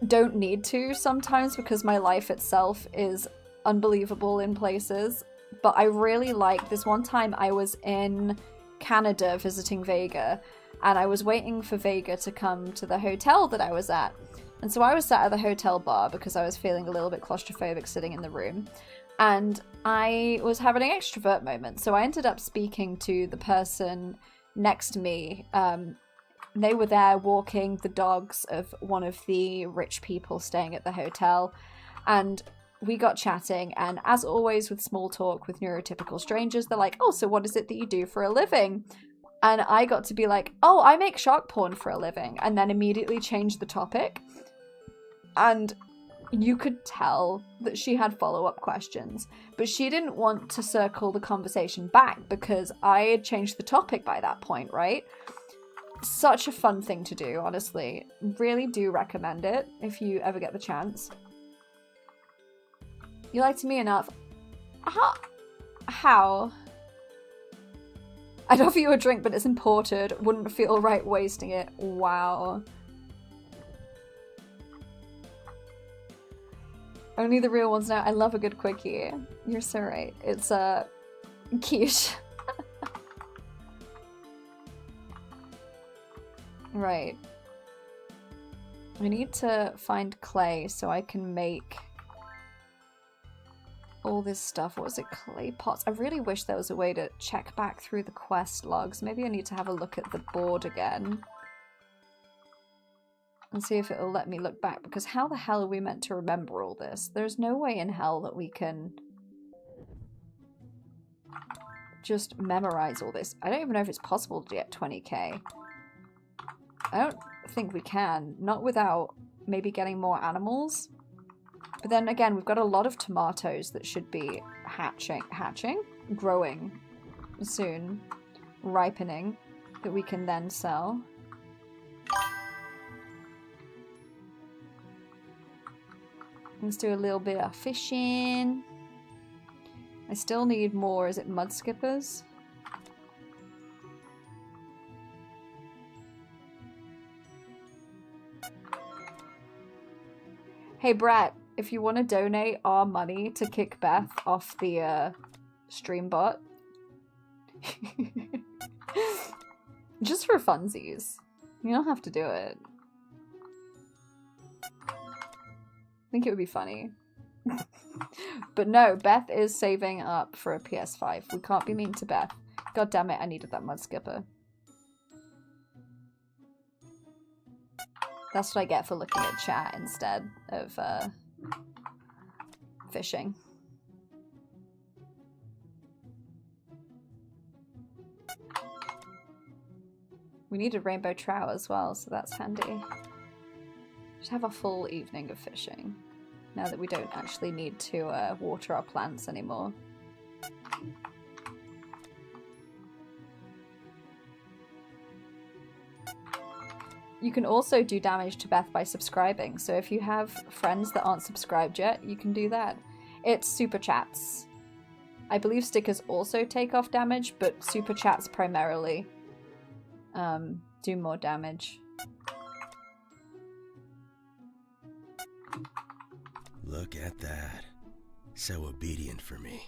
[SPEAKER 1] don't need to sometimes because my life itself is unbelievable in places, but I really like this one time I was in Canada visiting Vega, and I was waiting for Vega to come to the hotel that I was at. And so I was sat at the hotel bar because I was feeling a little bit claustrophobic sitting in the room. And I was having an extrovert moment. So I ended up speaking to the person next to me. They were there walking the dogs of one of the rich people staying at the hotel. And we got chatting. And as always with small talk with neurotypical strangers, they're like, oh, so what is it that you do for a living? And I got to be like, oh, I make shark porn for a living. And then immediately change the topic. And you could tell that she had follow-up questions, but she didn't want to circle the conversation back because I had changed the topic by that point, right? Such a fun thing to do, honestly. Really do recommend it if you ever get the chance. You liked me enough. How? I'd offer you a drink, but it's imported. Wouldn't feel right wasting it. Wow. Only the real ones know. I love a good quickie. You're so right. It's quiche. Right. I need to find clay so I can make all this stuff. What was it? Clay pots. I really wish there was a way to check back through the quest logs. Maybe I need to have a look at the board again. And see if it'll let me look back, because how the hell are we meant to remember all this? There's no way in hell that we can just memorize all this. I don't even know if it's possible to get 20k. I don't think we can. Not without maybe getting more animals. But then again, we've got a lot of tomatoes that should be growing soon, ripening, that we can then sell. Let's do a little bit of fishing. I still need more, is it mud skippers? Hey, Brett, if you want to donate our money to kick Beth off the stream bot, just for funsies, you don't have to do it. I think it would be funny. But no, Beth is saving up for a PS5. We can't be mean to Beth. God damn it, I needed that mud skipper. That's what I get for looking at chat instead of fishing. We needed rainbow trout as well, so that's handy. Just have a full evening of fishing, now that we don't actually need to water our plants anymore. You can also do damage to Beth by subscribing, so if you have friends that aren't subscribed yet, you can do that. It's super chats. I believe stickers also take off damage, but super chats primarily do more damage.
[SPEAKER 5] Look at that. So obedient for me.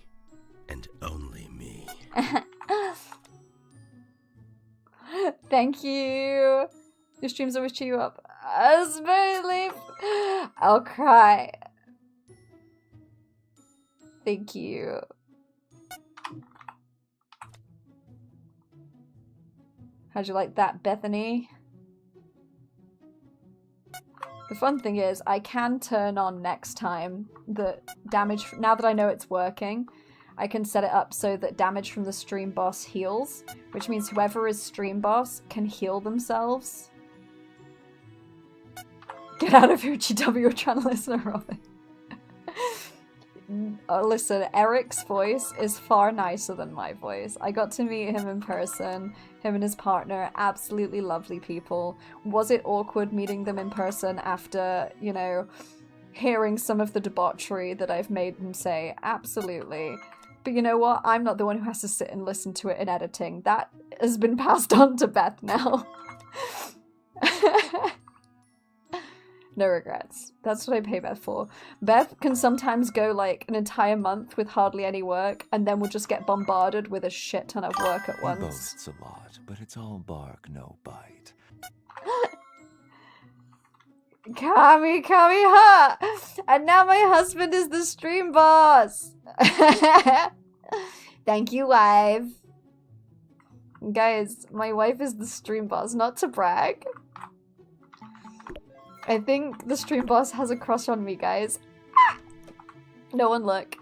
[SPEAKER 5] And only me.
[SPEAKER 1] Thank you! Your streams always cheer you up. Smoothly! I'll cry. Thank you. How'd you like that, Bethany? The fun thing is, I can turn on next time the damage, now that I know it's working, I can set it up so that damage from the stream boss heals, which means whoever is stream boss can heal themselves. Get out of here, GW, you're trying to listen to Robin. Listen, Eric's voice is far nicer than my voice. I got to meet him in person. Him and his partner, absolutely lovely people. Was it awkward meeting them in person after, you know, hearing some of the debauchery that I've made them say? Absolutely. But you know what? I'm not the one who has to sit and listen to it in editing. That has been passed on to Beth now. No regrets. That's what I pay Beth for. Beth can sometimes go like an entire month with hardly any work, and then we'll just get bombarded with a shit ton of work at once.
[SPEAKER 3] He boasts a lot, but it's all bark, no bite.
[SPEAKER 1] Kami, ha! And now my husband is the stream boss! Thank you, wife. Guys, my wife is the stream boss, not to brag. I think the stream boss has a crush on me, guys. Ah! No one look.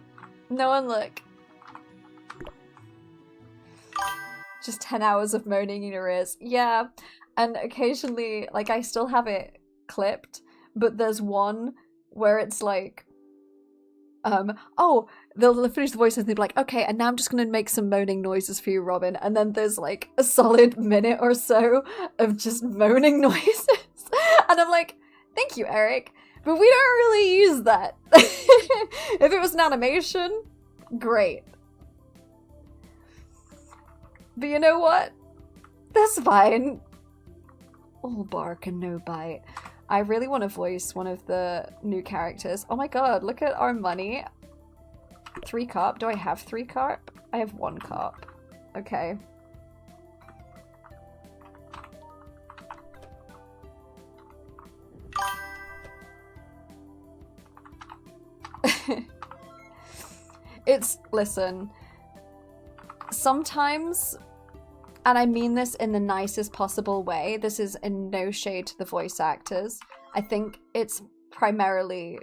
[SPEAKER 1] No one look. Just 10 hours of moaning in your ears. Yeah, and occasionally, like, I still have it clipped, but there's one where it's like, oh, they'll finish the voice and they'll be like, okay, and now I'm just gonna make some moaning noises for you, Robin. And then there's like a solid minute or so of just moaning noises. And I'm like, thank you, Eric, but we don't really use that. If it was an animation, great. But you know what? That's fine. All bark and no bite. I really want to voice one of the new characters. Oh my god, look at our money. 3 carp. Do I have 3 carp? I have 1 carp. Okay. Listen, sometimes, and I mean this in the nicest possible way, this is in no shade to the voice actors, I think it's primarily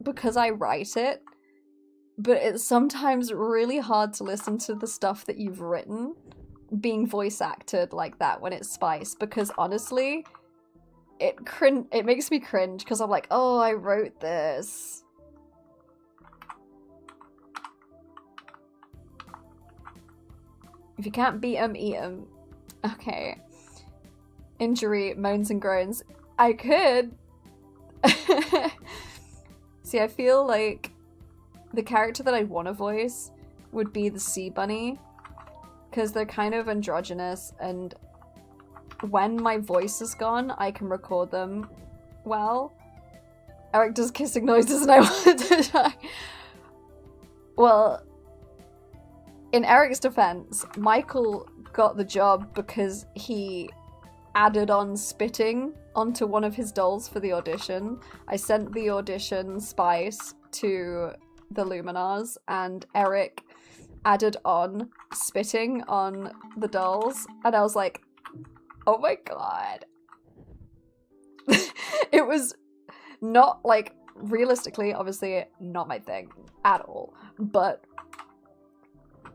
[SPEAKER 1] because I write it, but it's sometimes really hard to listen to the stuff that you've written being voice acted like that when it's Spice, because honestly, it makes me cringe, because I'm like, oh, I wrote this. If you can't beat 'em, eat 'em. Okay. Injury, moans and groans. I could. See, I feel like the character that I'd want to voice would be the Sea Bunny, because they're kind of androgynous, and when my voice is gone, I can record them well. Eric does kissing noises and I want to die. Well, in Eric's defense, Michael got the job because he added on spitting onto one of his dolls for the audition. I sent the audition spice to the Luminars and Eric added on spitting on the dolls and I was like, oh my god. It was not, like, realistically, obviously not my thing at all, but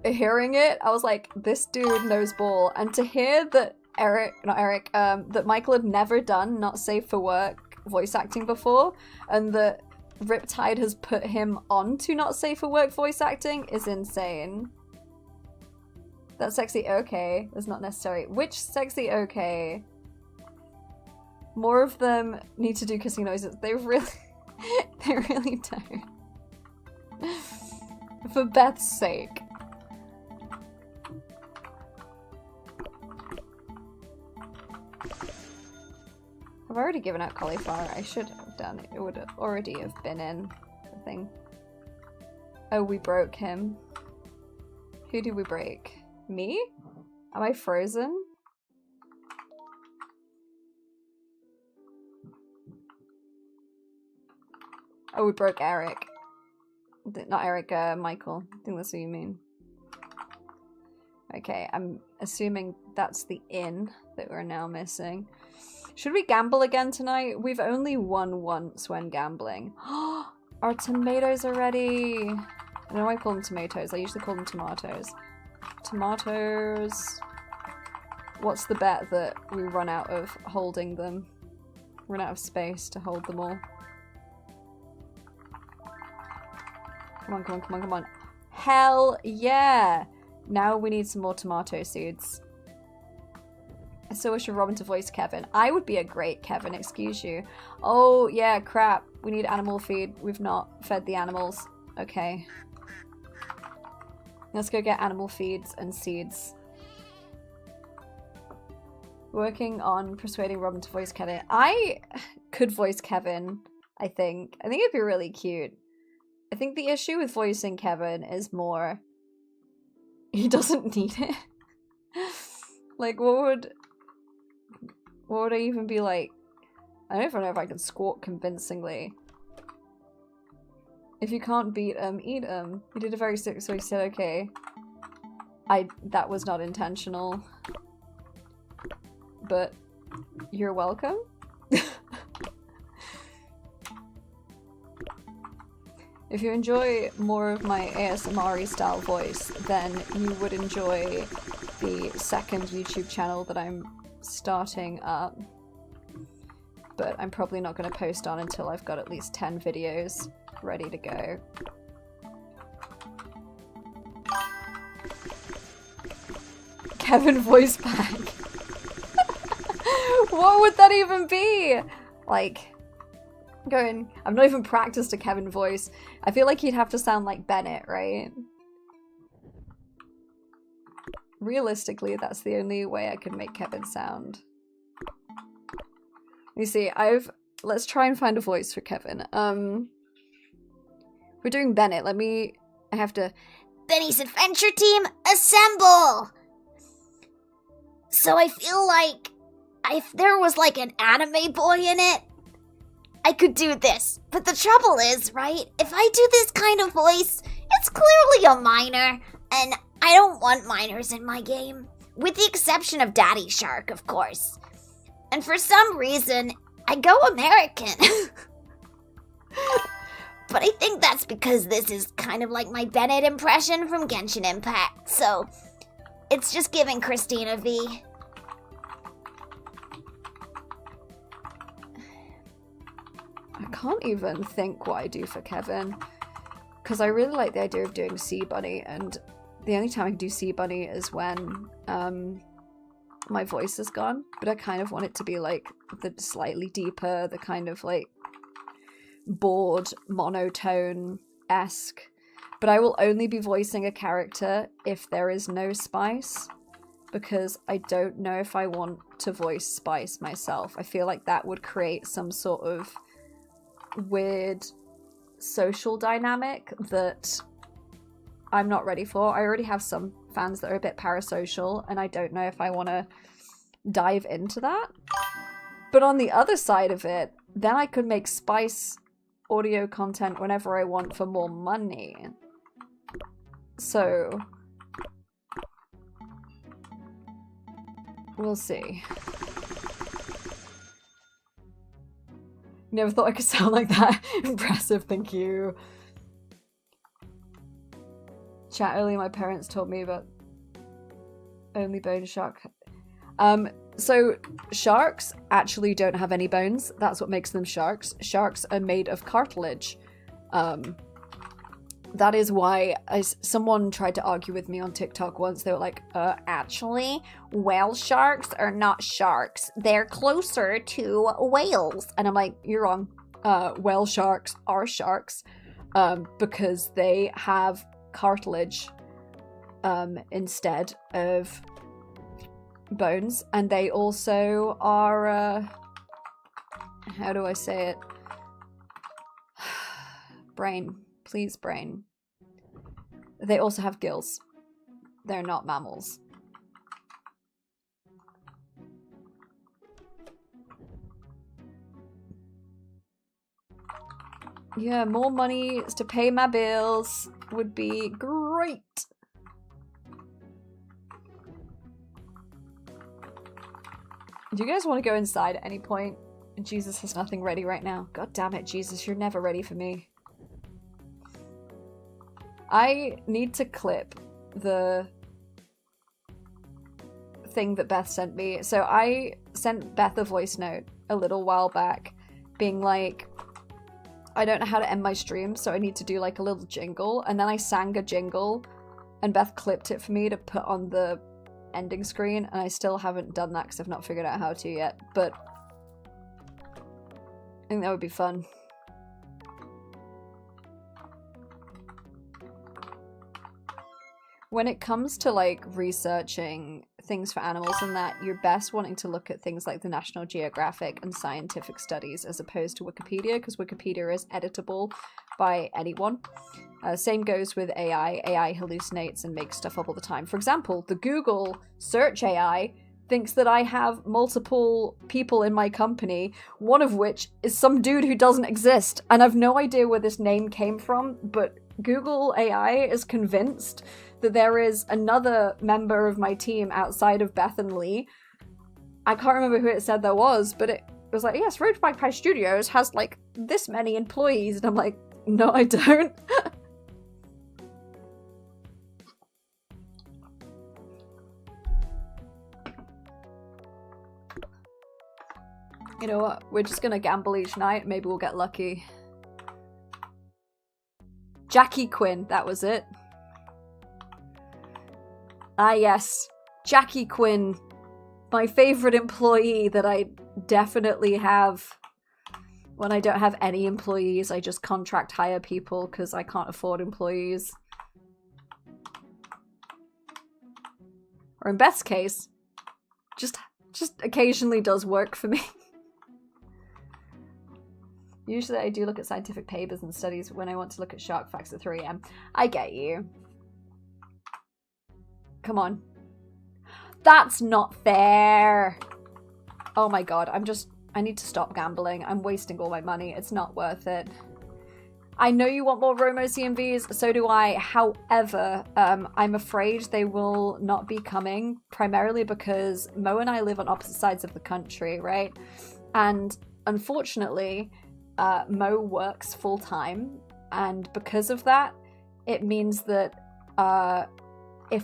[SPEAKER 1] hearing it, I was like, this dude knows ball. And to hear that that Michael had never done Not Safe for Work voice acting before, and that Riptide has put him on to Not Safe for Work voice acting is insane. That's sexy okay. That's not necessary. Which sexy okay? More of them need to do kissing noises. They really don't. For Beth's sake. I've already given out cauliflower. I should have done it. It would already have been in the thing. Oh, we broke him. Who did we break? Me? Am I frozen? Oh, we broke Eric. Not Eric, Michael. I think that's what you mean. Okay, I'm assuming that's the inn that we're now missing. Should we gamble again tonight? We've only won once when gambling. Our tomatoes are ready. I know I call them tomatoes. I usually call them tomatoes. Tomatoes. What's the bet that we run out of holding them? Run out of space to hold them all. Come on, come on, come on, come on. Hell yeah! Now we need some more tomato seeds. I still wish for Robin to voice Kevin. I would be a great Kevin, excuse you. Oh, yeah, crap. We need animal feed. We've not fed the animals. Okay. Let's go get animal feeds and seeds. Working on persuading Robin to voice Kevin. I could voice Kevin, I think. I think it'd be really cute. I think the issue with voicing Kevin is more... he doesn't need it. Like, what would I even be like? I don't even know if I can squawk convincingly. If you can't beat him, eat him. He did a very sick, so he said, okay. That was not intentional. But you're welcome. If you enjoy more of my ASMR style voice, then you would enjoy the second YouTube channel that I'm starting up. But I'm probably not going to post on until I've got at least 10 videos ready to go. Kevin voice pack. What would that even be? Like... going, I've not even practiced a Kevin voice. I feel like he'd have to sound like Bennett, right? Realistically, that's the only way I could make Kevin sound. You see, let's try and find a voice for Kevin. We're doing Bennett. I have to...
[SPEAKER 4] Benny's Adventure Team, assemble! So I feel like if there was like an anime boy in it, I could do this. But the trouble is, right, if I do this kind of voice, it's clearly a minor, and I don't want minors in my game. With the exception of Daddy Shark, of course. And for some reason, I go American. But I think that's because this is kind of like my Bennett impression from Genshin Impact, so it's just giving Christina V.
[SPEAKER 1] I can't even think what I do for Kevin. Because I really like the idea of doing Sea Bunny, and the only time I can do Sea Bunny is when my voice is gone. But I kind of want it to be like the slightly deeper, the kind of like bored, monotone-esque. But I will only be voicing a character if there is no Spice, because I don't know if I want to voice Spice myself. I feel like that would create some sort of weird social dynamic that I'm not ready for. I already have some fans that are a bit parasocial, and I don't know if I want to dive into that. But on the other side of it, then I could make Spice audio content whenever I want for more money. So we'll see. Never thought I could sound like that. Impressive, thank you. Chat earlier, my parents told me about only bone shark. So sharks actually don't have any bones. That's what makes them sharks. Sharks are made of cartilage. That is why someone tried to argue with me on TikTok once. They were like, actually, whale sharks are not sharks. They're closer to whales. And I'm like, you're wrong. Whale sharks are sharks because they have cartilage instead of bones. And they also are, how do I say it? Brain. Please, brain. They also have gills. They're not mammals. Yeah, more money to pay my bills would be great. Do you guys want to go inside at any point? Jesus has nothing ready right now. God damn it, Jesus, you're never ready for me. I need to clip the thing that Beth sent me. So I sent Beth a voice note a little while back being like, I don't know how to end my stream, so I need to do like a little jingle. And then I sang a jingle and Beth clipped it for me to put on the ending screen. And I still haven't done that because I've not figured out how to yet. But I think that would be fun. When it comes to like researching things for animals and that, you're best wanting to look at things like the National Geographic and scientific studies as opposed to Wikipedia, because Wikipedia is editable by anyone. Same goes with AI. AI hallucinates and makes stuff up all the time. For example, the Google search AI thinks that I have multiple people in my company, one of which is some dude who doesn't exist. And I've no idea where this name came from, but Google AI is convinced that there is another member of my team outside of Beth and Lee. I can't remember who it said there was, but it was like, yes, Roach Magpie Studios has like this many employees. And I'm like, no, I don't. You know what? We're just gonna gamble each night. Maybe we'll get lucky. Jackie Quinn, that was it. Ah yes, Jackie Quinn, my favorite employee that I definitely have when I don't have any employees. I just contract hire people because I can't afford employees. Or in Beth's case, just occasionally does work for me. Usually I do look at scientific papers and studies when I want to look at shark facts at 3 AM. I get you. Come on. That's not fair. Oh my god, I need to stop gambling. I'm wasting all my money. It's not worth it. I know you want more Romo CMVs, so do I. However, I'm afraid they will not be coming, primarily because Mo and I live on opposite sides of the country, right? And unfortunately, Mo works full-time, and because of that, it means that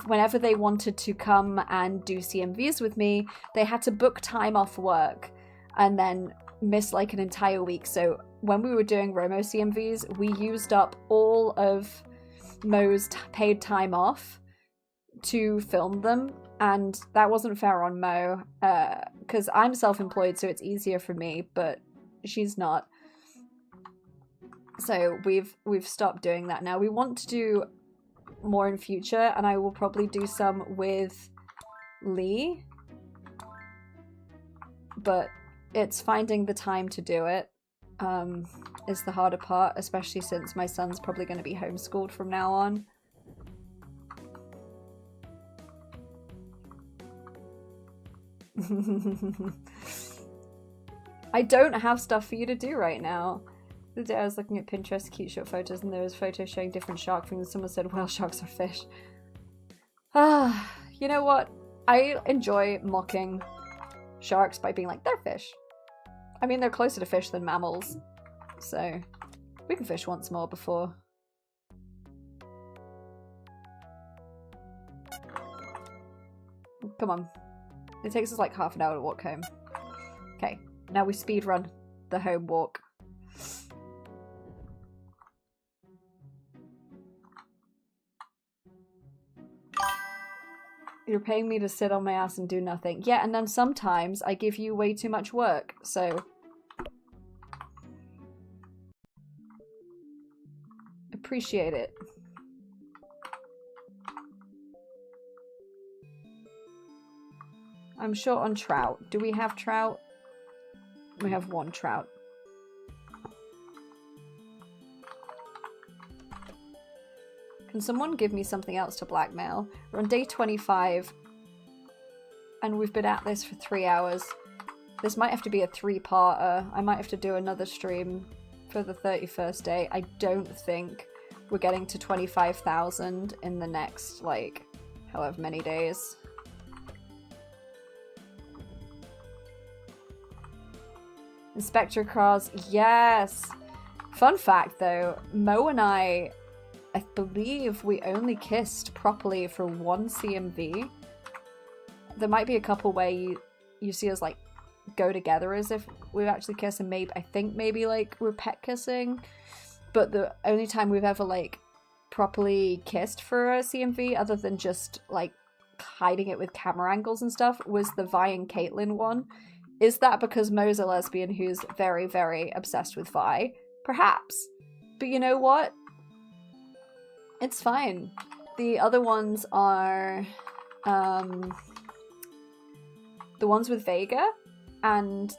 [SPEAKER 1] whenever they wanted to come and do CMVs with me, they had to book time off work and then miss like an entire week. So when we were doing Romo CMVs, we used up all of Mo's paid time off to film them, and that wasn't fair on Mo, because I'm self-employed, so it's easier for me, but she's not. So we've stopped doing that now. We want to do more in future, and I will probably do some with Lee, but it's finding the time to do it. is the harder part, especially since my son's probably going to be homeschooled from now on. I don't have stuff for you to do right now. The day I was looking at Pinterest cute short photos and there was photos showing different shark things and someone said whale sharks are fish. Ah, you know what? I enjoy mocking sharks by being like, they're fish. I mean, they're closer to fish than mammals. So, we can fish once more before. Come on. It takes us like half an hour to walk home. Okay, now we speed run the home walk. You're paying me to sit on my ass and do nothing. Yeah, and then sometimes I give you way too much work, so... appreciate it. I'm short on trout. Do we have trout? We have 1 trout. Can someone give me something else to blackmail? We're on day 25 and we've been at this for 3 hours. This might have to be a 3-parter. I might have to do another stream for the 31st day. I don't think we're getting to 25,000 in the next, like, however many days. Inspector Cars, yes! Fun fact though, Mo and I believe we only kissed properly for 1 CMV. There might be a couple where you see us like go together as if we actually kiss, and maybe I think maybe like we're pet kissing, but the only time we've ever like properly kissed for a CMV other than just like hiding it with camera angles and stuff was the Vi and Caitlyn one. Is that because Mo's a lesbian who's very, very obsessed with Vi? Perhaps. But you know what? It's fine. The other ones are the ones with Vega and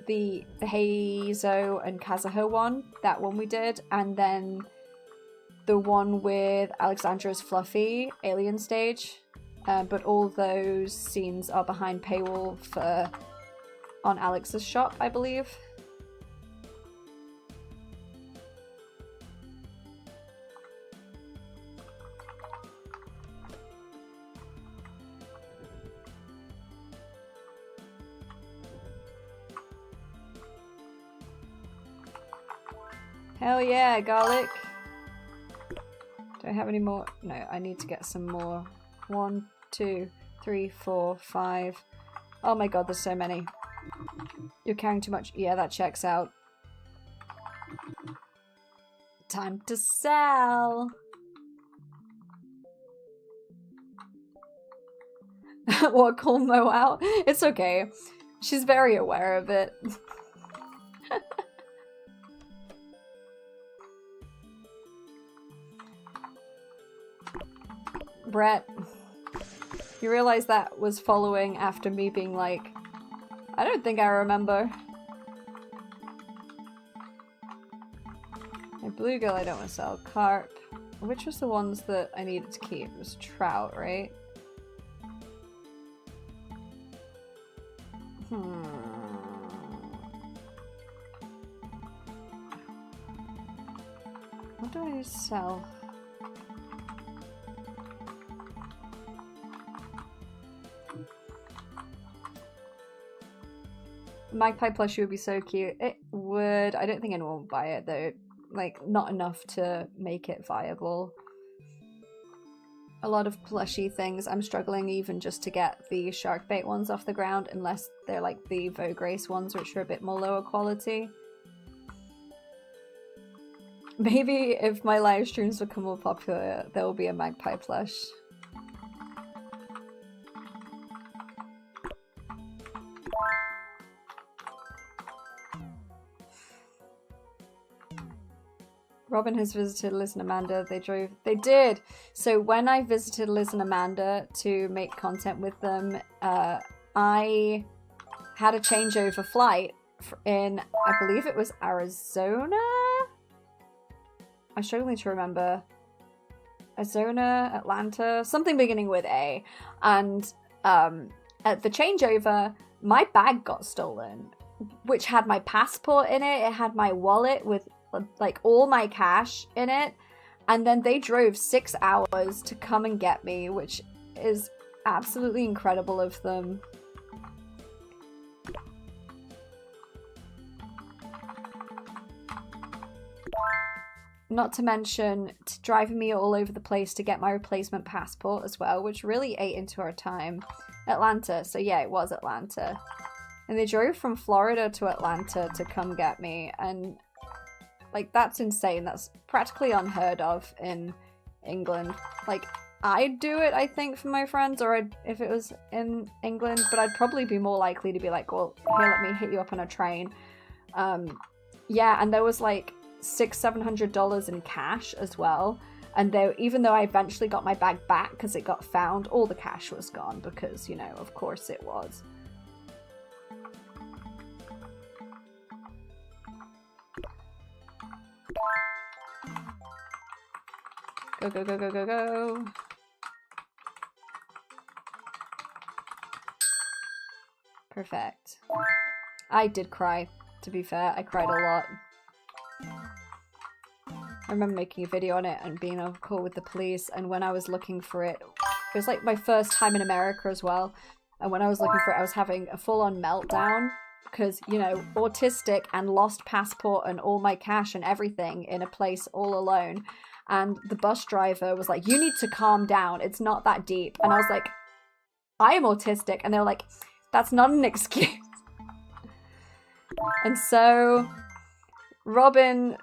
[SPEAKER 1] the Heizo and Kazuha one, that one we did, and then the one with Alexandra's Fluffy alien stage. But all those scenes are behind paywall for on Alex's shop, I believe. Hell yeah, garlic. Do I have any more? No, I need to get some more. 1, 2, 3, 4, 5. Oh my god, there's so many. You're carrying too much. Yeah, that checks out. Time to sell. What, call Mo out? It's okay. She's very aware of it. Brett, you realize that was following after me being like, I don't think I remember. A bluegill I don't want to sell. Carp. Which was the ones that I needed to keep? It was trout, right? What do I need to sell? Magpie plushie would be so cute. It would. I don't think anyone would buy it though. Like, not enough to make it viable. A lot of plushy things. I'm struggling even just to get the shark bait ones off the ground unless they're like the Vograce ones, which are a bit more lower quality. Maybe if my live streams become more popular, there will be a magpie plush. Robin has visited Liz and Amanda. They did. So when I visited Liz and Amanda to make content with them, I had a changeover flight in, I believe it was Arizona? I'm struggling to remember. Arizona, Atlanta, something beginning with A. And at the changeover, my bag got stolen, which had my passport in it. It had my wallet with like all my cash in it. And then they drove 6 hours to come and get me, which is absolutely incredible of them. Not to mention driving me all over the place to get my replacement passport as well, which really ate into our time. Atlanta, so yeah, it was Atlanta. And they drove from Florida to Atlanta to come get me, and like, that's insane. That's practically unheard of in England. Like, I'd do it, I think, for my friends, or if it was in England, but I'd probably be more likely to be like, well, here, let me hit you up on a train. Yeah, and there was like $600-700 in cash as well, and even though I eventually got my bag back because it got found, all the cash was gone because, you know, of course it was. Go, go, go, go, go, go. Perfect. I did cry, to be fair. I cried a lot. I remember making a video on it and being on a call with the police, and when I was looking for it, it was like my first time in America as well, and when I was looking for it, I was having a full-on meltdown because, you know, autistic and lost passport and all my cash and everything in a place all alone, and the bus driver was like, you need to calm down, it's not that deep. And I was like, I am autistic, and they were like, that's not an excuse. And so Robin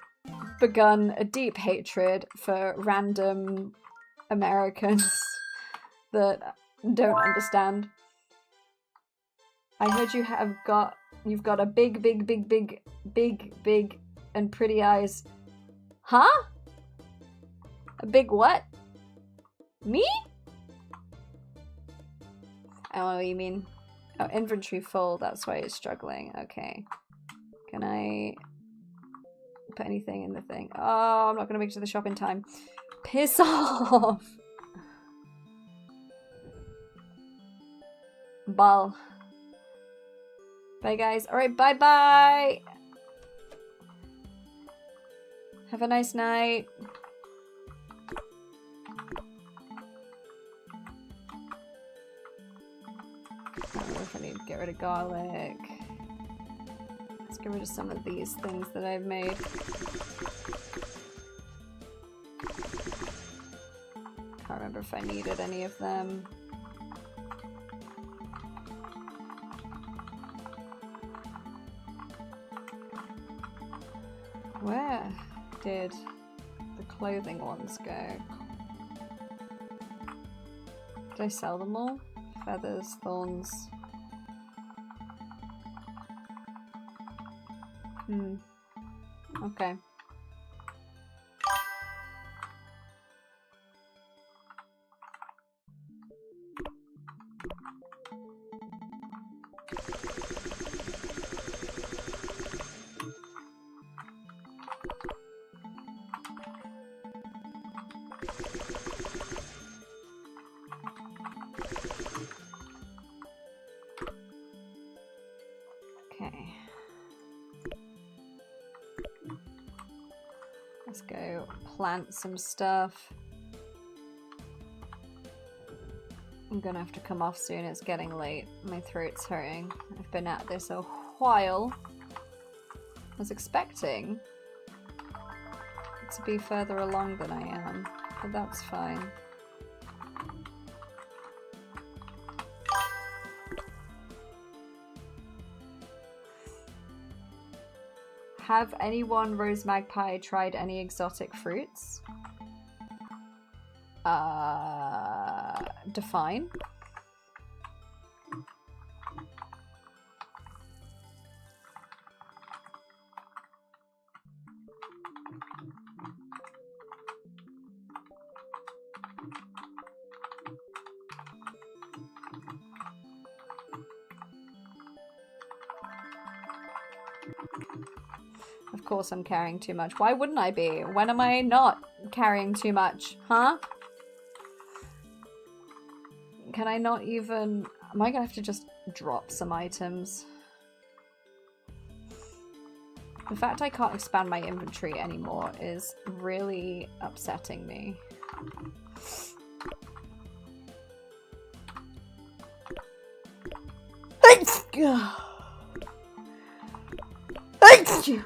[SPEAKER 1] begun a deep hatred for random Americans that don't understand. I heard you've got a big and pretty eyes. Huh? A big what? Me? I don't know what you mean. Oh, inventory full, that's why it's struggling. Okay. Can I put anything in the thing? Oh, I'm not gonna make it to the shop in time. Piss off! Ball. Bye, guys. Alright, bye-bye! Have a nice night. I don't know if I need to get rid of garlic. Let's get rid of some of these things that I've made. Can't remember if I needed any of them. Where did the clothing ones go? Did I sell them all? Feathers, thorns. Okay. Okay. Let's go plant some stuff. I'm gonna have to come off soon, it's getting late. My throat's hurting. I've been at this a while. I was expecting to be further along than I am, but that's fine. Have anyone, Rose Magpie, tried any exotic fruits? Define. Of course I'm carrying too much. Why wouldn't I be? When am I not carrying too much? Huh? Can I not even... Am I gonna have to just drop some items? The fact I can't expand my inventory anymore is really upsetting me.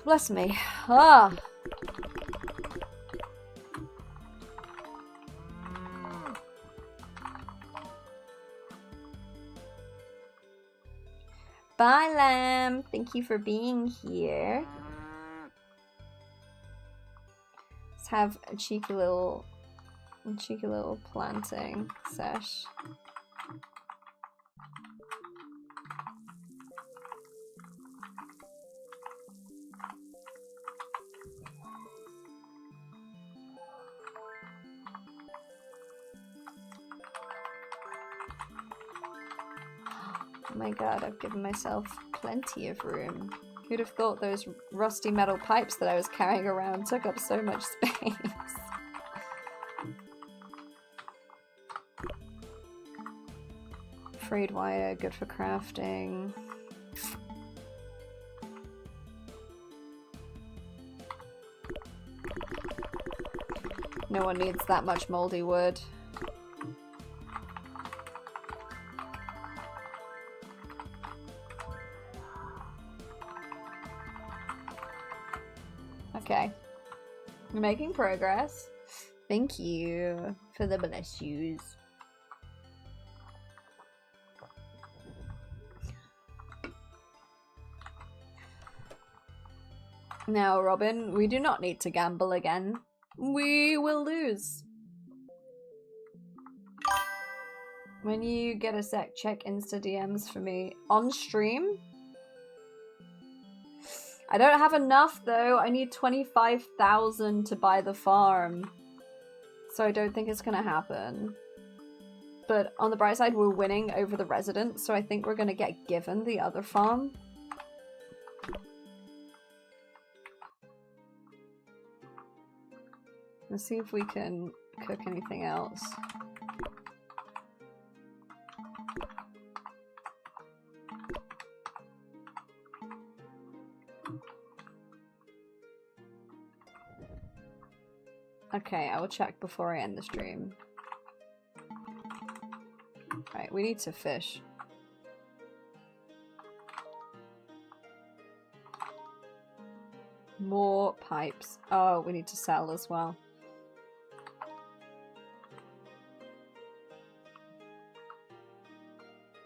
[SPEAKER 1] Bless me. Ah. Bye, Lamb. Thank you for being here. Let's have a cheeky little planting sesh. Oh my god, I've given myself plenty of room. Who'd have thought those rusty metal pipes that I was carrying around took up so much space? Frayed wire, good for crafting. No one needs that much moldy wood. Okay. We're making progress. Thank you for the bless yous. Now, Robin, we do not need to gamble again. We will lose. When you get a sec, check Insta DMs for me. On stream? I don't have enough though. I need 25,000 to buy the farm. So I don't think it's gonna happen. But on the bright side, we're winning over the residents, so I think we're gonna get given the other farm. Let's see if we can cook anything else. Okay, I will check before I end the stream. Right, we need to fish. More pipes. Oh, we need to sell as well.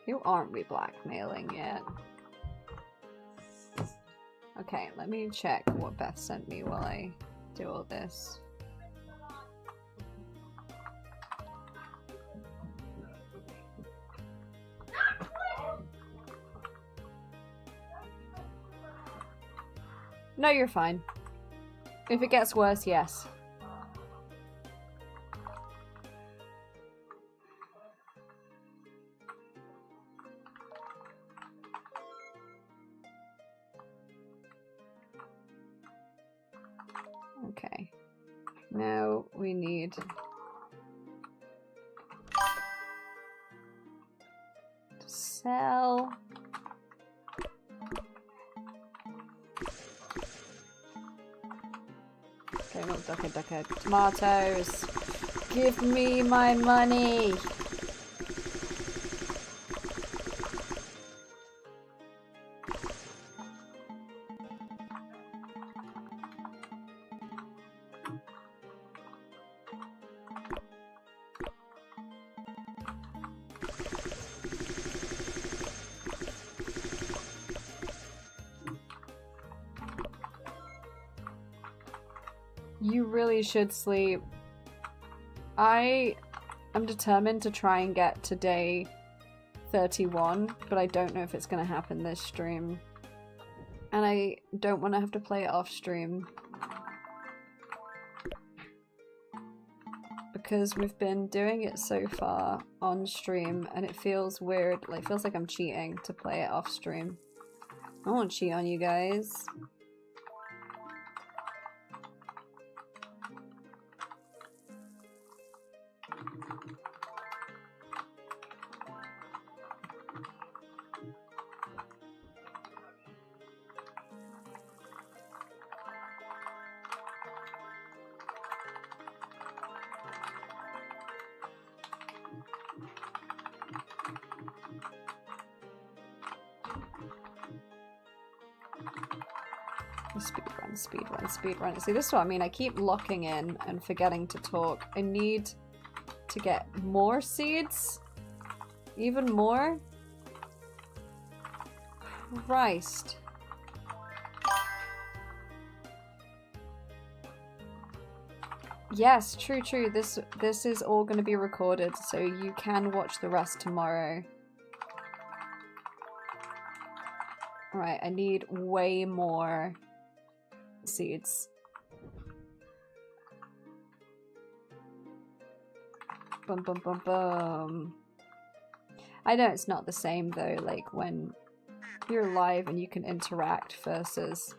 [SPEAKER 1] Who aren't we blackmailing yet? Okay, let me check what Beth sent me while I do all this. No, you're fine. If it gets worse, yes. Okay. Now we need to sell. Okay, not ducka. Tomatoes. Give me my money. You really should sleep. I am determined to try and get to day 31, but I don't know if it's going to happen this stream. And I don't want to have to play it off stream. Because we've been doing it so far on stream and it feels weird. Like, it feels like I'm cheating to play it off stream. I won't cheat on you guys. Speedrun, speedrun, speedrun. See, this is what I mean. I keep locking in and forgetting to talk. I need to get more seeds. Even more? Christ. Yes, true. This is all going to be recorded, so you can watch the rest tomorrow. Right, I need way more seeds. Bum bum bum bum. I know it's not the same though, like when you're live and you can interact versus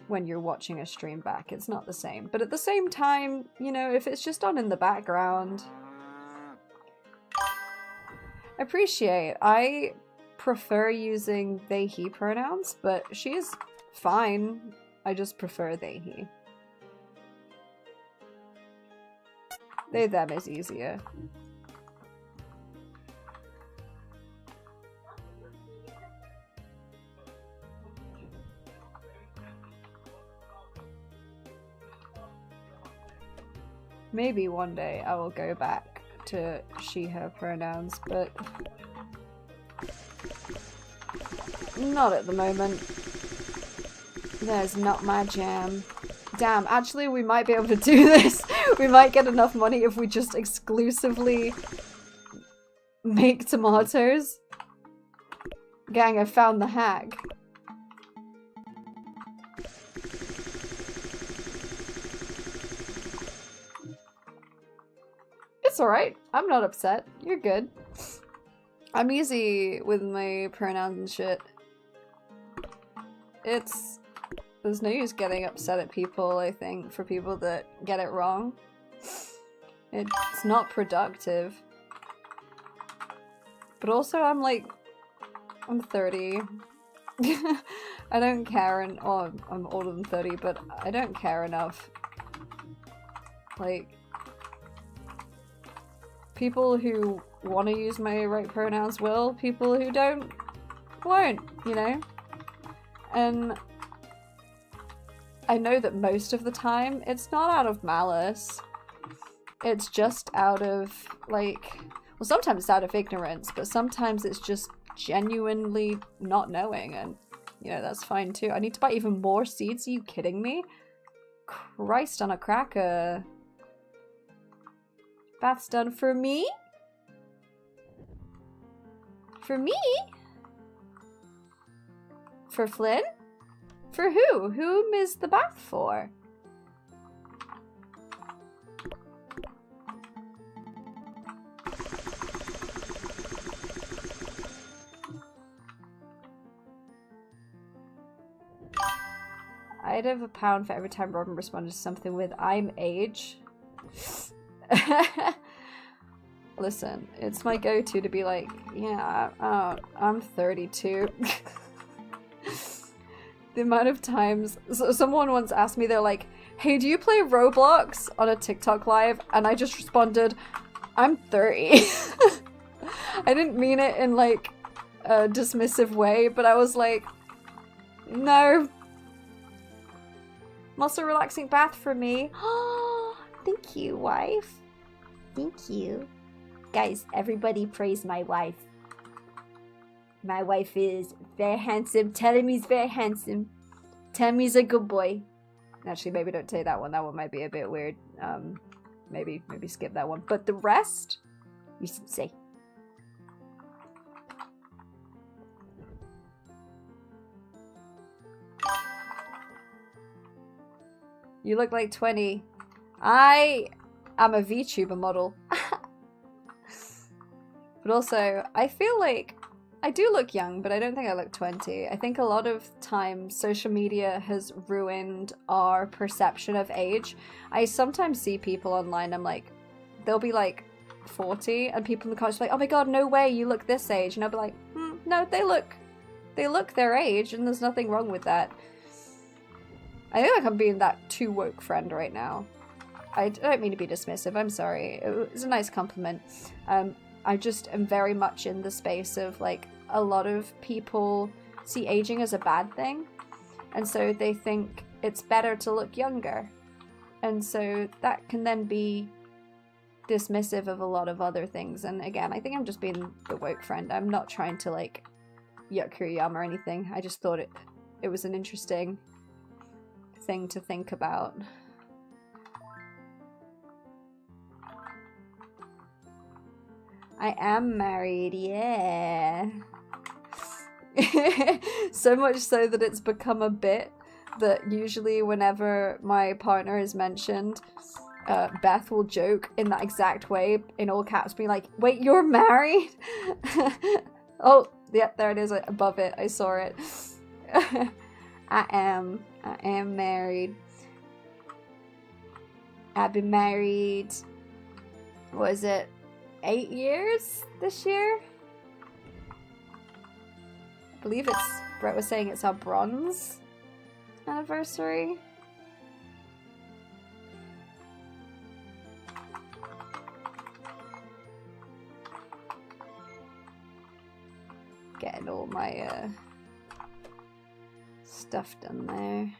[SPEAKER 1] when you're watching a stream back. It's not the same. But at the same time, you know, if it's just on in the background. Appreciate. I prefer using they, he pronouns, but she's fine. I just prefer they, he. They, them is easier. Maybe one day I will go back to she, her pronouns, but not at the moment. That is not my jam. Damn, actually we might be able to do this. We might get enough money if we just exclusively make tomatoes. Gang, I found the hack. It's alright. I'm not upset. You're good. I'm easy with my pronouns and shit. There's no use getting upset at people, I think, for people that get it wrong. It's not productive. But also, I'm 30. I don't care, I'm older than 30, but I don't care enough. Like, people who want to use my right pronouns will, people who don't won't, you know? And I know that most of the time it's not out of malice. It's just out of, like, well, sometimes it's out of ignorance, but sometimes it's just genuinely not knowing, and, you know, that's fine too. I need to buy even more seeds? Are you kidding me? Christ on a cracker. Bath's done for me? For me? For Flynn? For who? Whom is the bath for? I'd have £1 for every time Robin responded to something with "I'm age." Listen, it's my go-to to be like, yeah, I'm 32. The amount of times someone once asked me, they're like, hey, do you play Roblox on a TikTok live? And I just responded, I'm 30. I didn't mean it in like a dismissive way, but I was like, no. Muscle relaxing bath for me.
[SPEAKER 4] Thank you, wife. Thank you. Guys, everybody praise my wife. My wife is very handsome. Tell him he's very handsome. Tell him he's a good boy.
[SPEAKER 1] Actually, maybe don't say that one. That one might be a bit weird. Maybe skip that one. But the rest,
[SPEAKER 4] you should say.
[SPEAKER 1] You look like 20. I am a VTuber model. But also, I feel like I do look young, but I don't think I look 20. I think a lot of times social media has ruined our perception of age. I sometimes see people online, I'm like, they'll be like 40, and people in the comments are like, oh my god, no way, you look this age. And I'll be like, no, they look their age, and there's nothing wrong with that. I feel like I'm being that too woke friend right now. I don't mean to be dismissive, I'm sorry. It was a nice compliment. I just am very much in the space of, like, a lot of people see aging as a bad thing. And so they think it's better to look younger. And so that can then be dismissive of a lot of other things. And again, I think I'm just being the woke friend. I'm not trying to like yuck your yum or anything. I just thought it was an interesting thing to think about. I am married, yeah. So much so that it's become a bit that usually whenever my partner is mentioned, Beth will joke in that exact way, in all caps, being like, wait, you're married? Oh, yep, there it is above it. I saw it. I am married. I've been married, what is it, 8 years this year? I believe Brett was saying it's our bronze anniversary. Getting all my stuff done there.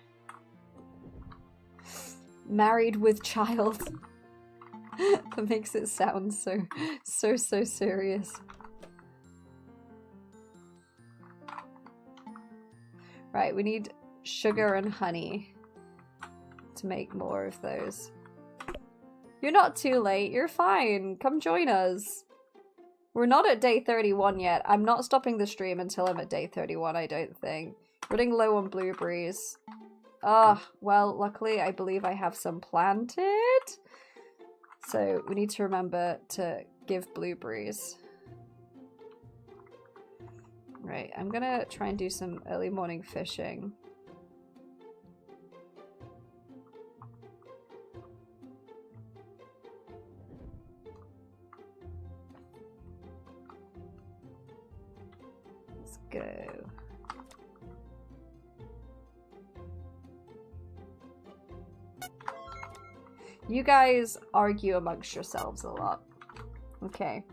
[SPEAKER 1] Married with child. That makes it sound so serious. Right, we need sugar and honey to make more of those. You're not too late, you're fine. Come join us. We're not at day 31 yet. I'm not stopping the stream until I'm at day 31, I don't think. Running low on blueberries. Ah, well, luckily I believe I have some planted. So we need to remember to give blueberries. Right, I'm gonna try and do some early morning fishing. Let's go. You guys argue amongst yourselves a lot. Okay.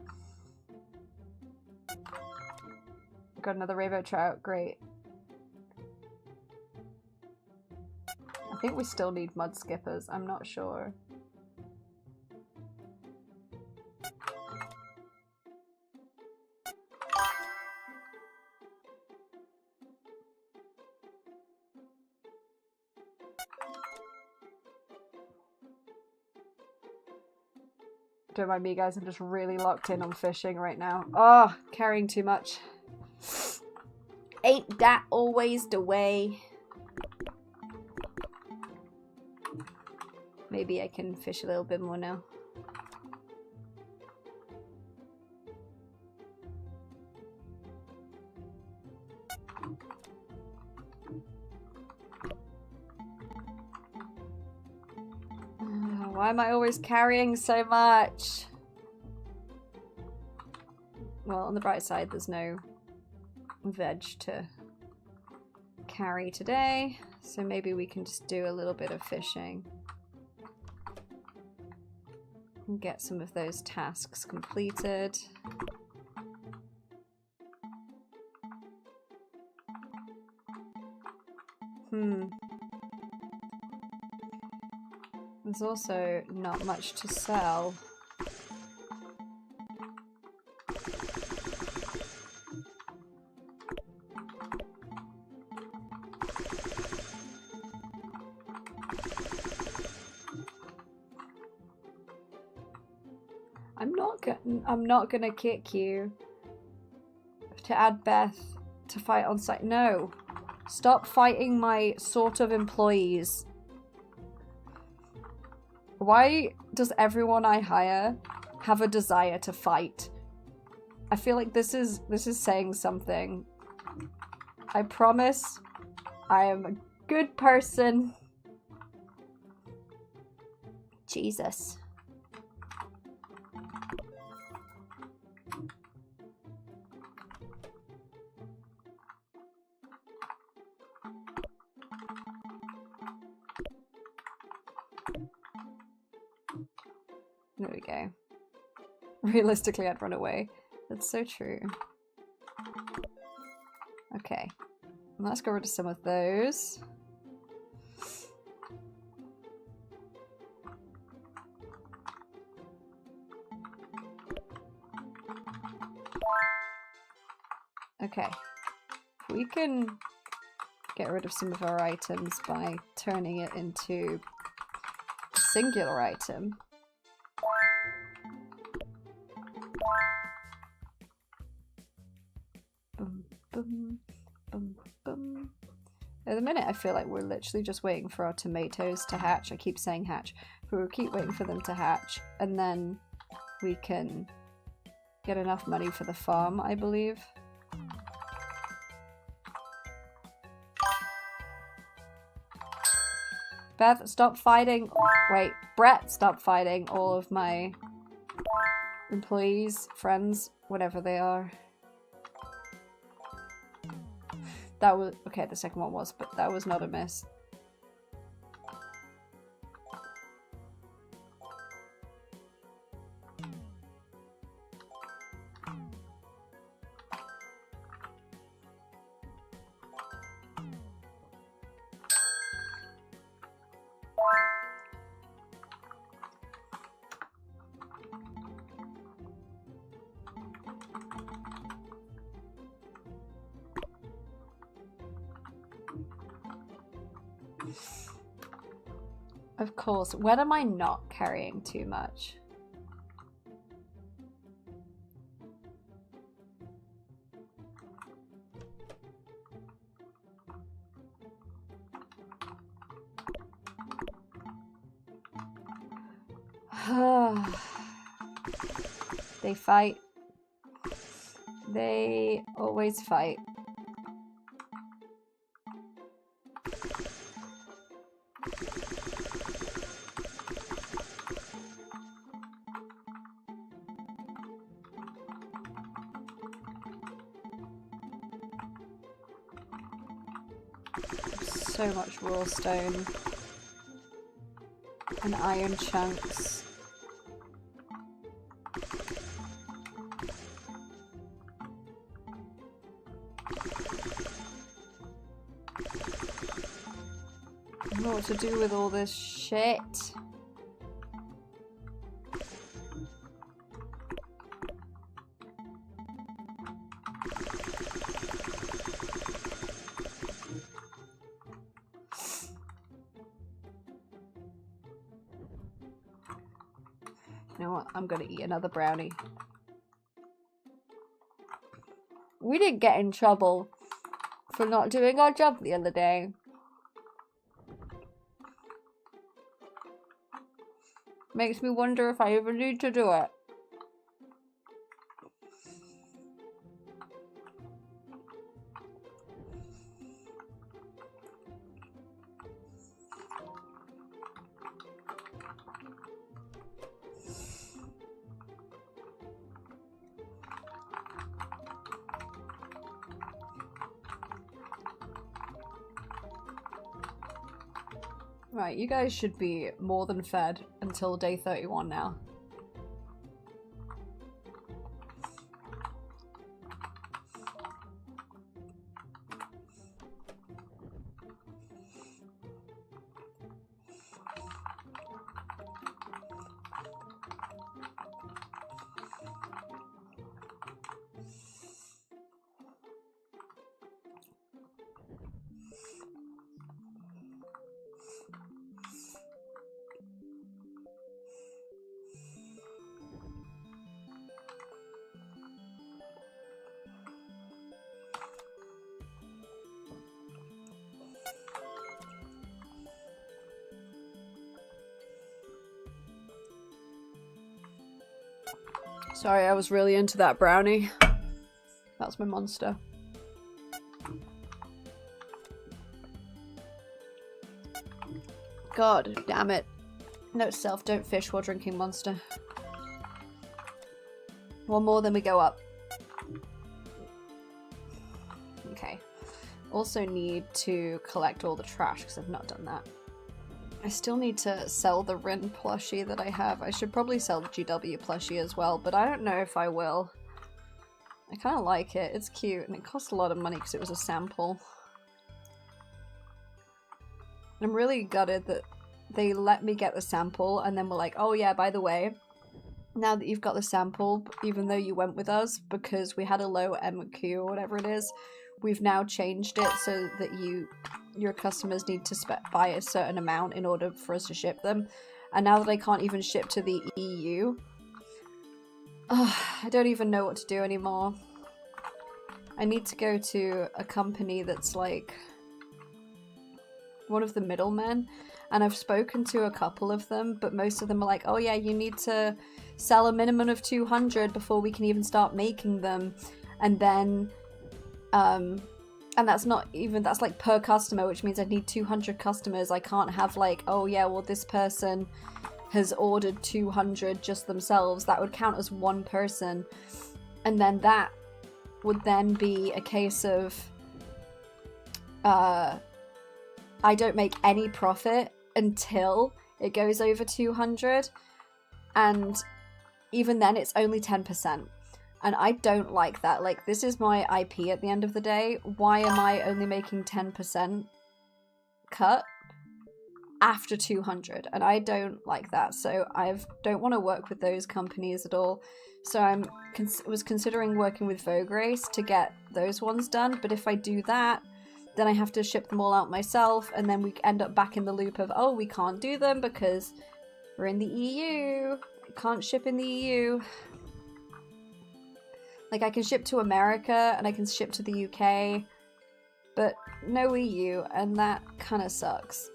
[SPEAKER 1] Got another rainbow trout. Great. I think we still need mud skippers. I'm not sure. Don't mind me, guys. I'm just really locked in on fishing right now. Oh, carrying too much. Ain't that always the way? Maybe I can fish a little bit more now. Why am I always carrying so much? Well, on the bright side, there's no veg to carry today, so maybe we can just do a little bit of fishing and get some of those tasks completed. There's also not much to sell. I'm not gonna kick you to add Beth to fight on site. No. Stop fighting my sort of employees. Why does everyone I hire have a desire to fight? I feel like this is saying something. I promise I am a good person. Jesus. There we go. Realistically, I'd run away. That's so true. Okay. Let's get rid of some of those. Okay. We can get rid of some of our items by turning it into a singular item. Boom, boom, boom, boom. At the minute, I feel like we're literally just waiting for our tomatoes to hatch. I keep saying hatch, but we'll keep waiting for them to hatch, and then we can get enough money for the farm, I believe. Beth, stop fighting. Wait, Brett, stop fighting all of my employees, friends, whatever they are. That was okay, the second one was, but that was not a miss. Of course. When am I not carrying too much? They fight. They always fight. So much raw stone and iron chunks. I don't know what to do with all this shit. You know what? I'm gonna eat another brownie. We didn't get in trouble for not doing our job the other day. Makes me wonder if I even need to do it. Right, you guys should be more than fed until day 31 now. Sorry, I was really into that brownie. That's my monster. God damn it. Note self, don't fish while drinking Monster. One more, then we go up. Okay. Also need to collect all the trash because I've not done that. I still need to sell the Rin plushie that I have. I should probably sell the GW plushie as well, but I don't know if I will. I kind of like it. It's cute, and it cost a lot of money because it was a sample. I'm really gutted that they let me get the sample, and then were like, oh yeah, by the way, now that you've got the sample, even though you went with us because we had a low MQ or whatever it is, we've now changed it so that your customers need to buy a certain amount in order for us to ship them. And now that I can't even ship to the EU, I don't even know what to do anymore. I need to go to a company that's like one of the middlemen, and I've spoken to a couple of them, but most of them are like, oh yeah, you need to sell a minimum of 200 before we can even start making them. And then and that's not even, that's like per customer, which means I need 200 customers. I can't have like, oh yeah, well this person has ordered 200 just themselves. That would count as one person. And then that would then be a case of I don't make any profit until it goes over 200, and even then it's only 10%, and I don't like that. Like, this is my IP at the end of the day. Why am I only making 10% cut after 200? And I don't like that, so I don't want to work with those companies at all. So I was considering working with Vogue Race to get those ones done, but if I do that, then I have to ship them all out myself, and then we end up back in the loop of, oh, we can't do them because we're in the EU. Can't ship in the EU. Like, I can ship to America and I can ship to the UK, but no EU, and that kind of sucks.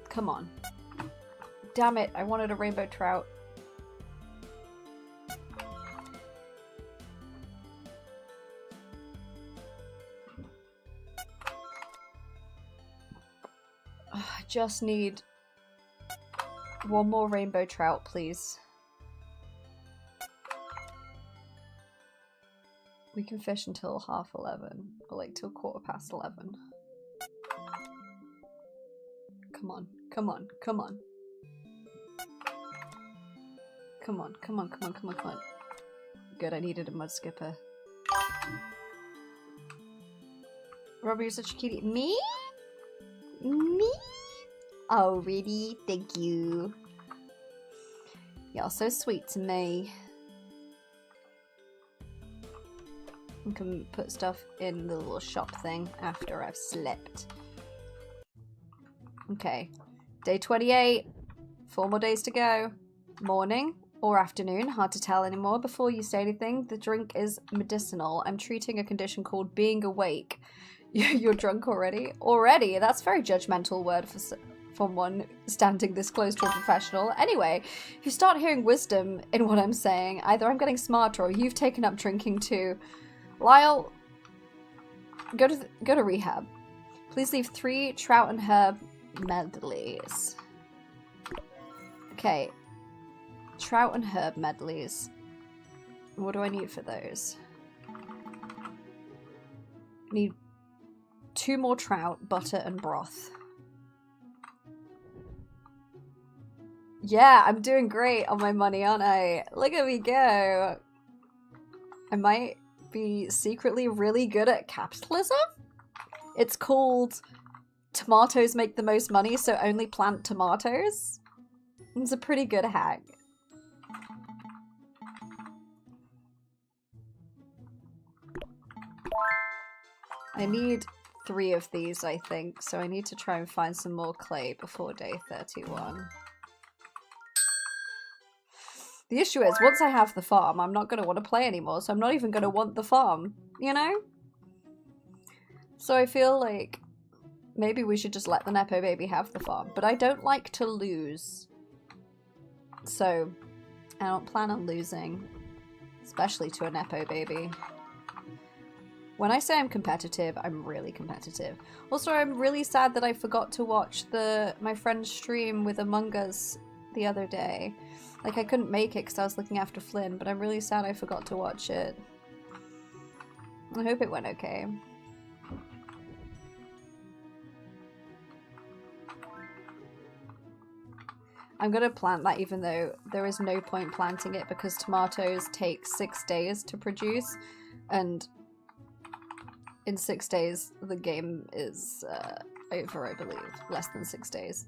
[SPEAKER 1] Come on. Damn it, I wanted a rainbow trout. I just need one more rainbow trout, please. We can fish until 11:30, or like till 11:15. Come on, come on, come on. Come on, come on, come on, come on, come on. Good, I needed a mud skipper. Robbie, you're such a cutie. Me? Me? Oh, really? Thank you. You're so sweet to me. I can put stuff in the little shop thing after I've slept. Okay. Day 28. 4 more days to go. Morning or afternoon, hard to tell anymore. Before you say anything, the drink is medicinal. I'm treating a condition called being awake. You're drunk already? Already? That's a very judgmental word for someone standing this close to a professional. Anyway, if you start hearing wisdom in what I'm saying, either I'm getting smarter or you've taken up drinking too. Lyle, go to rehab. Please leave 3 trout and herb medleys. Okay. Trout and herb medleys. What do I need for those? Need 2 more trout, butter, and broth. Yeah, I'm doing great on my money, aren't I? Look at me go. I might be secretly really good at capitalism? It's called tomatoes make the most money, so only plant tomatoes. It's a pretty good hack. I need 3 of these, I think, so I need to try and find some more clay before day 31. The issue is, once I have the farm, I'm not going to want to play anymore, so I'm not even going to want the farm, you know? So I feel like maybe we should just let the Nepo baby have the farm, but I don't like to lose. So I don't plan on losing, especially to a Nepo baby. When I say I'm competitive, I'm really competitive. Also, I'm really sad that I forgot to watch my friend's stream with Among Us the other day. Like, I couldn't make it because I was looking after Flynn, but I'm really sad I forgot to watch it. I hope it went okay. I'm gonna plant that even though there is no point planting it because tomatoes take 6 days to produce, and in 6 days the game is over, I believe. Less than 6 days.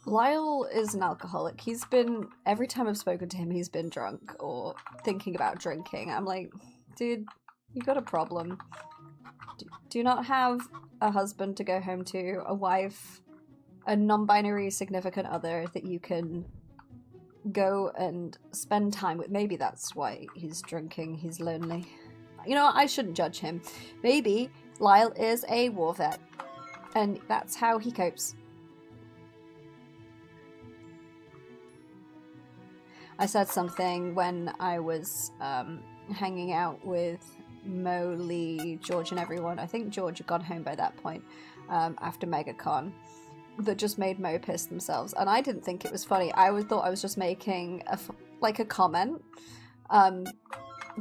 [SPEAKER 1] Lyle is an alcoholic. He's been, every time I've spoken to him, he's been drunk or thinking about drinking. I'm like, dude, you got a problem. Do you not have a husband to go home to, a wife, a non-binary significant other that you can go and spend time with? Maybe that's why he's drinking, he's lonely. You know what, I shouldn't judge him. Maybe Lyle is a war vet, and that's how he copes. I said something when I was hanging out with Mo, Lee, George and everyone. I think George had gone home by that point after MegaCon. That just made Mo piss themselves. And I didn't think it was funny. I thought I was just making a comment.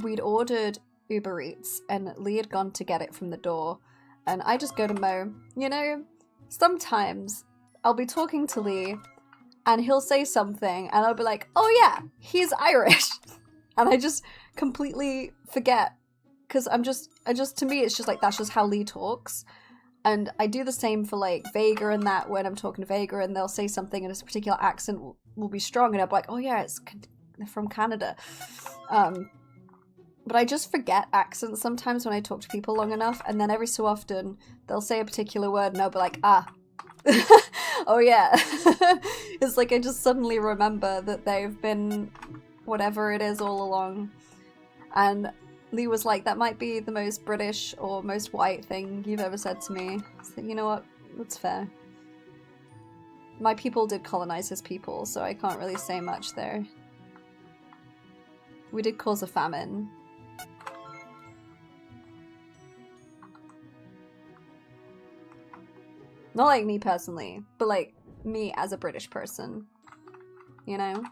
[SPEAKER 1] We'd ordered Uber Eats and Lee had gone to get it from the door. And I just go to Mo, you know, sometimes I'll be talking to Lee and he'll say something and I'll be like, oh yeah, he's Irish. And I just completely forget. Because to me, it's just like, that's just how Lee talks. And I do the same for like Vega and that when I'm talking to Vega and they'll say something and a particular accent will be strong and I'll be like, oh yeah, they're from Canada. But I just forget accents sometimes when I talk to people long enough, and then every so often they'll say a particular word and I'll be like, ah. Oh yeah. It's like I just suddenly remember that they've been whatever it is all along. And Lee was like, that might be the most British or most white thing you've ever said to me. So you know what? That's fair. My people did colonize his people, so I can't really say much there. We did cause a famine. Not like me personally, but like me as a British person. You know?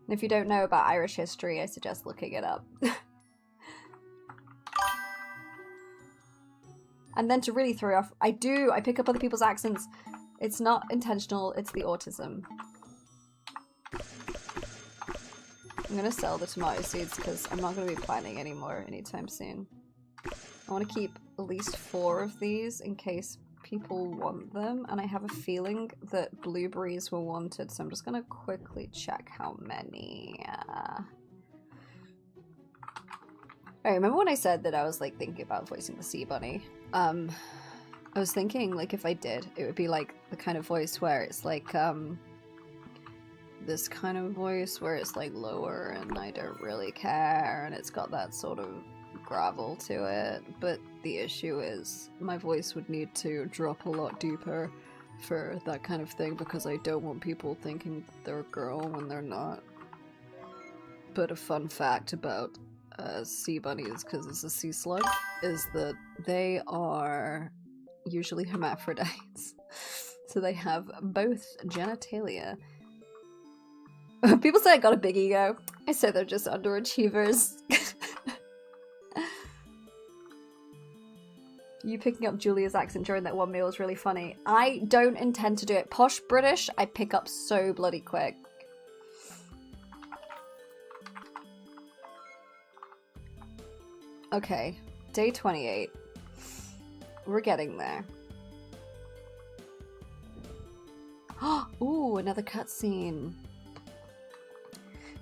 [SPEAKER 1] And if you don't know about Irish history, I suggest looking it up. And then to really throw you off, I pick up other people's accents. It's not intentional, it's the autism. I'm gonna sell the tomato seeds because I'm not gonna be planting anymore anytime soon. I want to keep at least 4 of these in case people want them, and I have a feeling that blueberries were wanted, so I'm just gonna quickly check how many. I remember when I said that I was like thinking about voicing the sea bunny. I was thinking like if I did, it would be like the kind of voice where it's like this kind of voice where it's like lower and I don't really care, and it's got that sort of gravel to it, but the issue is my voice would need to drop a lot deeper for that kind of thing because I don't want people thinking they're a girl when they're not. But a fun fact about sea bunnies, because it's a sea slug, is that they are usually hermaphrodites. So they have both genitalia. People say I got a big ego. I say they're just underachievers. You picking up Julia's accent during that one meal was really funny. I don't intend to do it. Posh British, I pick up so bloody quick. Okay, day 28. We're getting there. Ooh, another cutscene.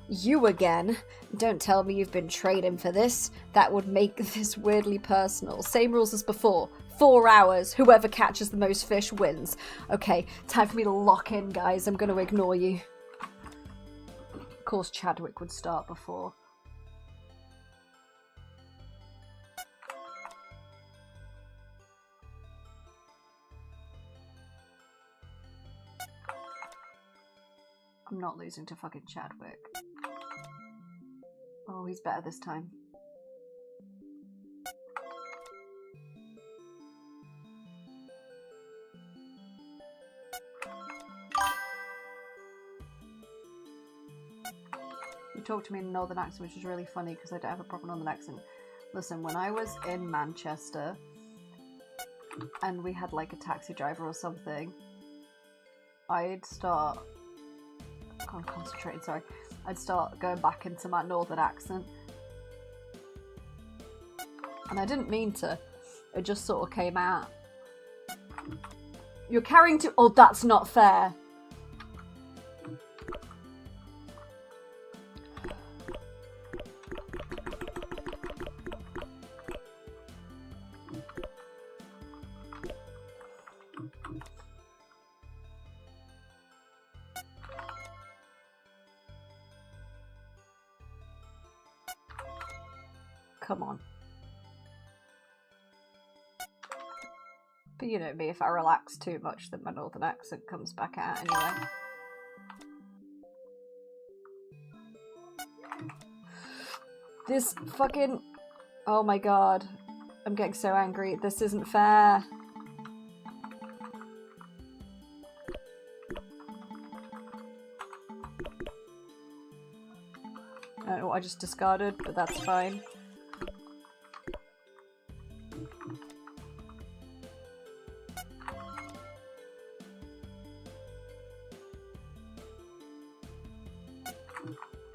[SPEAKER 1] You again? Don't tell me you've been trading for this. That would make this weirdly personal. Same rules as before. 4 hours. Whoever catches the most fish wins. Okay, time for me to lock in, guys. I'm gonna ignore you. Of course Chadwick would start before. I'm not losing to fucking Chadwick. Oh, he's better this time. You talk to me in a northern accent, which is really funny because I don't have a proper northern accent. Listen, when I was in Manchester, and we had like a taxi driver or something, I'd start... I can't concentrate, sorry. I'd start going back into my northern accent. And I didn't mean to. It just sort of came out. You're carrying too... Oh, that's not fair. Come on. But you know me, if I relax too much, then my northern accent comes back out anyway. This fucking... Oh my god. I'm getting so angry. This isn't fair. I don't know what I just discarded, but that's fine.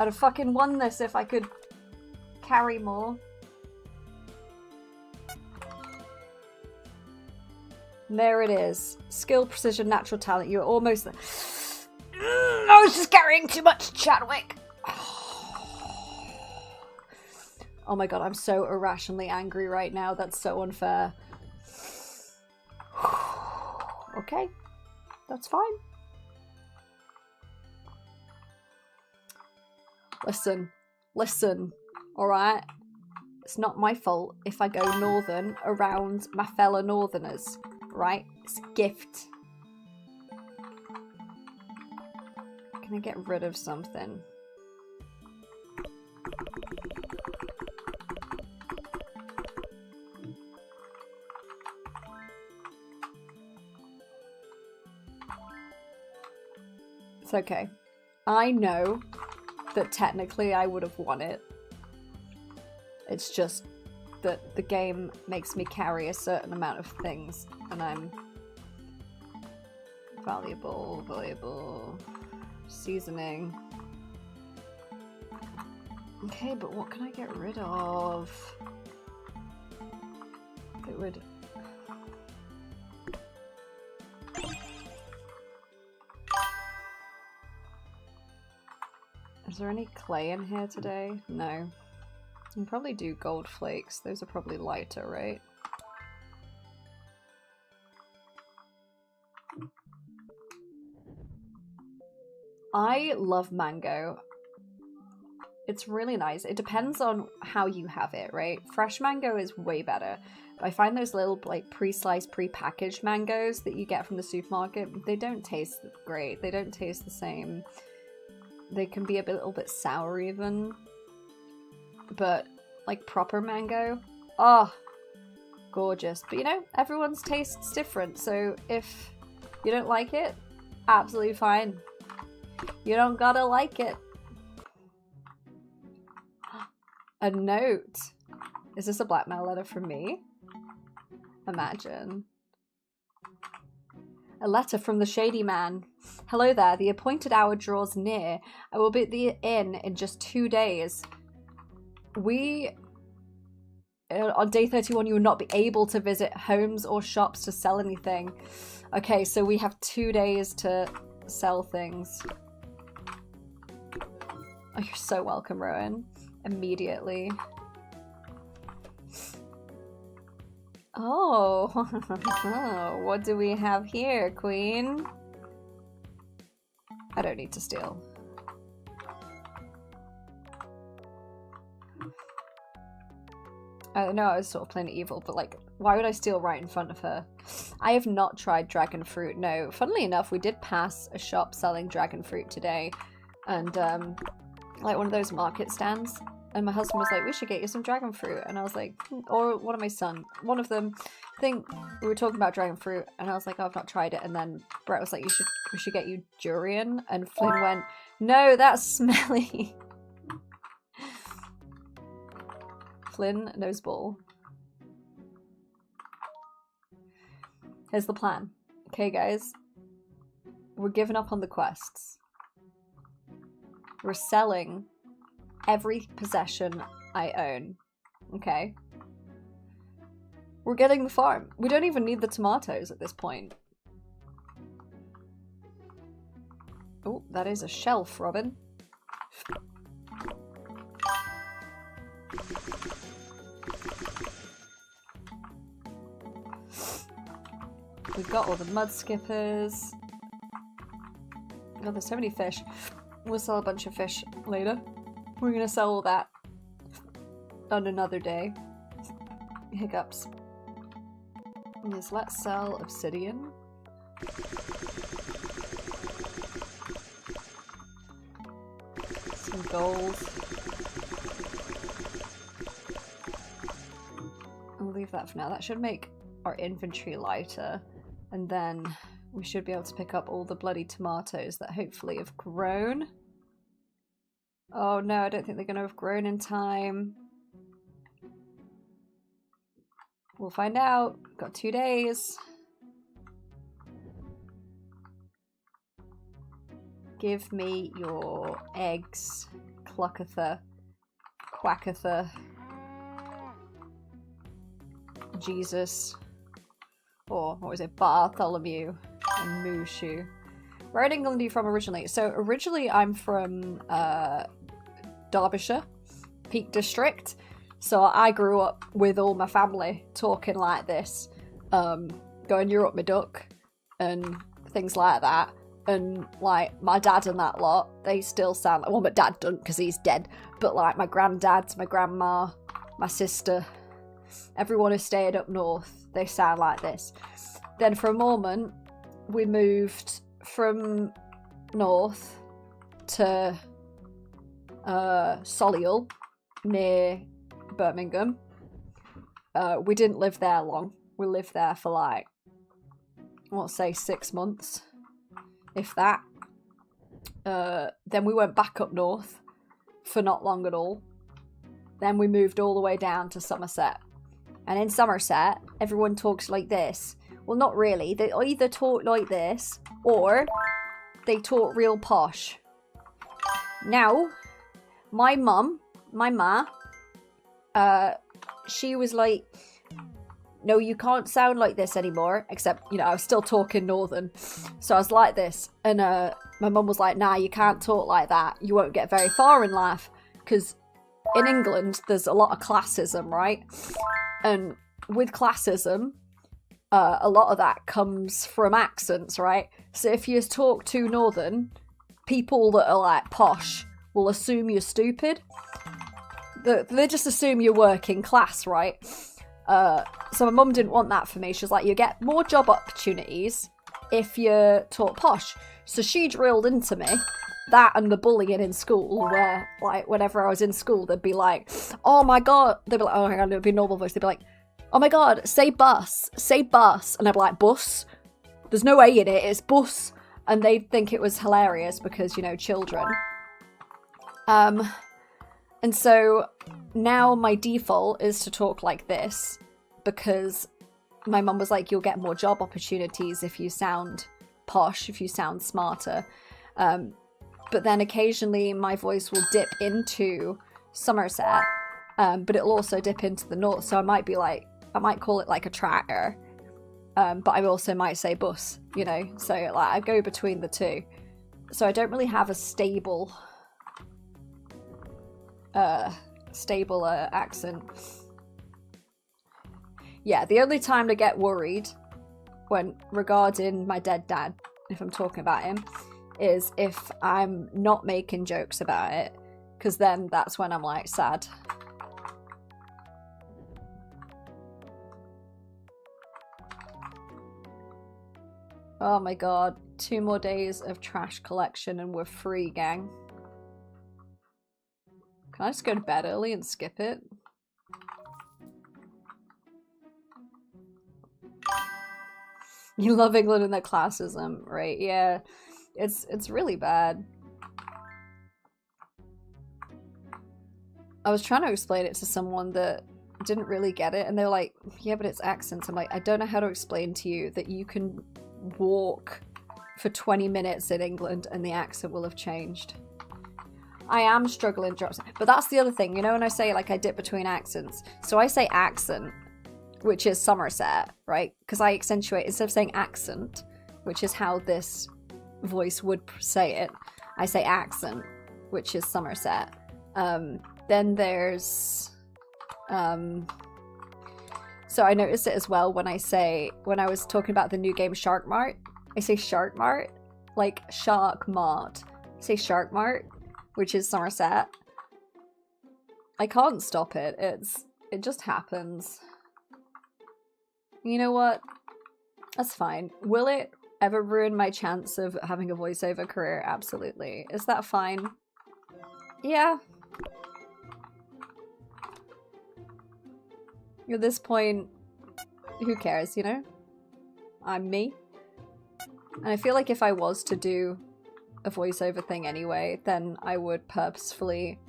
[SPEAKER 1] I'd have fucking won this if I could carry more. And there it is. Skill, precision, natural talent. You're almost there. I was just carrying too much, Chadwick. Oh my god, I'm so irrationally angry right now. That's so unfair. Okay, that's fine. Listen, alright? It's not my fault if I go northern around my fellow northerners, right? It's a gift. Can I get rid of something? It's okay. I know that technically I would have won it. It's just that the game makes me carry a certain amount of things, and I'm valuable, seasoning. Okay, but what can I get rid of? Get rid. Is there any clay in here today? No. I can probably do gold flakes. Those are probably lighter, right? I love mango. It's really nice. It depends on how you have it, right? Fresh mango is way better. But I find those little like pre-sliced, pre-packaged mangoes that you get from the supermarket, they don't taste great. They don't taste the same. They can be a little bit sour even. But like proper mango, oh, gorgeous. But you know, everyone's taste's different. So if you don't like it, absolutely fine. You don't gotta like it. A note. Is this a blackmail letter from me? Imagine. A letter from the shady man. Hello there, the appointed hour draws near. I will be at the inn in just 2 days. On day 31, you will not be able to visit homes or shops to sell anything. Okay, so we have 2 days to sell things. Oh, you're so welcome, Rowan. Immediately. Oh, what do we have here, Queen? I don't need to steal. I know I was sort of playing evil, but like, why would I steal right in front of her? I have not tried dragon fruit, no. Funnily enough, we did pass a shop selling dragon fruit today, and like one of those market stands, and my husband was like, we should get you some dragon fruit, and I was like, or one of my son, one of them, I think we were talking about dragon fruit, and I was like, oh, I've not tried it, and then Brett was like, we should get you durian, and Flynn went, no, that's smelly. Flynn knows ball. Here's the plan. Okay, guys. We're giving up on the quests. We're selling every possession I own. Okay? We're getting the farm. We don't even need the tomatoes at this point. Oh, that is a shelf, Robin. We've got all the mud skippers. God, there's so many fish. We'll sell a bunch of fish later. We're gonna sell all that on another day. Hiccups. Yes, let's sell obsidian. Some gold. I'll leave that for now. That should make our inventory lighter. And then we should be able to pick up all the bloody tomatoes that hopefully have grown. Oh no, I don't think they're going to have grown in time. We'll find out. Got 2 days. Give me your eggs, Cluckatha, Quackatha, Jesus, or what was it, Bartholomew, and Mushu. Where in England are you from originally? So originally I'm from Derbyshire, Peak District. So I grew up with all my family talking like this, going "You're up my duck" and things like that. And like my dad and that lot, they still sound like, well, my dad doesn't because he's dead, but like my granddad, my grandma, my sister, everyone who stayed up north, they sound like this. Then for a moment, we moved from north to Solihull, near Birmingham. We didn't live there long. We lived there for like, let's say 6 months, if that. Then we went back up north for not long at all. Then we moved all the way down to Somerset. And in Somerset, everyone talks like this. Well, not really. They either talk like this or they talk real posh. Now, my ma, she was like, no, you can't sound like this anymore. Except, you know, I was still talking northern. So I was like this. And my mum was like, nah, you can't talk like that. You won't get very far in life. Because in England, there's a lot of classism, right? And with classism, a lot of that comes from accents, right? So if you talk too northern, people that are like posh will assume you're stupid. They just assume you're working class, right? So my mum didn't want that for me. She was like, you get more job opportunities if you talk posh. So she drilled into me that and the bullying in school, where like whenever I was in school, they'd be like, oh my god, they'd be like, oh my god, it would be normal voice, they'd be like, oh my god, say bus, and I'd be like, bus? There's no A in it, it's bus. And they'd think it was hilarious because, you know, children. And so now my default is to talk like this because my mum was like, you'll get more job opportunities if you sound posh, if you sound smarter. But then occasionally my voice will dip into Somerset, but it'll also dip into the north. So I might be like, I might call it like a tractor, but I also might say bus, you know? So like I go between the two. So I don't really have a stable accent. Yeah, the only time to get worried when regarding my dead dad, if I'm talking about him, is if I'm not making jokes about it, because then that's when I'm like sad. Oh my god, 2 more days of trash collection and we're free, gang. Can I just go to bed early and skip it? You love England and their classism, right? Yeah, it's really bad. I was trying to explain it to someone that didn't really get it, and they're like, yeah, but it's accents. I'm like, I don't know how to explain to you that you can walk for 20 minutes in England and the accent will have changed. I am struggling drops, but that's the other thing, you know, when I say like I dip between accents. So I say accent, which is Somerset, right? Because I accentuate, instead of saying accent, which is how this voice would say it, I say accent, which is Somerset. Then there's so I noticed it as well when I was talking about the new game Shark Mart, I say Shark Mart, like Shark Mart. I say Shark Mart, which is Somerset. I can't stop it. It just happens. You know what? That's fine. Will it ever ruin my chance of having a voiceover career? Absolutely. Is that fine? Yeah. At this point, who cares, you know? I'm me. And I feel like if I was to do a voiceover thing anyway, then I would purposefully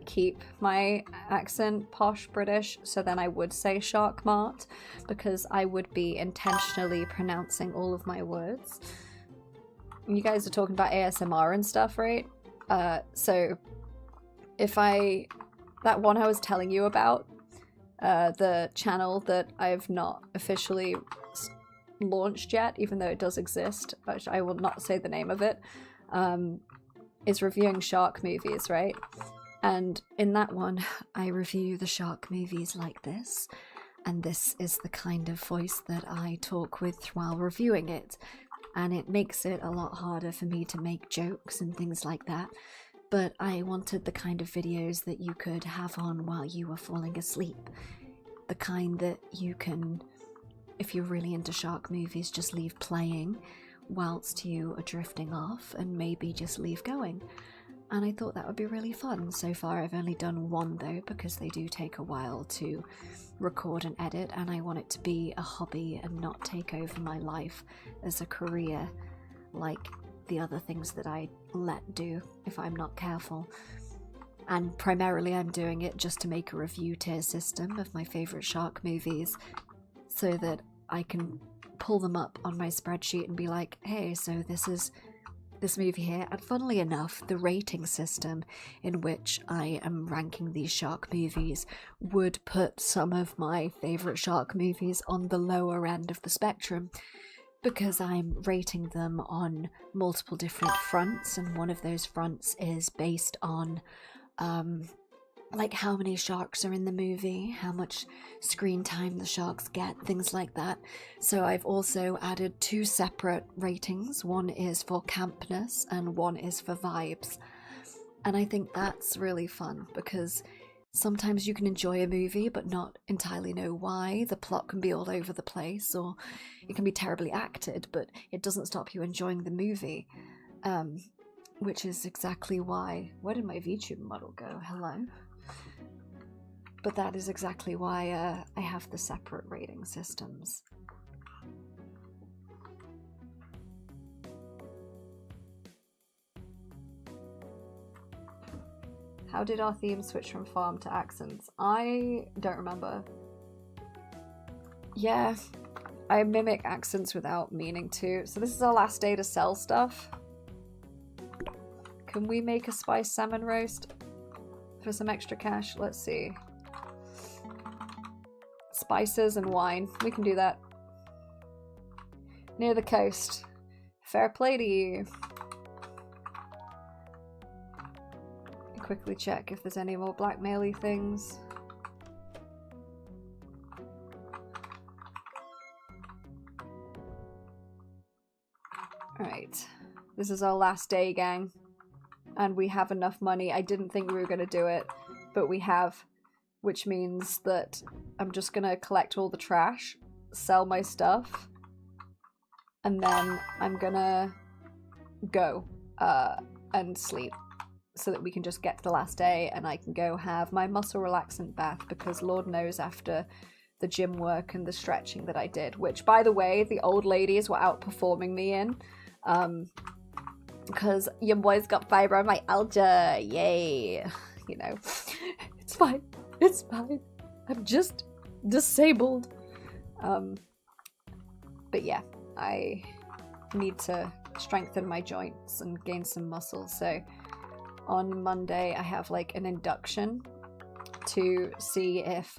[SPEAKER 1] keep my accent posh British, so then I would say Shark Mart, because I would be intentionally pronouncing all of my words. You guys are talking about ASMR and stuff, right? So if that one I was telling you about, the channel that I've not officially launched yet, even though it does exist, but I will not say the name of it, is reviewing shark movies, right? And in that one, I review the shark movies like this, and this is the kind of voice that I talk with while reviewing it, and it makes it a lot harder for me to make jokes and things like that. But I wanted the kind of videos that you could have on while you were falling asleep. The kind that you can, if you're really into shark movies, just leave playing whilst you are drifting off and maybe just leave going. And I thought that would be really fun. So far I've only done one though, because they do take a while to record and edit, and I want it to be a hobby and not take over my life as a career like the other things that I let do if I'm not careful. And primarily I'm doing it just to make a review tier system of my favourite shark movies, so that I can pull them up on my spreadsheet and be like, hey, so this is this movie here. And funnily enough, the rating system in which I am ranking these shark movies would put some of my favourite shark movies on the lower end of the spectrum, because I'm rating them on multiple different fronts, and one of those fronts is based on like how many sharks are in the movie, how much screen time the sharks get, things like that. So I've also added two separate ratings. One is for campness and one is for vibes. And I think that's really fun, because sometimes you can enjoy a movie but not entirely know why. The plot can be all over the place, or it can be terribly acted, but it doesn't stop you enjoying the movie. Which is exactly why... Where did my VTube model go? Hello? But that is exactly why I have the separate rating systems. How did our theme switch from farm to accents? I don't remember. Yeah, I mimic accents without meaning to. So this is our last day to sell stuff. Can we make a spiced salmon roast for some extra cash? Let's see. Spices and wine. We can do that. Near the coast. Fair play to you. Quickly check if there's any more blackmail-y things. Alright. This is our last day, gang. And we have enough money. I didn't think we were going to do it, but we have. Which means that I'm just going to collect all the trash, sell my stuff, and then I'm going to go and sleep, so that we can just get to the last day and I can go have my muscle relaxant bath, because Lord knows after the gym work and the stretching that I did, which by the way, the old ladies were outperforming me in, because your boy's got fibromyalgia, yay, you know, it's fine, it's fine. I'm just disabled. But yeah, I need to strengthen my joints and gain some muscle. So on Monday I have like an induction to see if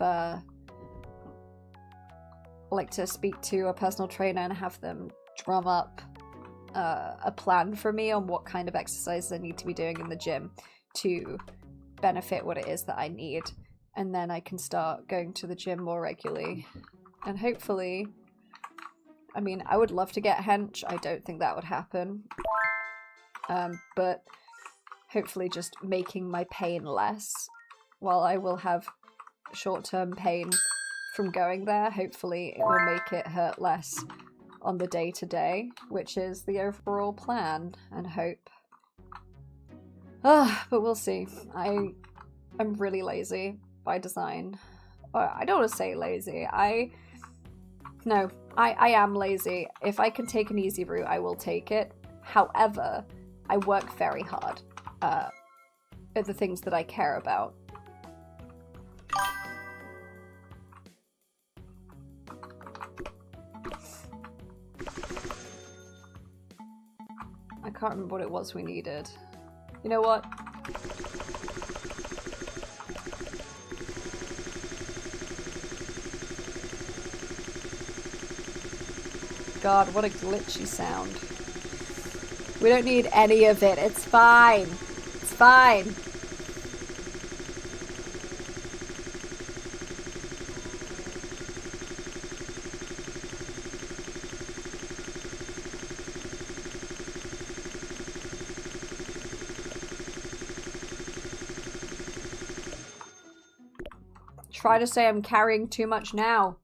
[SPEAKER 1] like to speak to a personal trainer and have them drum up a plan for me on what kind of exercises I need to be doing in the gym to benefit what it is that I need, and then I can start going to the gym more regularly. And hopefully, I mean, I would love to get hench. I don't think that would happen, but hopefully just making my pain less. While I will have short-term pain from going there, hopefully it will make it hurt less on the day-to-day, which is the overall plan and hope. But we'll see. I'm really lazy by design. I don't want to say lazy. I am lazy. If I can take an easy route, I will take it. However, I work very hard at the things that I care about. I can't remember what it was we needed. You know what? God, what a glitchy sound. We don't need any of it. It's fine. It's fine. Try to say I'm carrying too much now.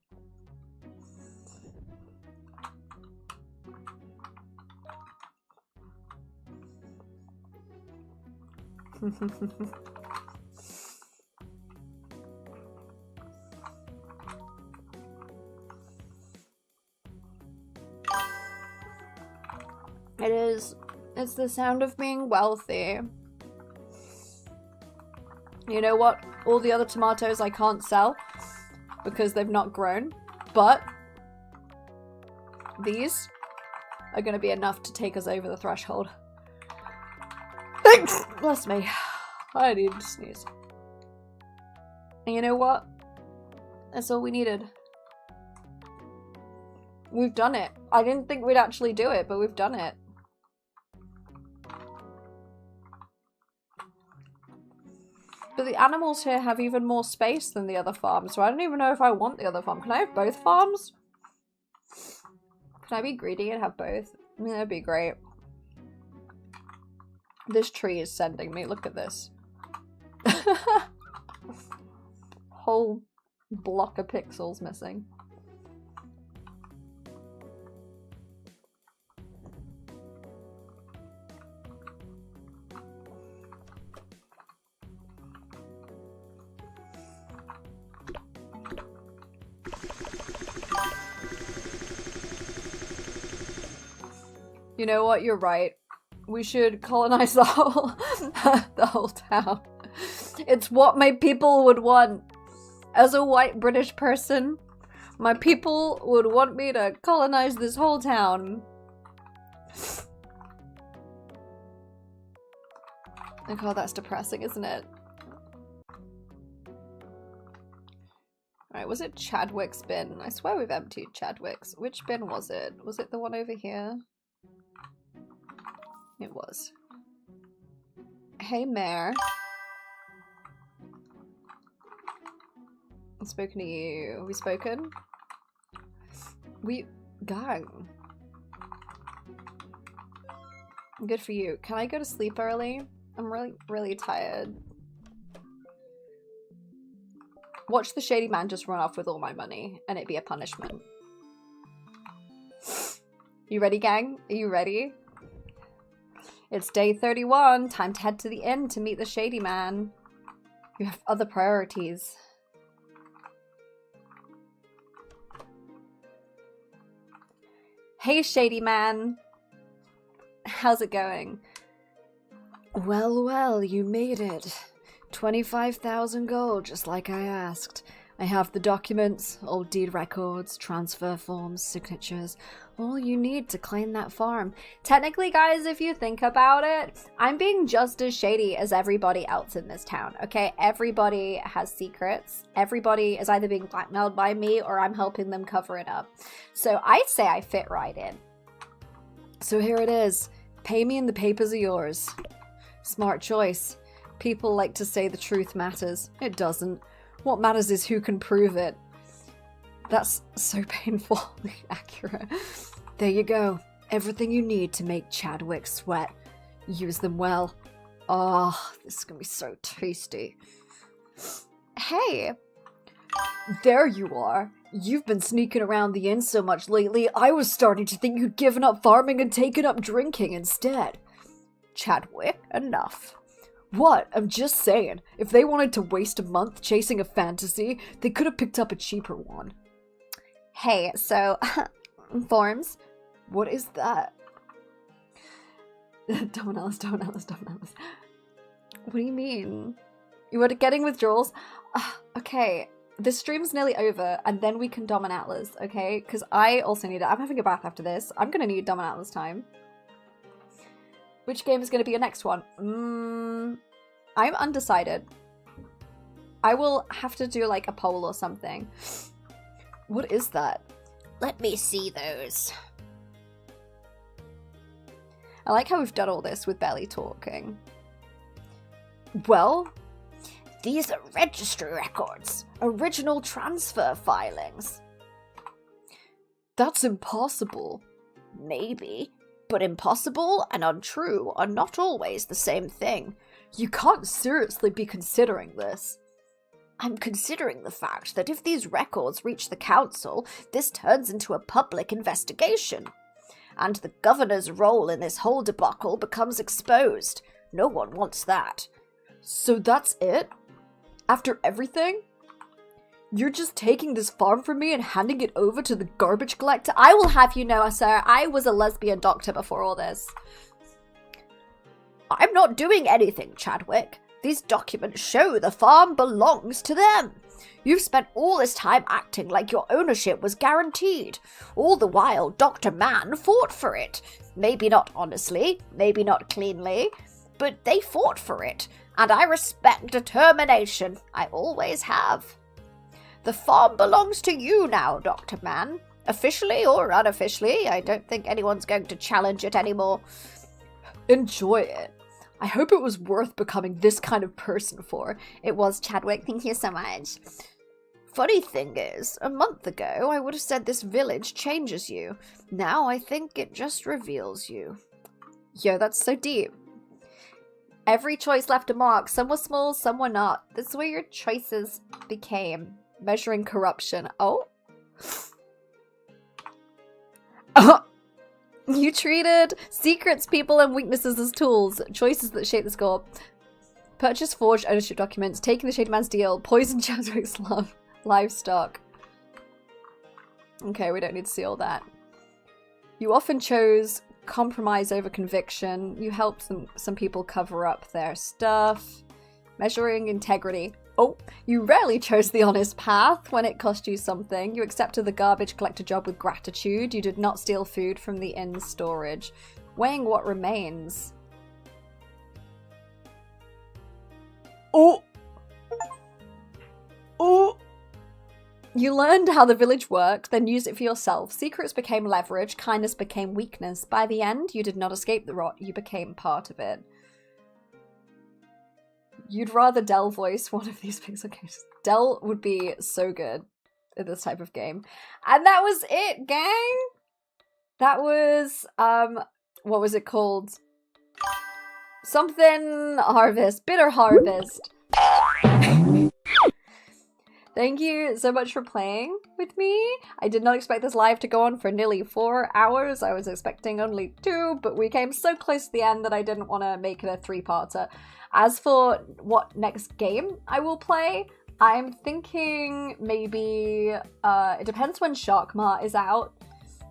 [SPEAKER 1] It's the sound of being wealthy. You know what? All the other tomatoes I can't sell because they've not grown, but these are going to be enough to take us over the threshold. Bless me. I need to sneeze. And you know what? That's all we needed. We've done it. I didn't think we'd actually do it, but we've done it. But the animals here have even more space than the other farms, so I don't even know if I want the other farm. Can I have both farms? Can I be greedy and have both? I mean, that'd be great. This tree is sending me. Look at this. Whole block of pixels missing. You know what? You're right. We should colonize the whole town. It's what my people would want. As a white British person, my people would want me to colonize this whole town. Oh god, that's depressing, isn't it? Alright, was it Chadwick's bin? I swear we've emptied Chadwick's. Which bin was it? Was it the one over here? It was. Hey, Mayor. I've spoken to you. Have we spoken? Gang. Good for you. Can I go to sleep early? I'm really tired. Watch the shady man just run off with all my money, and it'd be a punishment. You ready, gang? Are you ready? It's day 31. Time to head to the inn to meet the shady man. You have other priorities. Hey, shady man. How's it going? Well, you made it. 25,000 gold, just like I asked. I have the documents, old deed records, transfer forms, signatures, all you need to claim that farm. Technically, guys, if you think about it, I'm being just as shady as everybody else in this town, okay? Everybody has secrets. Everybody is either being blackmailed by me or I'm helping them cover it up. So I'd say I fit right in. So here it is. Pay me and the papers are yours. Smart choice. People like to say the truth matters. It doesn't. What matters is who can prove it. That's so painfully accurate. There you go. Everything you need to make Chadwick sweat. Use them well. Oh, this is gonna be so tasty. Hey! There you are. You've been sneaking around the inn so much lately, I was starting to think you'd given up farming and taken up drinking instead. Chadwick, enough. What? I'm just saying, if they wanted to waste a month chasing a fantasy, they could have picked up a cheaper one. Hey, so, forms? What is that? Dominellis. What do you mean? You are getting withdrawals? Okay, this stream's nearly over, and then we can Domin Atlas, okay? Because I also need it. I'm having a bath after this. I'm gonna need Domin Atlas time. Which game is going to be your next one? I'm undecided. I will have to do like a poll or something. What is that?
[SPEAKER 4] Let me see those.
[SPEAKER 1] I like how we've done all this with barely talking. Well,
[SPEAKER 4] These are registry records. Original transfer filings.
[SPEAKER 1] that's impossible.
[SPEAKER 4] Maybe. But impossible and untrue are not always the same thing.
[SPEAKER 1] You can't seriously be considering this.
[SPEAKER 4] I'm considering the fact that if these records reach the council, this turns into a public investigation. And the governor's role in this whole debacle becomes exposed. No one wants that.
[SPEAKER 1] So that's it? After everything? You're just taking this farm from me and handing it over to the garbage collector? I will have you know, sir, I was a lesbian doctor before all this.
[SPEAKER 4] I'm not doing anything, Chadwick. These documents show the farm belongs to them. You've spent all this time acting like your ownership was guaranteed. All the while, Dr. Mann fought for it. Maybe not honestly, maybe not cleanly, but they fought for it. And I respect determination. I always have. The farm belongs to you now, Dr. Mann. Officially or unofficially, I don't think anyone's going to challenge it anymore.
[SPEAKER 1] Enjoy it. I hope it was worth becoming this kind of person for.
[SPEAKER 4] It was, Chadwick. Thank you so much. Funny thing is, a month ago, I would have said this village changes you. Now I think it just reveals you.
[SPEAKER 1] Yo, that's so deep. Every choice left a mark. Some were small, some were not. That's where your choices became. Measuring corruption. Oh? You treated secrets, people, and weaknesses as tools. Choices that shape the score. Purchase forged ownership documents. Taking the Shady Man's deal. Poison Chadwick's livestock. Okay, we don't need to see all that. You often chose compromise over conviction. You helped some people cover up their stuff. Measuring integrity. Oh, you rarely chose the honest path when it cost you something. You accepted the garbage collector job with gratitude. You did not steal food from the inn's storage. Weighing what remains. Oh! Oh! You learned how the village worked, then used it for yourself. Secrets became leverage, kindness became weakness. By the end, you did not escape the rot, you became part of it. You'd rather Dell voice one of these pixel games. Dell would be so good at this type of game. And that was it, gang! That was, what was it called? Something Harvest. Bitter Harvest. Thank you so much for playing with me. I did not expect this live to go on for nearly 4 hours. I was expecting only 2, but we came so close to the end that I didn't want to make it a 3-parter. As for what next game I will play, I'm thinking maybe, it depends when Sharkmart is out.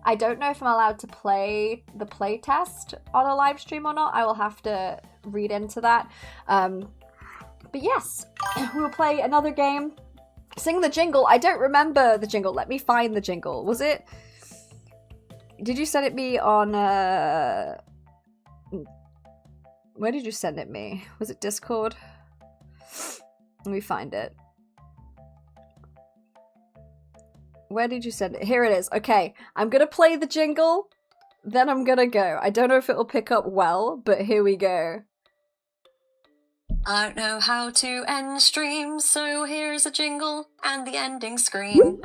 [SPEAKER 1] I don't know if I'm allowed to play the playtest on a live stream or not. I will have to read into that. But yes, we will play another game Sing the jingle. I don't remember the jingle. Let me find the jingle. Was it... Did you send it me on, Where did you send it me? Was it Discord? Let me find it. Where did you send it? Here it is. Okay, I'm gonna play the jingle, then I'm gonna go. I don't know if it'll pick up well, but here we go. I don't know how to end streams, so here's a jingle and the ending screen.